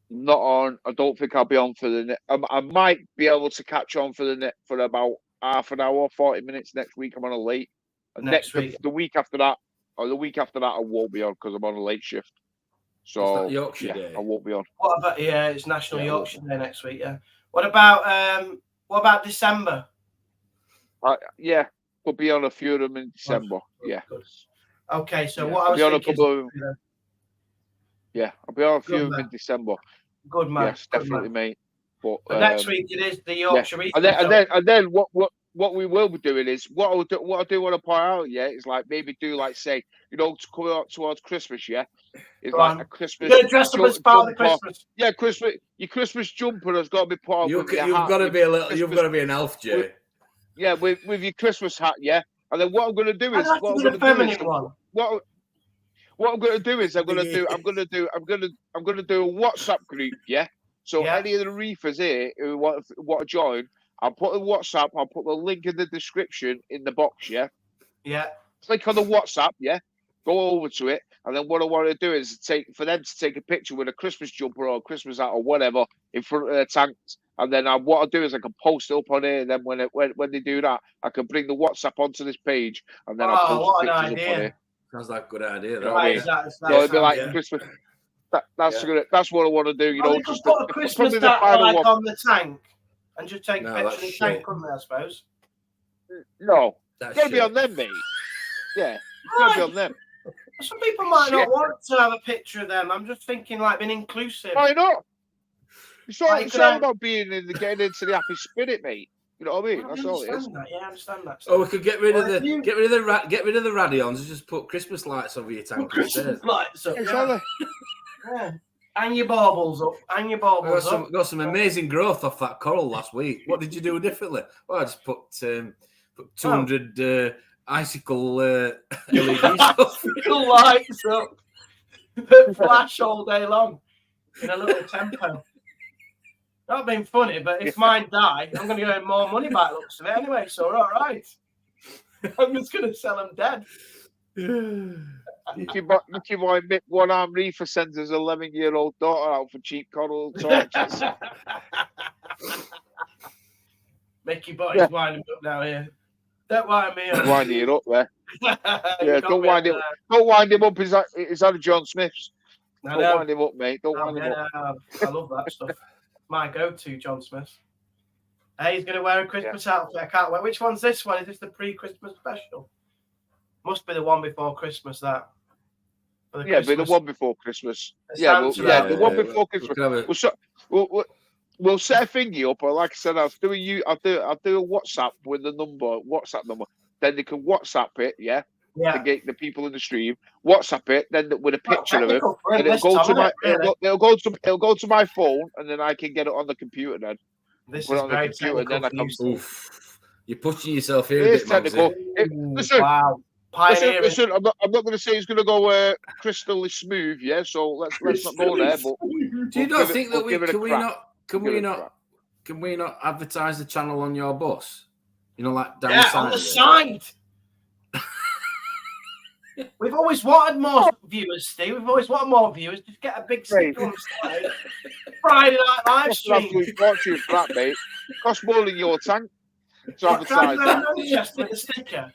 Not on. I don't think I'll be on for the. I might be able to catch on for about half an hour, 40 minutes next week. I'm on a late. Next week, the week after that, I won't be on because I'm on a late shift. So Yorkshire Day? I won't be on. What about it's National Yorkshire Day next week? Yeah. What about December? Could be on a few of them in December. Good. Okay, so what I was thinking, I'll be on a few of them in December. Good man. Yes, definitely, mate. But next week it is the Yorkshire Reef. And then what we will be doing is what I do want to point out, is like maybe do say to come out towards Christmas, it's like a Christmas. You're dressed up as part of Christmas. Yeah, Christmas. Your Christmas jumper has got to be part. You've got to be a little. You've got to be an elf, Jay. With your Christmas hat, And then what I'm going to do is What I'm going to do is I'm going to do a WhatsApp group, So any of the reefers here who want to join, I'll put the WhatsApp. I'll put the link in the description in the box, Yeah. Click on the WhatsApp, Go over to it, and then what I want to do is for them to take a picture with a Christmas jumper or a Christmas hat or whatever in front of their tanks, and then what I'll do is I can post it up on here, and then when they do that, I can bring the WhatsApp onto this page, and then I'll post the pictures up on here. Sounds like a good idea. So it'll be like Christmas. That's what I want to do. You just put a Christmas hat on the tank and just take a picture of the tank, couldn't they, I suppose? No, it's got to be on them, mate. Yeah, it's got to be on them. Some people might not want to have a picture of them. I'm just thinking being inclusive. Why not? It's all about getting into the happy spirit, mate. You know what I mean? That's all it is. I understand that. We could get rid of the radions and just put Christmas lights over your tank. Christmas lights up. Yeah. Hang your baubles up. Got some amazing growth off that coral last week. What did you do differently? Well, I just put 200 icicle LED stuff. Lights up. That flash all day long in a little tempo. That'd been funny, but if mine die, I'm going to get more money by the looks of it anyway, so all right. I'm just going to sell them dead. Lucky boy Mick one-arm reefer sends his 11-year-old daughter out for cheap coral torches. Mickey boy's winding up now here. Don't wind me up. Winding it up there. Don't wind him. Don't wind him up. Is that a John Smith's? Don't wind him up, mate. Don't wind him up. I love that stuff. My go-to, John Smith. Hey, he's going to wear a Christmas outfit. I can't wait. Which one's this one? Is this the pre-Christmas special? Must be the one before Christmas, that. But the one before Christmas. The one before Christmas. We'll set a thingy up, or like I said, I'll do a WhatsApp with the WhatsApp number. Then they can WhatsApp it, to get the people in the stream. WhatsApp it, then with a picture of it, and it'll go to my phone, and then I can get it on the computer. Then this is very technical. Then I can. You're pushing yourself here a bit, technical. Listen, wow. Listen, I'm not going to say it's going to go crystally smooth, So let's not go there. But do you not think that can we not advertise the channel on your bus? Like down the side. On the side. We've always wanted more viewers, Steve. We've always wanted more viewers. Just get a big sticker on the side. Friday night live stream. Fortune for that, mate. Cost more than your tank to advertise that. Just with the sticker.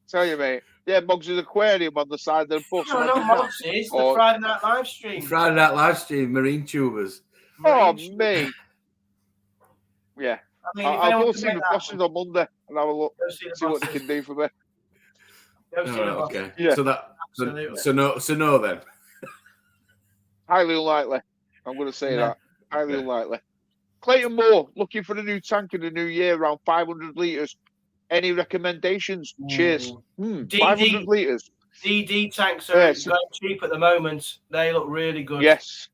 Tell you, mate. Yeah, Muggs' aquarium on the side of the bus. No, not Muggs. It's the Friday Night live stream. Friday Night live stream, marine tubers. Mate. Yeah. I mean, I'll go see the bosses on Monday and have a look, see what they can do for me. Okay. Yeah. So no then. Highly unlikely. I'm going to say that. Highly unlikely. Clayton Moore, looking for a new tank in the new year, around 500 litres. Any recommendations? Cheers. 500 litres. DD tanks are going cheap at the moment. They look really good. Yes.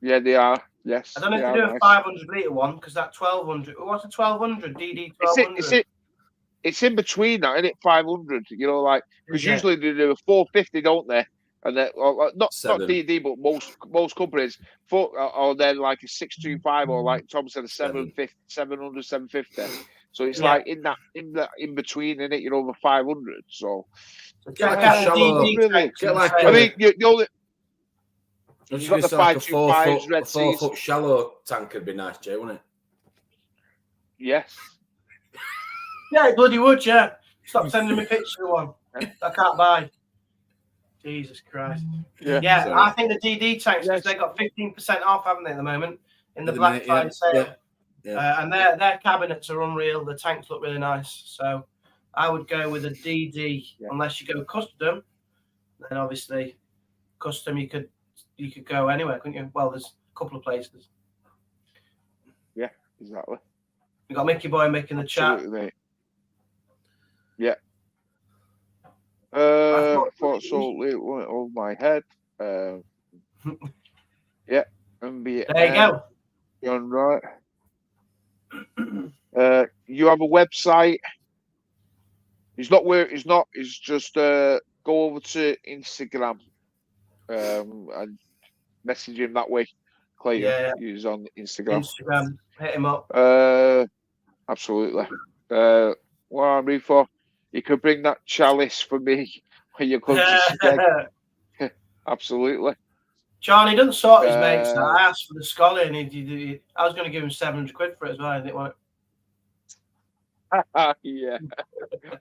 Yeah, they are. Yes. I don't know if you do a 500 litre one because that 1200. What's a 1200? DD 1200. It's in between that, isn't it? 500. You know, like because usually they do a 450, don't they? And then not DD, but most companies or then like a 625 or like Tom said, a 700, 750. So it's like in between, in it, you're over 500. So get like a shallow. I mean, you only. You've got the 525 Red Sea. 4 foot shallow tank would be nice, Jay, wouldn't it? Yes. Yeah, it bloody would, yeah. Stop sending me pictures of one. I can't buy. Jesus Christ. Yeah, I think the DD tanks, because they got 15% off, haven't they, at the moment, in the Black Friday sale. Yeah. And their cabinets are unreal. The tanks look really nice. So I would go with a DD, unless you go custom. Then obviously, custom you could go anywhere, couldn't you? Well, there's a couple of places. Yeah, exactly. You got Mickey Boy making the chat. Mate. Yeah. I thought so. It went over my head. Yeah. MBN. There you go. You're right. You have a website. He's just go over to Instagram and message him that way. Clayton, he's on Instagram. Hit him up. Absolutely. What I'm ready for, you could bring that chalice for me when you come to Steg. Absolutely. Charlie doesn't sort his mates. I asked for the Scully and I was going to give him 700 quid for it as well. I didn't want it. Yeah.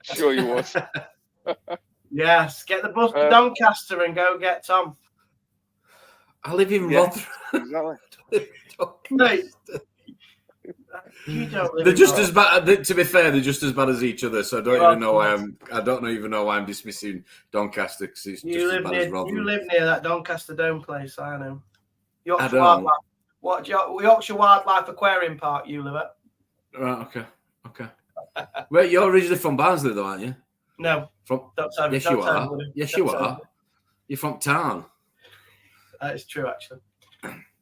Sure you was. Yes. Get the bus to Doncaster and go get Tom. I live in Rotherham. Exactly. Mate. You don't live they're just as bad. To be fair, they're just as bad as each other. So I don't even know why I'm dismissing Doncaster because it's just as bad as Rotherham. You live near that Doncaster Dome place, I know. Yorkshire Wildlife. What Yorkshire Wildlife Aquarium Park you live at? Right. Okay. Wait, you're originally from Barnsley, though, aren't you? No. Yes, you are. Yes, you are. You're from town. That is true, actually.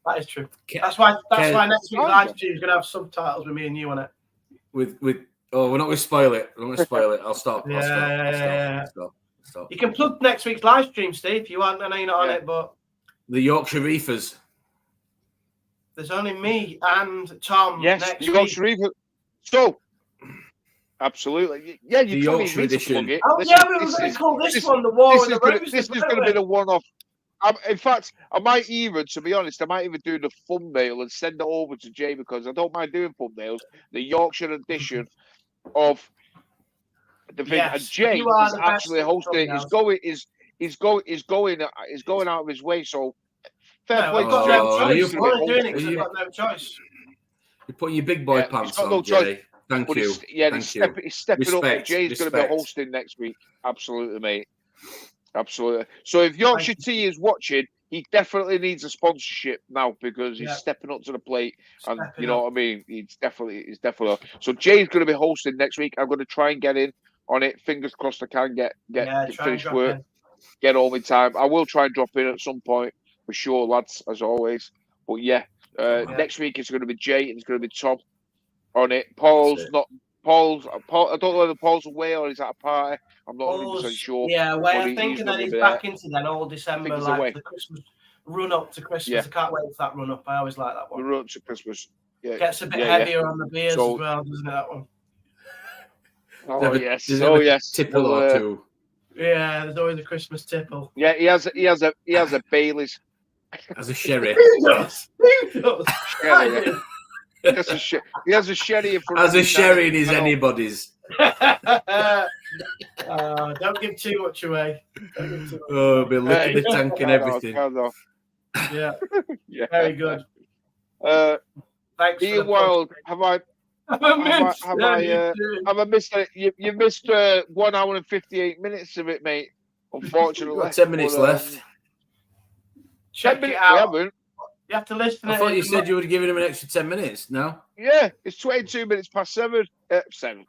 That is true. That's why next week's live stream is going to have subtitles with me and you on it. We're not going to spoil it. I'm going to spoil it. I'll stop. You can plug next week's live stream, Steve, if you want. I know you're not on it, but the Yorkshire Reefers. There's only me and Tom. Yes, next the Yorkshire Reefers. So, absolutely, yeah. You the Yorkshire edition. We were going to call this one the War in the Roosters. This is going to be the one-off. In fact, I might even, to be honest, do the thumbnail and send it over to Jay because I don't mind doing thumbnails. The Yorkshire edition of the thing, and Jay is actually hosting it. He's going out of his way. So fair play to Jay. You're doing it because I've got no choice. You're putting your big boy pants on, Jay. Thank you. He's stepping up. Jay's going to be hosting next week. Absolutely, mate. Absolutely. So if Yorkshire Tea is watching, he definitely needs a sponsorship now because he's stepping up to the plate, and you know what I mean. He's definitely. So Jay's going to be hosting next week. I'm going to try and get in on it. Fingers crossed I can get finish work, get all my time. I will try and drop in at some point for sure, lads, as always. But next week it's going to be Jay and it's going to be Tom on it. Paul's. I don't know whether Paul's away or he's at a party. I'm not 100% sure. Yeah, I think and then he's back into then all December, like the Christmas run up to Christmas. Yeah. I can't wait for that run up. I always like that one. The run up to Christmas. Yeah. Gets a bit heavier on the beers as well, doesn't it, that one? Oh yes. Tipple or two. Yeah, there's always a Christmas tipple. Yeah, he has a Bailey's. As a sherry. Who does? Sherry, He has a sherry in front of his sherry in his anybody's. Don't give too much away. Oh, be licking the tank and everything. Yeah. Very good. Thanks. Ian Wild, have I missed it? You missed 1 hour and 58 minutes of it, mate. Unfortunately, got 10 minutes left. Check it out. We haven't. You have to listen. I thought you said you were giving him an extra 10 minutes. No. Yeah, it's 22 minutes past 7. 7.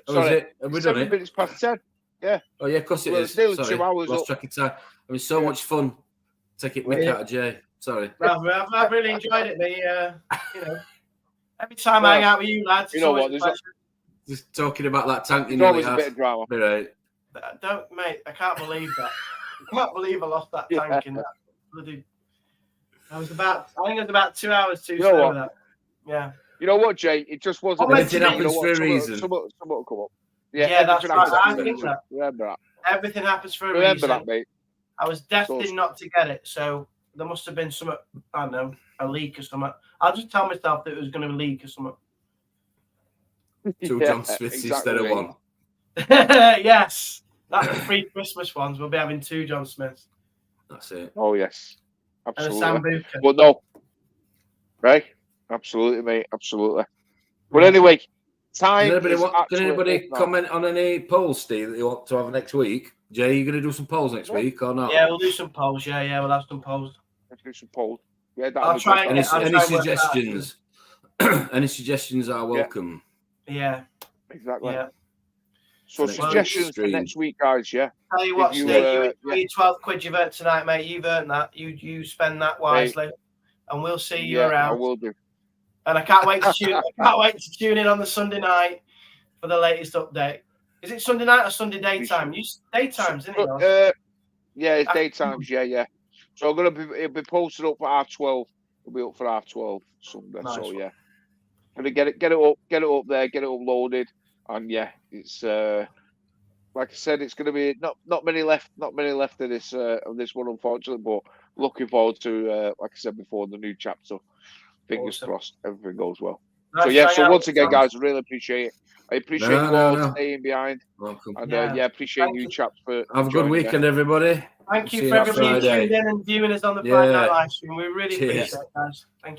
Oh, is it? Have we done 7 minutes past 10. Yeah. Oh yeah, of course it is. Nearly Sorry, 2 hours. Lost track of time. It was so much fun. Take it mick out of Jay. Sorry. I've really enjoyed it. Every time I hang out with you lads, you know what? Just talking about that tank. There's always a bit of drama. Right. Don't, mate. I can't believe that. I can't believe I lost that tank in that bloody. I think it was about 2 hours too slow with that. Yeah. You know what, Jay? It just wasn't. Everything happens for a reason. Someone will come up. Yeah, that's right. I think that. Remember that. Everything happens for a reason. Remember that, mate. I was destined not to get it, so there must have been some, I don't know, a leak or something. I'll just tell myself that it was going to leak or something. 2 John Smiths instead of 1. Yes. That's the 3 Christmas ones. We'll be having 2 John Smiths. That's it. Oh, yes. Absolutely. And a Sambuca. Well, no. Right? Absolutely, mate. Absolutely. But anyway, time. Can anybody comment on any polls, Steve, that you want to have next week? Jay, you going to do some polls next week or not? Yeah, we'll do some polls. Yeah, we'll have some polls. Let's do some polls. Yeah, I'll try. Any suggestions? Any suggestions are welcome. Yeah. Exactly. Yeah. So suggestions for next week, guys. Yeah. Tell you what, Steve, you enjoy your 12 quid you've earned tonight, mate. You've earned that. You spend that wisely, and we'll see you around. I will do. And I can't wait to tune. I can't wait to tune in on the Sunday night for the latest update. Is it Sunday night or Sunday daytime? Daytimes, isn't it? Yeah, it's daytimes. Yeah. So it'll be posted up for 12:30. It'll be up for 12:30 Sunday. Nice. So yeah, gonna get it up there, get it uploaded, and yeah, it's like I said, it's gonna be not many left of this one, unfortunately, but looking forward to like I said before, the new chapter. Fingers crossed, everything goes well. Nice. So once again, guys, I really appreciate it. I appreciate you all staying behind. Welcome. And appreciate you chaps for have a good weekend, everybody. Thank you for everybody tuning in and viewing us on the Friday night live stream. We really appreciate it, guys. Thank you.